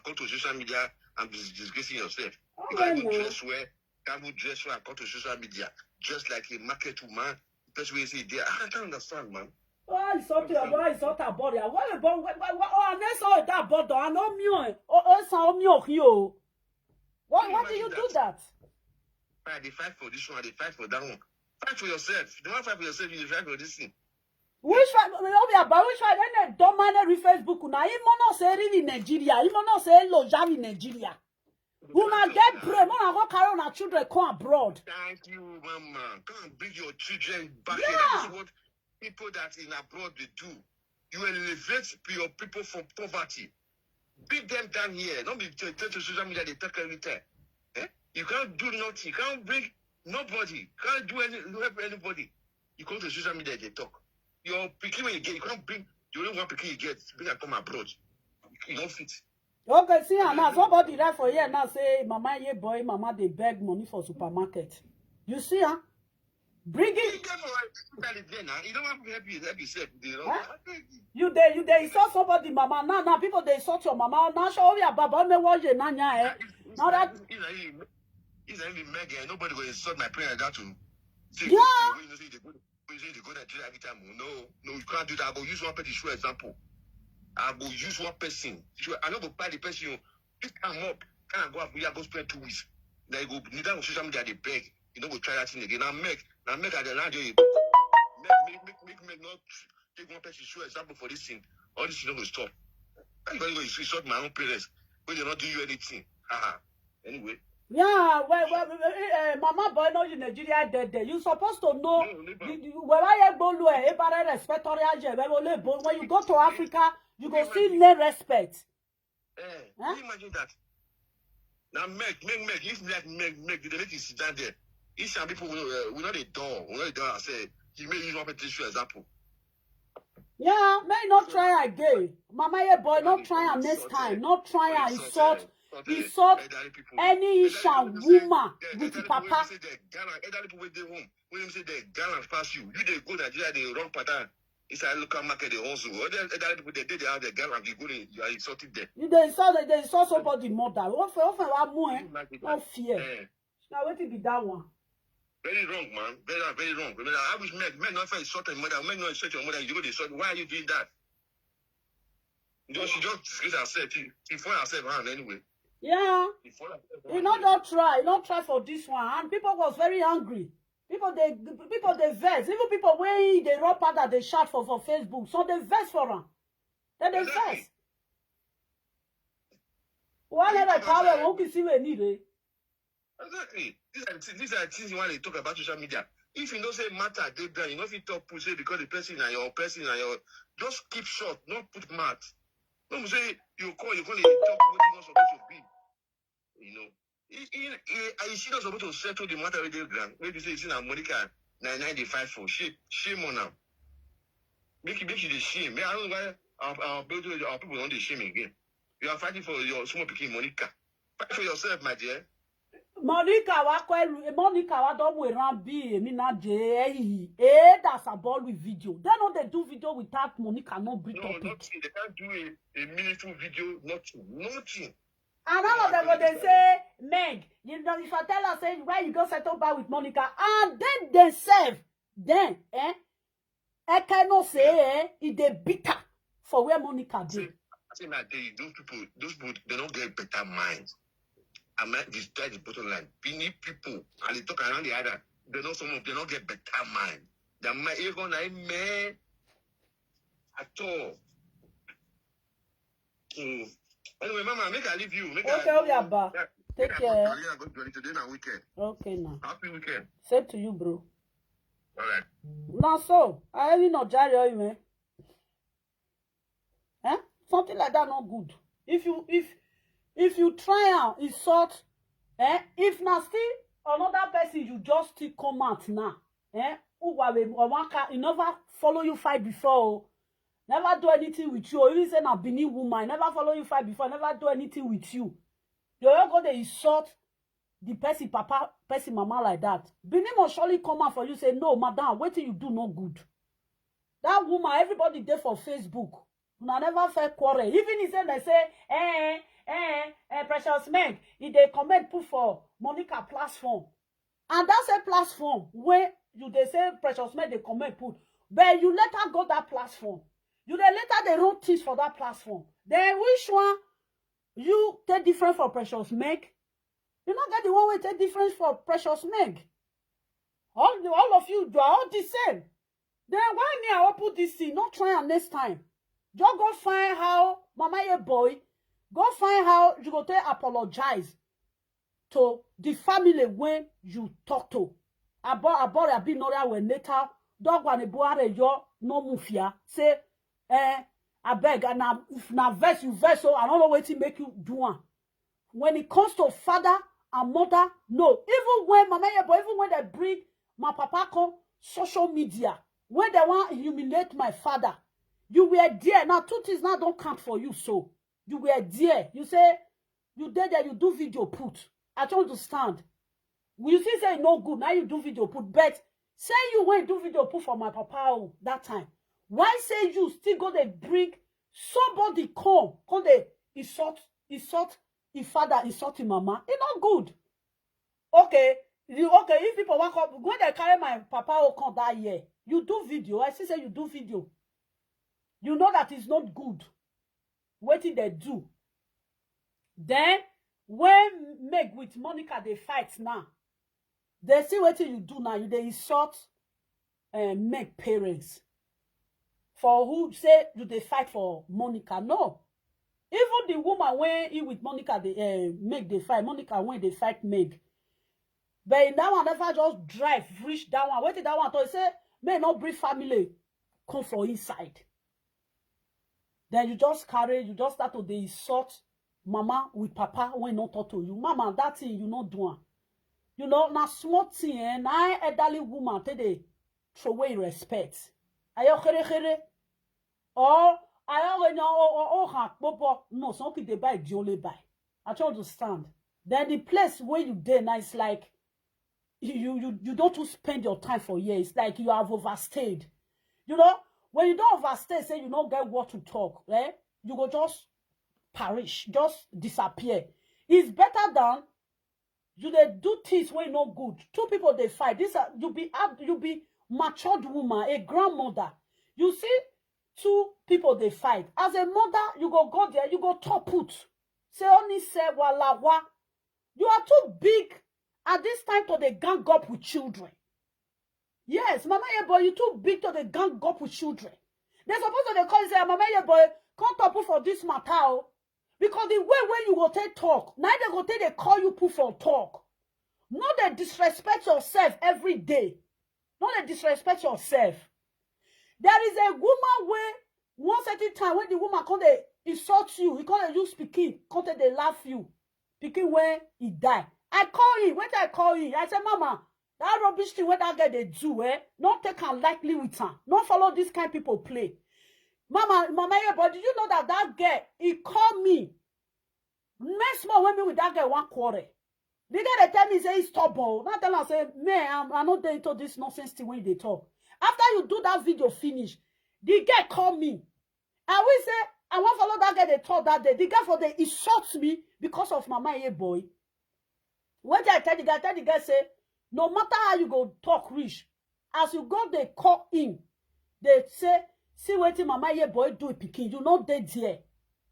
come to social media and disgracing yourself. You can't dress well, can't dress well and come to social media. Just like a market woman, that's where you say there. I can't understand, man. Oh, it's not your boy, it's not a body. What about I saw that body? I know me. Oh, so me here. Why do you do that? They fight for this one, they fight for that one. Fight for yourself. You don't fight for yourself, you fight for this thing. Which one? Which one? Then don't mind every Facebook. Now, even not say in Nigeria, even not say Lojam in Nigeria. Una get brave. Una go carry on our children come abroad. Thank you, mama. Come and bring your children back. Yeah. Here. That is what people that in abroad they do. You elevate your people from poverty. Bring them down here. Don't be to social media. They talk every time. You can't do nothing. You can't bring nobody. You can't do help anybody. You go to social media. They talk. Your picking when you get, you can't bring. You don't want picking you get. Bring and come abroad. You don't fit. Okay, see now somebody right for here now say, Mama, yeah boy, Mama, they beg money for supermarket. You see, huh? Bring it. You don't want to help yourself. You they insult somebody, Mama. Now people they insult your Mama. Now show you about me watch it now. Now that he's even Megan. Nobody will insult my parents that too. Yeah. You say they go to Nigeria every time. No, you can't do that. I go use one person to show example. I will use one person. I don't go buy the person. You pick them up. Can't go up. We are going to spend 2 weeks. Then you go. Neither on social media they beg. You don't go try that thing again. Now make at the land. Make not take one person show example for this thing. All this thing don't go stop. I'm going to insult my own parents when they not do you anything. Anyway. Yeah, Mama boy no in Nigeria dead. You supposed to know where I go to respect when you go to Africa, you go see no respect. Can you imagine that? Now make if make the make sit down there. If some people we know the door, I say he may use one particular example. Yeah, may not try again. Mama boy, not try next time. Not try insult any Ishan woman with the papa. Elderly people with the home. When you say they gallant pass you they go Nigeria, they wrong pattern. It's a local market, they also. Elderly people, they have the gallant, you go, you are insulting them. They insult somebody mother. Often, no fear. Now, what be that one? Very wrong, man. Very wrong. I wish men not insult your mother. Men not insult your mother. You go to insult. Why are you doing that? She just disgrace herself. She fall herself around anyway. Yeah. You not try for this one. And people was very angry. People they vex. Even people when they run part that they shout for Facebook. So they vex for them. Then they vex. Why let the power won't see we need it? Exactly. These are things you want to talk about social media. If you don't say matter, they done. You know if you talk push it because the person and your just keep short, not put mad. Don't say you call to talk what you're not supposed to be. You know. Is she not supposed to settle the matter with the grand? Maybe say it's in Monica 995 for shame on her. Make it the shame. I don't know why our people don't shame again. You are fighting for your small picking Monica. Fight for yourself, my dear. Monica wa don't we around be me na J that's a ball with video. They know they do video without Monica no bring No, topic. nothing. They can't do a meaningful video. Nothing. And all of them go they say, Meg, you know, if I tell her say where you go settle back with Monica, and then they serve, then I cannot say if they bitter for where Monica did. I say that those people, they don't get better minds. I might destroy the bottom line. Beneath people, and they talk around the other. They know some of them don't get better mind. They might even like man at all. Anyway, Mama, make I leave you. Okay, take care. I go to today na weekend. Okay, now. Happy weekend. Same to you, bro. All right. Now, so I really not jarry you, man. Something like that not good. If you try and insult, if not still another person you just still come out now, he never follow you fight before, never do anything with you, or even say na Benin woman, never follow you fight before, never do anything with you. You go there insult the person papa, person mama like that. Benin must surely come out for you say no, madam, what you do no good. That woman, everybody there for Facebook. I never felt quarrel. Even if they say, Precious Meg, if they comment put for Monica platform. And that's a platform where you they say Precious Meg they comment put. But you let her go that platform. You they let her they run things for that platform. Then which one you take different for Precious Meg? You not get the one way take difference for Precious Meg. All of you are all the same. Then why me I will put this thing? Not try and next time. Just go find how, Mama ye boy, go find how you go to apologize to the family when you talk to. About a bit nora when later, dog when a boare yo no mufia, say, I beg, and now verse you verse so, I don't know what to make you do one. When it comes to father and mother, no. Even when Mama ye boy, even when they bring my papa come social media, when they want to humiliate my father, you were there. Now, two things now don't count for you, so. You were there. You say, you did that, you do video put. I don't understand. You see, say no good. Now you do video put. But say you went do video put for my papa that time. Why say you still go they bring somebody come they insult his father, insult his mama? It's not good. Okay. If people want come, when they carry my papa come that year, you do video. I see say you do video. You know that is not good. What did they do? Then, when Meg with Monica, they fight now. They see what you do now. You they insult Meg parents. For who say you they fight for Monica? No. Even the woman when he with Monica, they Meg they fight. Monica when they fight Meg. But in that one, never just drive, reach that one. What did that one? So say, may not bring family come from inside. Then you just start to the insult mama with papa when not talk to you. Mama, that thing you not doing. You know, now small thing, and I elderly woman take they throw away respect. Ayo kere. Or ayo no, some people they buy jolly buy. I don't understand. Then the place where you there now is like you don't to spend your time for years. It's like you have overstayed. You know? When you don't overstay, say you don't get what to talk, you go just perish, just disappear. It's better than you they do things when not good. Two people they fight. You be matured woman, a grandmother. You see two people they fight. As a mother, you go there, you go top put. Say only say wala wa. You are too big at this time to the gang up with children. Yes, Mama ye boy, you too big to the gang up with children. They're supposed to call and say, Mama ye boy, can't talk for this matter. Because the way when you go take talk, neither go take they call you put for talk. Not they disrespect yourself every day. Not they disrespect yourself. There is a woman where one certain time when the woman come they insult you, he can't use speaking, can't they laugh you. Speaking when he die. I call him, when I call him, I say, Mama, that rubbish thing where that guy they do, not take her lightly with her. Not follow this kind of people play. Mama, yeah, but did you know that girl, he called me. Next month when me with that guy one quarter. The guy they tell me say he's stubborn. Now tell him say, man, I'm not there into this nonsense thing when they talk. After you do that video finish, the guy call me. And we say, I want follow that guy they talk that day. The guy for the insult me because of Mama Ye Boy. When I tell the guy say, no matter how you go talk rich, as you go they call in, they say, see what Mama Ye Boy do it picking. You not dead there.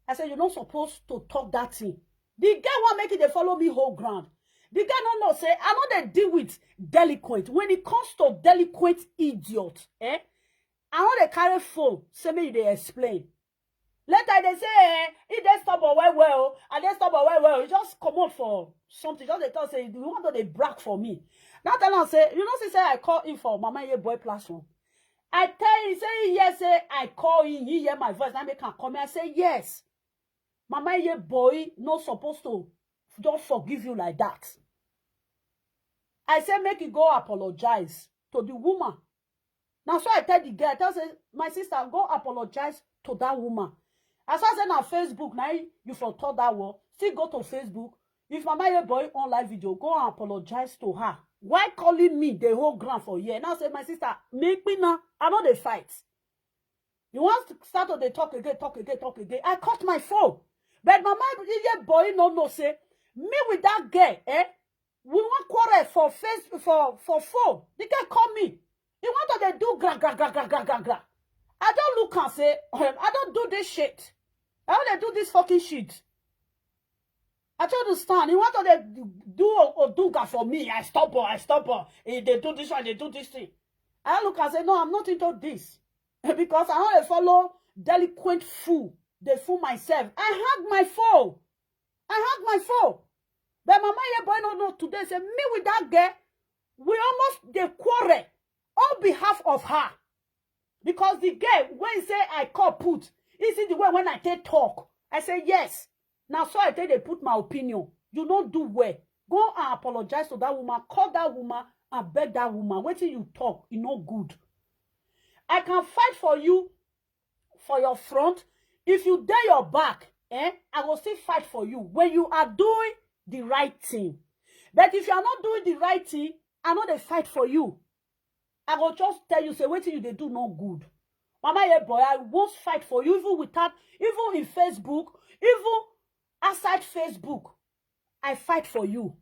I said, you're not supposed to talk that thing. The guy want make it they follow me whole ground. The guy don't know say, I know they deal with delinquent. When it comes to delinquent idiot, I know they carry phone. Say me they explain. Later they say, he they stop well, and they stop well. You just come out for something. Just they talk say, you want to they brag for me. Now tell him say, you know, say I call him for Mama Ye Boy platform. I tell him, say yes, say I call him, he hear my voice, and they can come. I say yes. Mama Ye Boy not supposed to just forgive you like that. I say make you go apologize to the woman. Now so I tell the girl, I tell say, my sister, go apologize to that woman. As I say on Facebook, now you for thought that word, still go to Facebook. If Mama Ye Boy on live video, go and apologize to her. Why calling me the whole ground for year? Now say, my sister, make me now. I know they fight. You want to start to they talk again. I cut my phone. But Mama Ye Boy no say, me with that girl, we want quarrel for phone. The guy call me. He want to they do gra. I don't look and say, I don't do this shit. I don't do this fucking shit. I don't understand. He want to they do gra for me. I stop her. They do this one, they do this thing. I look and say, no, I'm not into this. Because I want to follow delinquent fool. They fool myself. I hug my phone. But Mama Ye Boy no know today say, me with that girl, we almost they quarrel on behalf of her. Because the girl, when he say I call put, he see the way when I take talk. I say yes. Now so I tell they put my opinion. You don't do well. Go and apologize to that woman. Call that woman and beg that woman. Wait till you talk. You know good. I can fight for you for your front. If you dare your back, I will still fight for you when you are doing the right thing. But if you are not doing the right thing, I know they fight for you. I will just tell you, say, wait till you they do no good. Mama Ye Boy, I won't fight for you, even in Facebook, even outside Facebook. I fight for you.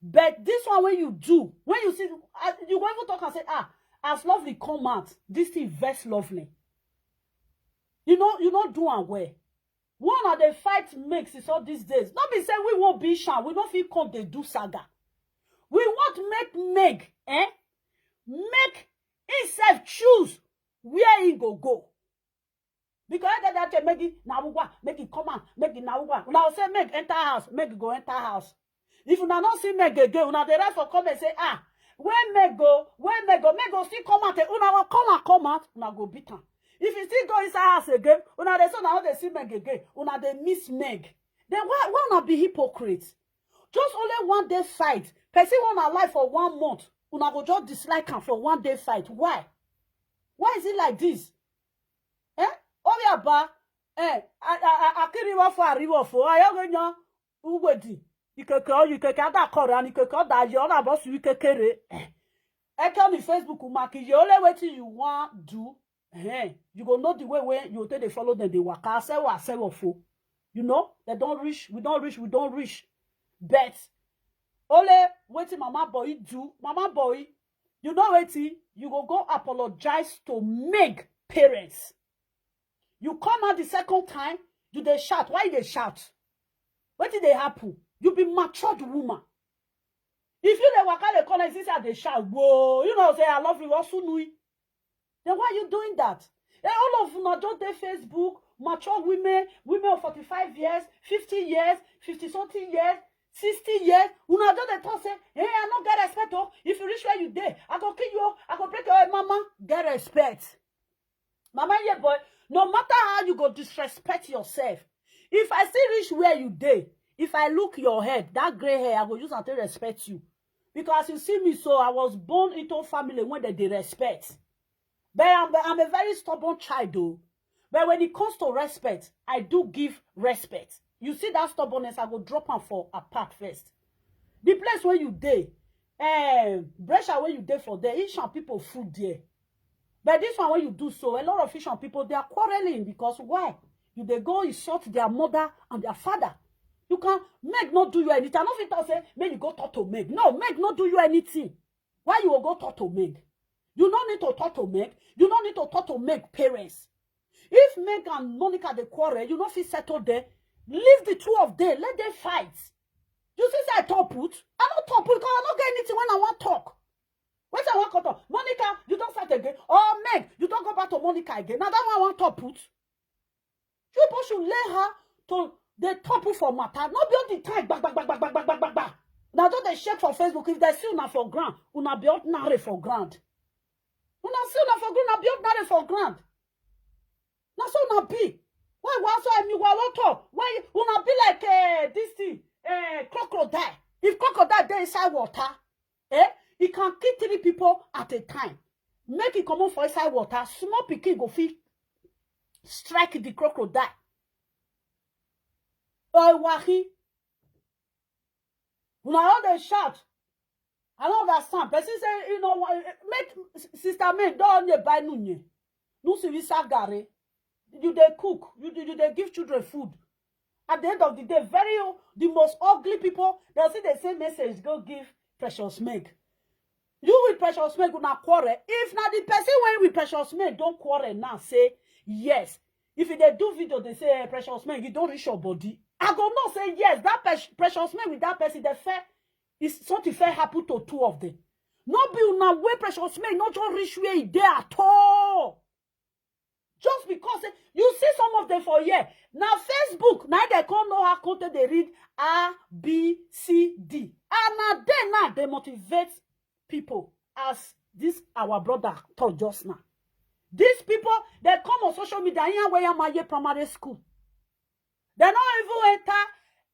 But this one, when you do, when you see, you go even talk and say, as lovely come out, this thing very lovely. You not do and where. One of the fight makes is all these days. Not be say we won't be shy. We don't feel come they do saga. We want make make himself choose where he go. Because that make it now make it come on, make it now. Now say make enter house, make it go enter house. If you not see make again, una the right for come and say where make go still come out. Una will come out, una go beat am. If you still go inside house again, una they say now they see Meg again, una they miss Meg. Then why not be hypocrites? Just only one day fight. Person wanna alive for 1 month. Una go just dislike him for 1 day fight. Why? Why is it like this? Oya akiriwa for ariwo for ayogonya uwedi. Ikeke ada kore and ikeke da je ona boss you kekere. On Facebook umaki you only wetin you want do. You go know the way you take they follow them, they waka say for. You know, they don't reach, we don't reach. But only waiting Mama Boy do, Mama Boy, you know waiting, you go apologize to make parents. You come out the second time, you they shout. Why they shout? What did they happen? You be matured woman. If you they waka the corner, see they shout, whoa, you know say I love you, also nui. Then why are you doing that? Then all of you not just their Facebook, mature women of 45 years, 50 years, 50-something years, 60 years, una just they talk say, hey, I not get respect. Oh, if you reach where you there, I go kill you, I go break your head, mama. Get respect. Mama, yeah, boy, no matter how you go disrespect yourself, if I still reach where you there, if I look your head, that gray hair, I go use until respect you. Because you see me, so I was born into a family when they respect. But I'm a very stubborn child, though. But when it comes to respect, I do give respect. You see that stubbornness, I go drop them for apart first. The place where you dey, Brescia where you dey for there, Asian people food there. But this one, when you do so, a lot of Asian people, they are quarreling because why? You they go insult their mother and their father. You can Meg not do you anything. I don't think I say, may you go talk to Meg. No, Meg not do you anything. Why you will go talk to Meg? You don't need to talk to Meg. You don't need to talk to Meg parents. If Meg and Monica they quarrel, you don't feel settled there. Leave the two of them. Let them fight. You see, I talk put. I don't talk put because I don't get anything when I want to talk. When I want to talk, Monica, you don't fight again. Or Meg, you don't go back to Monica again. Now that one I want to put. You people should let her to the top for matter. Not be all the time. Back. Now don't they shake for Facebook. If they see una for ground, una be ordinary for ground. Una see una for ground, una be ordinary for ground. Now so una be. Why so I mean why una be like this thing, crocodile. If crocodile dey inside water, it can kill 3 people at a time. Make it come out for inside water. Small pikin go fit strike the crocodile. Wahi. Una all they shout. I don't understand. Person say, you know, make sister men don't buy nunye. No see sagare. You they cook. You they give children food. At the end of the day, the most ugly people, they'll see the same message. Go give Precious Meg. You with Precious Meg gonna quarrel. If not the person when with Precious Meg don't quarrel now, say yes. If they do video, they say Precious Meg, you don't reach your body. I go not say yes. That Precious Meg with that person, the fair is something fair happen to 2 of them. Not be una way Precious Meg, not just reach where he there at all. Just because you see some of them for here. Now Facebook, now they can't know how content they read A, B, C, D. And now they motivate people as this our brother told just now. These people, they come on social media here where I'm at primary school. They don't even enter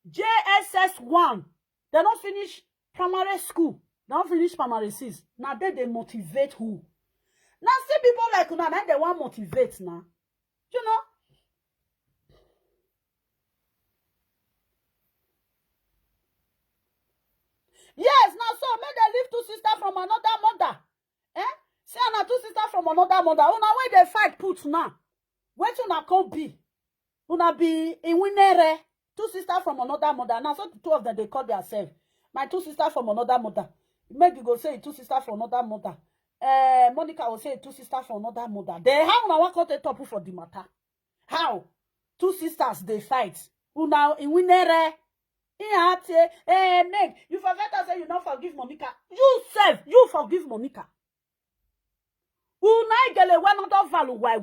JSS1. They don't finish primary school. They don't finish primary 6. Now they motivate who? Now see people like una, they want motivate now. You know? Yes, now so may they leave 2 sisters from another mother. See na 2 sisters from another mother. Una where they fight put now. Where una come be? Una be in winere. 2 sisters from another mother. Now so the 2 of them they call themselves. My 2 sisters from another mother. Make you go say 2 sisters from another mother. Monica will say 2 sisters from another mother. They how una want to top for the matter? How? 2 sisters they fight. Una in winere. Meg, you forget to say you not forgive Monica. You self, you forgive Monica. Una gele one not value why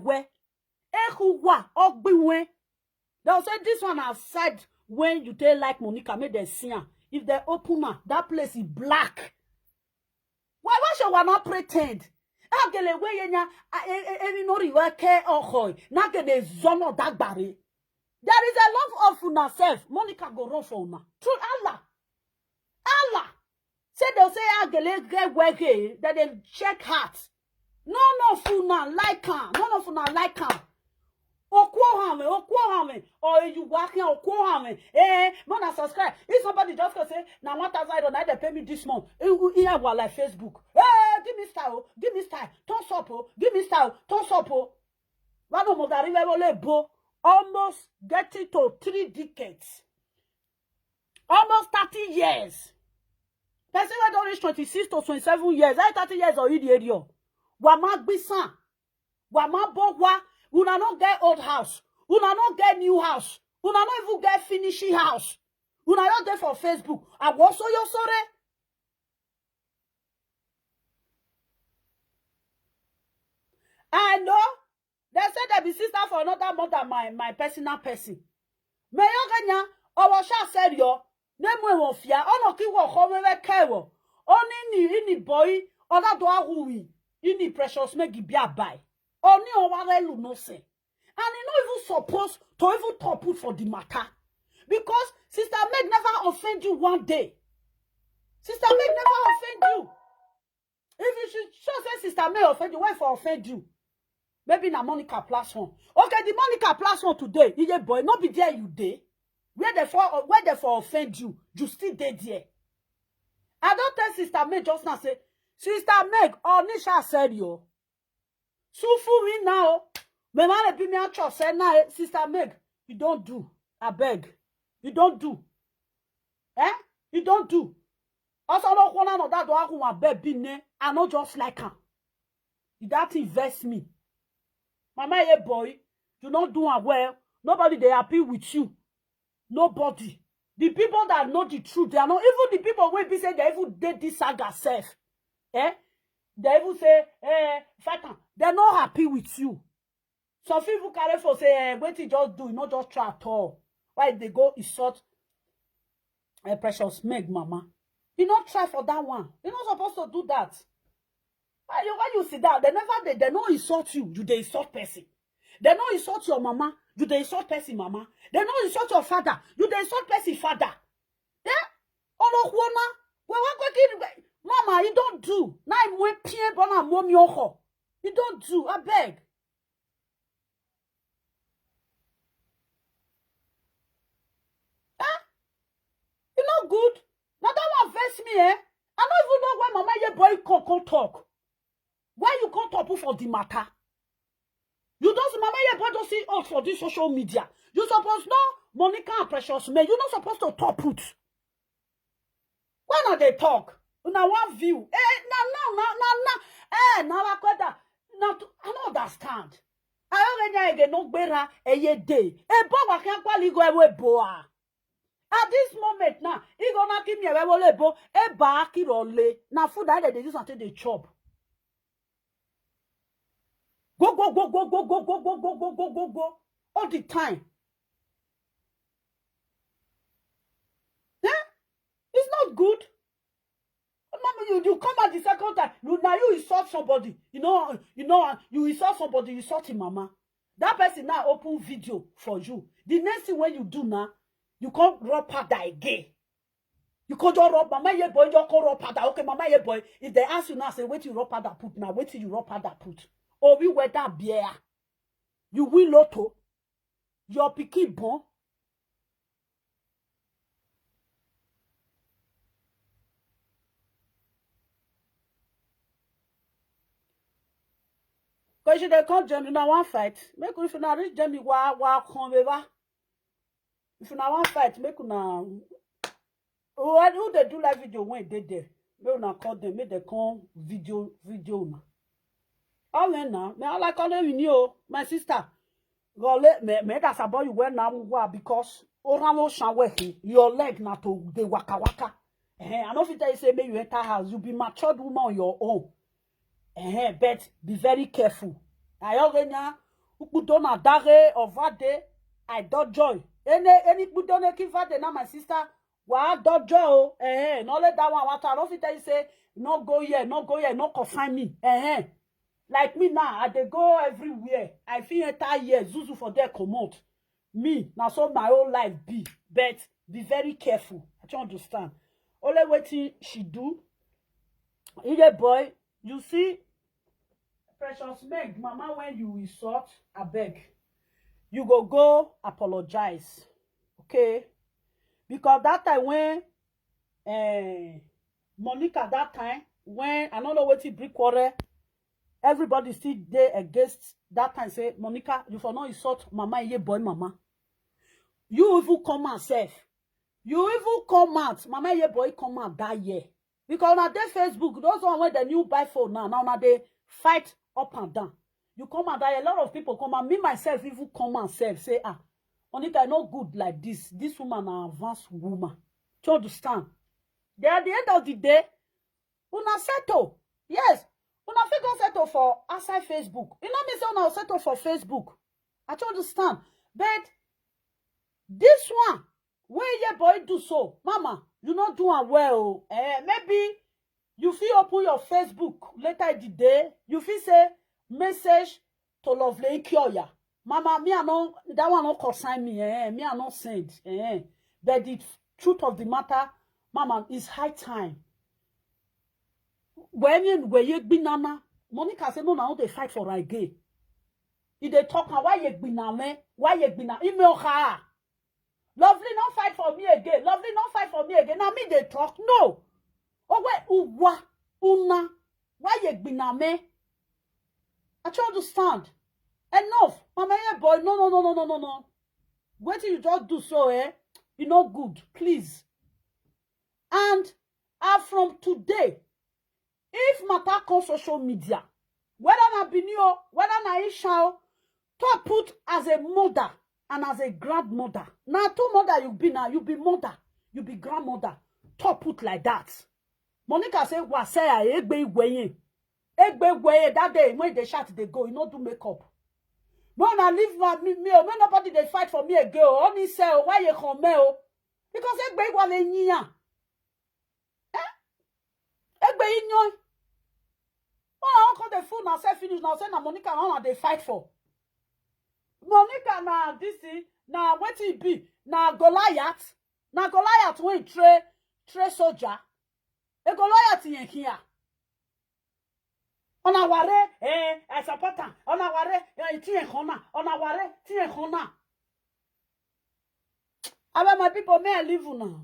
they'll say this one outside when you tell like Monica made them see her. If they open her, that place is black. Why should we not pretend? There is a love of una self. Monica go run for una. Through Allah. Say they'll say agele get work that they check heart. No funa like her. None of una like her. Okwo or you working okwo Mona subscribe. If somebody just go say, now 1,000 they pay me this month. Here while like Facebook. Give me style, turn up, give me style, turn up. Almost getting to 3 decades. Almost 30 years. Person who don't reach 26 to 27 years. 30 years or idiot. Wama bisan. Wama bogwa. Una not get old house. Una not get new house. Una not even get finishing house. Una not there for Facebook. I was so your sorry. I know. They said they be sister for another mother, my personal person. Me yo ganya, owo sha said yo, nemu won fia, ono ki wo ko we kewo. Oni ni boy, oda do ahuwi, ini Precious Meg bia buy. Oni owarelu no say. And he not even supposed to even talk put for the matter. Because Sister Meg never offend you one day. Sister Meg never offend you. If you should sure say Sister Meg offend you, why for offend you? Maybe na Monica platform. Okay, the Monica platform today, you boy, not be there you day. Where they for offend you, you still dead there. I don't tell Sister Meg just now say, Sister Meg, Nisha said yo. Sufu me now. Me man be me a chop say now, Sister Meg, you don't do. I beg. You don't do. Eh? You don't do. Also, no one another do I want baby ne. I not just like her. That invest me. Mama, yeah, boy, you not do well. Nobody they happy with you. Nobody. The people that know the truth, they are not even the people who be say they even did this saga self. Eh? They even say, Fatan, they're not happy with you. Some people carry for say, what you just do, not just try at all. Why they go insult Precious Meg, mama? You not try for that one. You're not supposed to do that. Why you sit down? They not insult you. You they insult person. They not insult your mama. You they insult person, mama. They not insult your father. You they insult person, father. Yeah? Mama, you don't do. Now I'm way pien bona mom yoho. You don't do. I beg. You not good. Now that one vex me, eh? I don't even know why mama your boy can't talk. Why you can't talk for the matter? You don't, mama your boy don't see us for this social media. You supposed know Monica and Precious May. You're not supposed to talk put. Why not they talk? Now one view. Now I quite that. Now I don't understand. I already get no better a year day. Boba can't quality go away, boa. At this moment now, he gonna give me a bo a baki role. Now food that they just until they chop. Go all the time. Yeah? It's not good. Mama, you come at the second time. Now you insult somebody. You insult somebody, you insult him, mama. That person now open video for you. The next thing when you do now, you can't rub that again. You can't just rub mama ye boy, you can't rub that. Okay, mama ye boy. If they ask you now, say wait till you rub that put now. Wait till you rub that put. Or we wear that beer. You will lotto. Your picky bon. Because they can't join in one fight. Make if you not reach them, you come over. If you not one fight, make you now. Who they do live video when they there? They not call them, make they come video now. Oh now, me I like all them you know, my sister. Go let me that's about you when now because orano shower your leg not to the waka waka. I know if you say maybe you enter house, you be matured woman on your own. But be very careful. I already don't dare over there. I don't joy. Any put don't keep there now, my sister. Well, don't joy. No let that one water. I don't think say no go here, no confine me. Like me now, I dey go everywhere. I feel entire year Zuzu for there come out. Me now so my whole life be. But be very careful. I don't understand. Only waiting she do. Either boy, you see. Precious Meg, mama, when you insult, I beg. You go apologize. Okay? Because that time when Monica, that time, when I don't know what he brick water, everybody still there against that time say, Monica, you for not insult mama, ye boy, mama. You even come out self. You even come out, mama, ye boy, come out that year. Because on their Facebook, those one when the new buy phone now they fight up and down. You come and die. A lot of people come and me myself even come and say, Monica, not good like this. This woman an advanced woman. Do you understand? Then at the end of the day, una settle. Yes, una figure settle for outside Facebook. You know me say una settle for Facebook. I don't understand. But this one, when your boy do so, mama, you not doing well. Maybe you feel open your Facebook later in the day. You feel say message to Lovely Kyoya. Mama, me I know that one not concern me. Me I not send. But the truth of the matter, mama, is high time. When you be nana, Monica say no, now they fight for her gay. If they talk, why you be nana? Why you be nana? Email her. Lovely not fight for me again. Lovely not fight for me again. Now me they talk no. Owe uwa una. Why you biname? I try to understand. Enough. Mama boy, no. What you just do so, you know good. Please. And from today, if matter on social media, whether na Binio, whether na Ishao, to put as a mother and as a grandmother. Now, two mother you be now, you be mother, you be grandmother. To put like that. Monica say, "Wa say I egbe weye that day when they shout they go, you know do makeup. When I leave me, when nobody they fight for me again. Only say why you come me because egbe wa le yin Egbe inyo. Oh, I call the food now say finish now say na Monica now they fight for. Monica na this na what it be na Goliath when tre soldier. E Goliath yen here. Ona ware I support am. Ona ware ti en khona. Ona ware ti en khona. Aba my people may I leave now.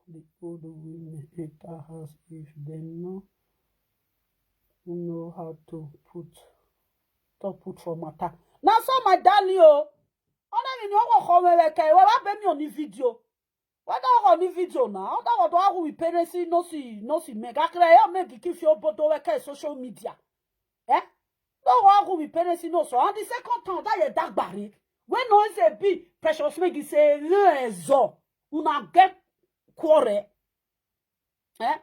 The old women enter house if they know how to put for matter. Now so my darling o. Ona mi no go come we kai we wa be mi on the video. What on the video now? That what we parents no see make. Akra yo make give you bodo we kai social media. Eh? No what we parents no so. And the second time that you dark barrier. When no say be precious make you say zo. Una get quarrel.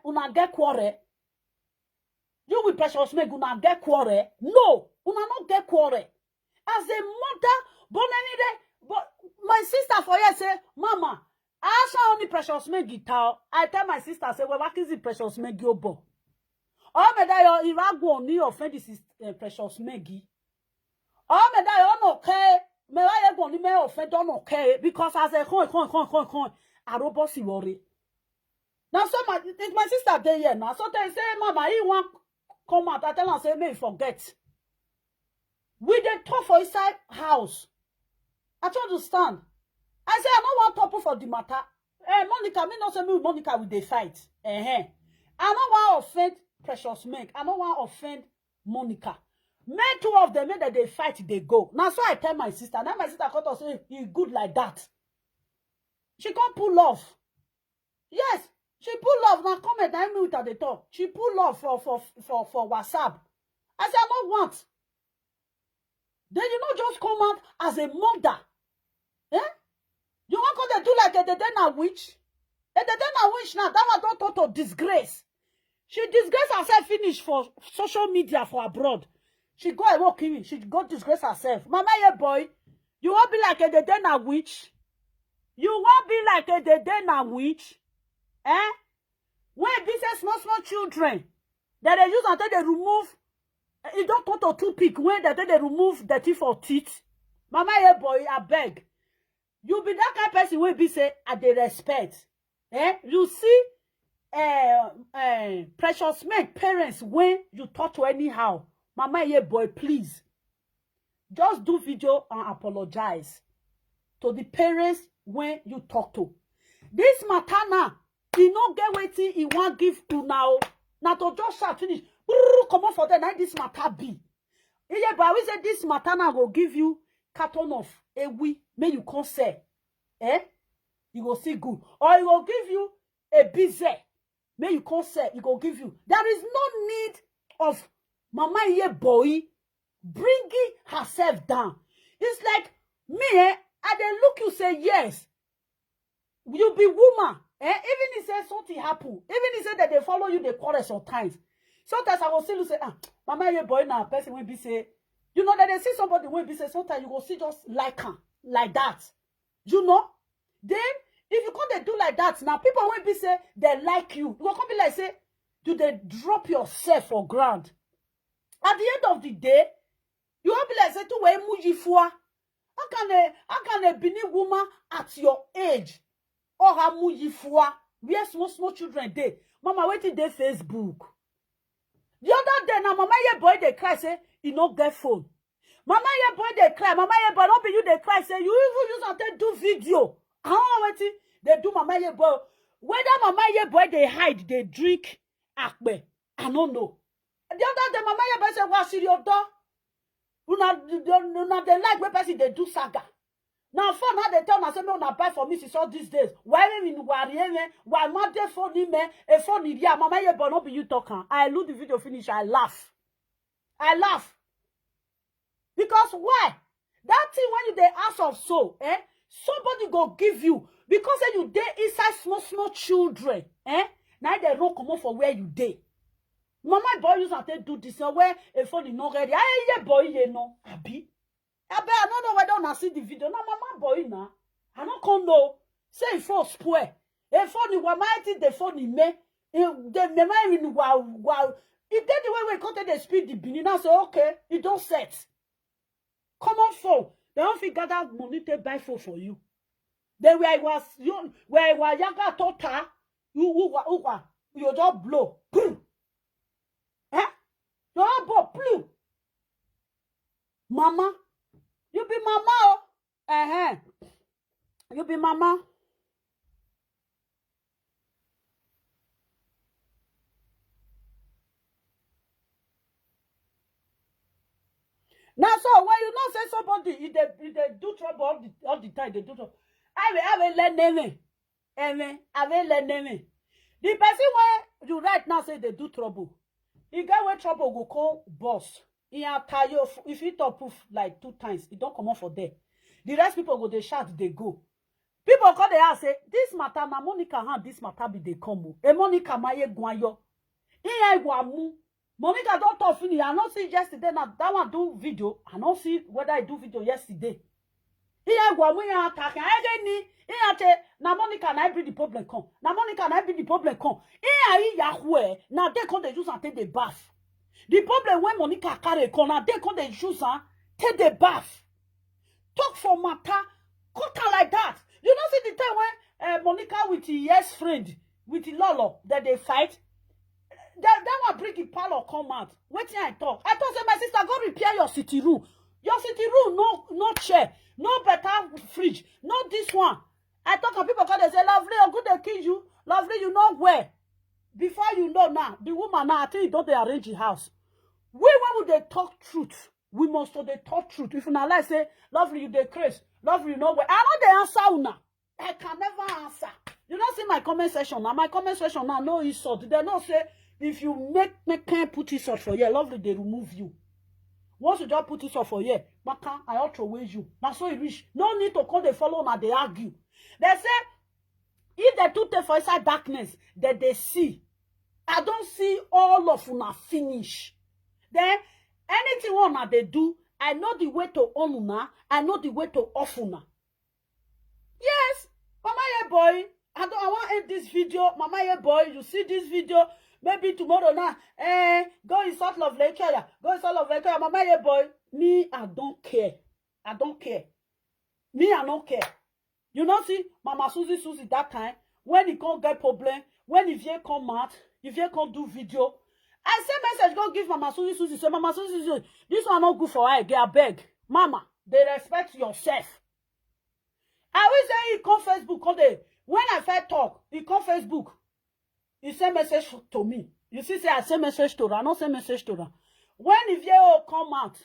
Una get quarrel. You with precious make una get quarrel. No, una not get quarrel. As a mother, but my sister for you say, Mama, I saw only precious make guitar. I tell my sister, say, well, what is the precious make your bo? Oh, me da yo, if I go on your friend, this is precious Maggie. Oh, me da yo, no care. Me I go on me offend don't okay because as a coin, I robot si worry. Now, so my sister there here now. So they say, Mama, you want come out. I tell her, say, may forget. We dey talk for inside house. I try to stand. I say, I don't want to for the matter. Monica, me not say me with Monica with the fight. I don't want to offend Precious Meg. I don't want to offend Monica. Make two of them, that they fight, they go. Now, so I tell my sister. Now my sister come to say, you good like that. She can't pull off. Yes, she pull off. Now comment, I mean at the top. She pull off for WhatsApp. I said, I don't want. Then you know just come out as a mother. Eh? You want to do like a Dedena witch? A Dedena witch now, that was not to disgrace. She disgrace herself finish for social media for abroad. She go and walk in. She go disgrace herself. Mama, yeah, boy, you won't be like a Dedena witch. You won't be like a Dedena witch. Eh? When it be small children that they use until they remove, you don't go to toothpick when they remove the teeth for teeth. Mama, yeah, boy, I beg. You be that kind of person where be say at the respect. Eh? You see, Precious Meg parents when you talk to anyhow. Mama, yeah, boy, please. Just do video and apologize to the parents when you talk to. This matana, he no get waiting, he want give to now. Now to just start finish. Come on for the night, this matter be. Yeah, but we say this matana will give you carton of a we, may you can say. Eh? You will see good. Or he will give you a busy. May you can say, he will give you. There is no need of Mama ye boy bringing herself down. It's like me, I then look you say yes. You be woman. Even if say something happen, even if say that they follow you, they quarrel sometimes. Sometimes I will still say, Mama ye boy now person will be say, you know that they see somebody will be say sometimes you will see just like her, like that. You know? Then if you can't do like that, now people will be say they like you. You will come be like say, do they drop yourself for ground? At the end of the day, you will be like, say, to where muji fua. How can a Benin woman at your age or a muji fua? Where small children dey? Mama, waiting their Facebook. The other day, now, Mama, your boy, they cry, say, you no get phone. Mama, your boy, they cry. Mama, your boy, don't be you, they cry, say, you even use and they do video. How waiting? They do, Mama, your boy. Whether Mama Ye boy they hide, they drink akbe. I don't know. The other day, Mama Ye boy said, "What's your door? Una they like where person they do saga." Now for now they tell me say me una buy for me since all these days. Why me why not dey phone me a phone yeah Mama Ye boy no be you talking. I look the video finish. I laugh. Because why? That thing when you dey ask of soul, somebody go give you because you dey inside small children, now they don't come up for where you dey. Mama boy use to do this where a phone is not ready. I boy you know, abi. I don't know whether I see the video. No, Mama boy now. I don't know. Say if phone spoil. A phone is what the phone is me. The memory wow. It did the way we cut the speed the beginning. I say okay, it don't set. Common phone. They don't figure that money to buy phone for you. Then where I was younger total, you just blow. Boom. You just blow. Boom. Mama, you be mama. You be mama. Now, so when you not say somebody, if they do trouble all the time, they do trouble. I will let them. I will let them. The person where you right now say they do trouble, you get where trouble go call boss. He tell you if you talk proof like 2 times, it don't come out for there. The rest people go they shout, they go. People call they ask say this matter na Monica hand this matter be they come. E Monica maye guayo. Iya guamu. Monica don't talk finish. I not see yesterday. Now that one do video. I not see whether I do video yesterday. Here go we are attacking. I get ni. Na Monica na bring the problem come. Na Monica na bring the problem come. Here Yahweh. Now they come they use and take the bath. The problem when Monica carry come. Now they come they use and take the bath. Talk for matter. Cut her like that. You don't see the time when Monica with the yes friend with the Lolo that they fight. That one bring the parlor come out. Wait till I talk. I thought say my sister go repair your city room. Your city room no chair, no better fridge, no this one. I talk to people because they say lovely or good they kill you. Lovely you know where. Before you know now, the woman now I think you don't they arrange the house. We when would they talk truth? We must they talk truth. If you not like say lovely you decrease, lovely you know where. I know the answer una. I can never answer. You don't see my comment section now. My comment section now no insult. They not say if you make can't put it for you, lovely they remove you. Once you just put it for you, Maka, I ought to away you. Now so you reach. No need to call the follow now they argue. They say if they do take for inside darkness, that they see. I don't see all of una finish. Then anything one they do, I know the way to on una, I know the way to off una. Yes, Mama Ye boy. I want to end this video. Mama Ye boy, you see this video. Maybe tomorrow now, go in South of Lake Area. Go in South of Lake Area. Mama Ye boy, me, I don't care. I don't care. Me, I don't care. You know, see, Mama Susie that time, when he can't get problem, when he vient come out, he vient come do video. I say message, go give Mama Susie, say, Mama Susie, this one not good for her, get beg. Mama, they respect yourself. I will say he come Facebook all day. When I first talk, he come Facebook. He send message to me. You see, say I send message to her. I don't send message to her. When if you come out,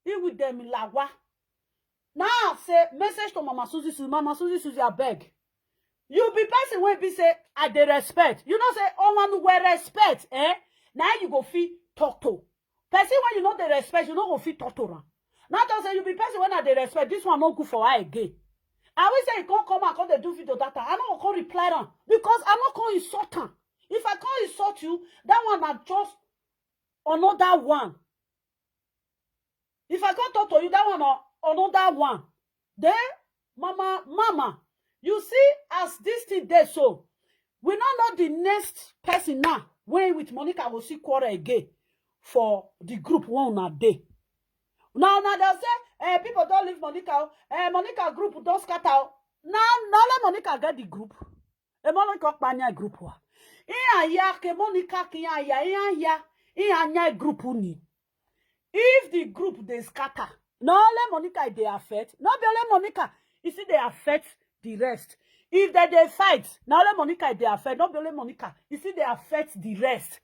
he with them in Lagwa. Now say message to Mama Susie. Mama Susie, I beg. You be person when be say I dey respect. You know say oh man we respect, Now you go fit talk to. Person when you know the respect, you know go fit talk to her. Now don't say you be person when I dey respect. This one not good for her again. I will say you can't come and come they do video data. I don't call reply them because I'm not calling insult her. If I can't insult you, that one are just another one. If I can't talk to you, that one are another one. Then, mama, you see, as this thing there, so we don't know the next person now. When with Monica will see quarrel again for the group one a day. Now they say, people don't leave Monica. Monica group don't scatter. Now let Monica get the group. Monica panya group. Ke Monica group uni. If the group they scatter, no let Monica they affect. Not be only Monica. You see they affect the rest. If they fight, now only Monica they affect, not only Monica. You see, they affect the rest.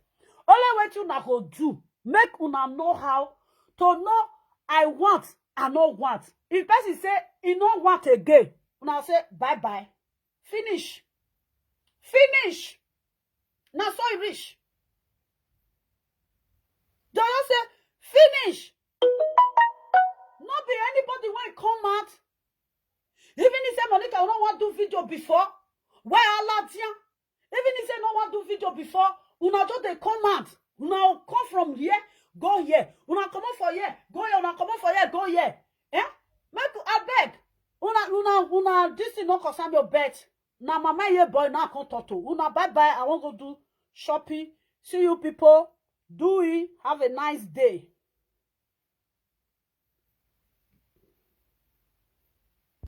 Only what you not go do, make una know how to know I want, I don't want. If person say he don't want again, una say bye bye. Finish. Finish. Now so he reach. They just say finish. Not be anybody when come out. Even if say Monica don't want to do video before, why Allah dia? Even if say no want to do video before, una just they come out. Una come from here, go here. Una come for here, go here. Una come for here, go here. Eh? Make I beg. Una this thing not concern your bet. Now mama here boy now come talk to. Una bye bye. I want to do shopping. See you people. Do it. Have a nice day.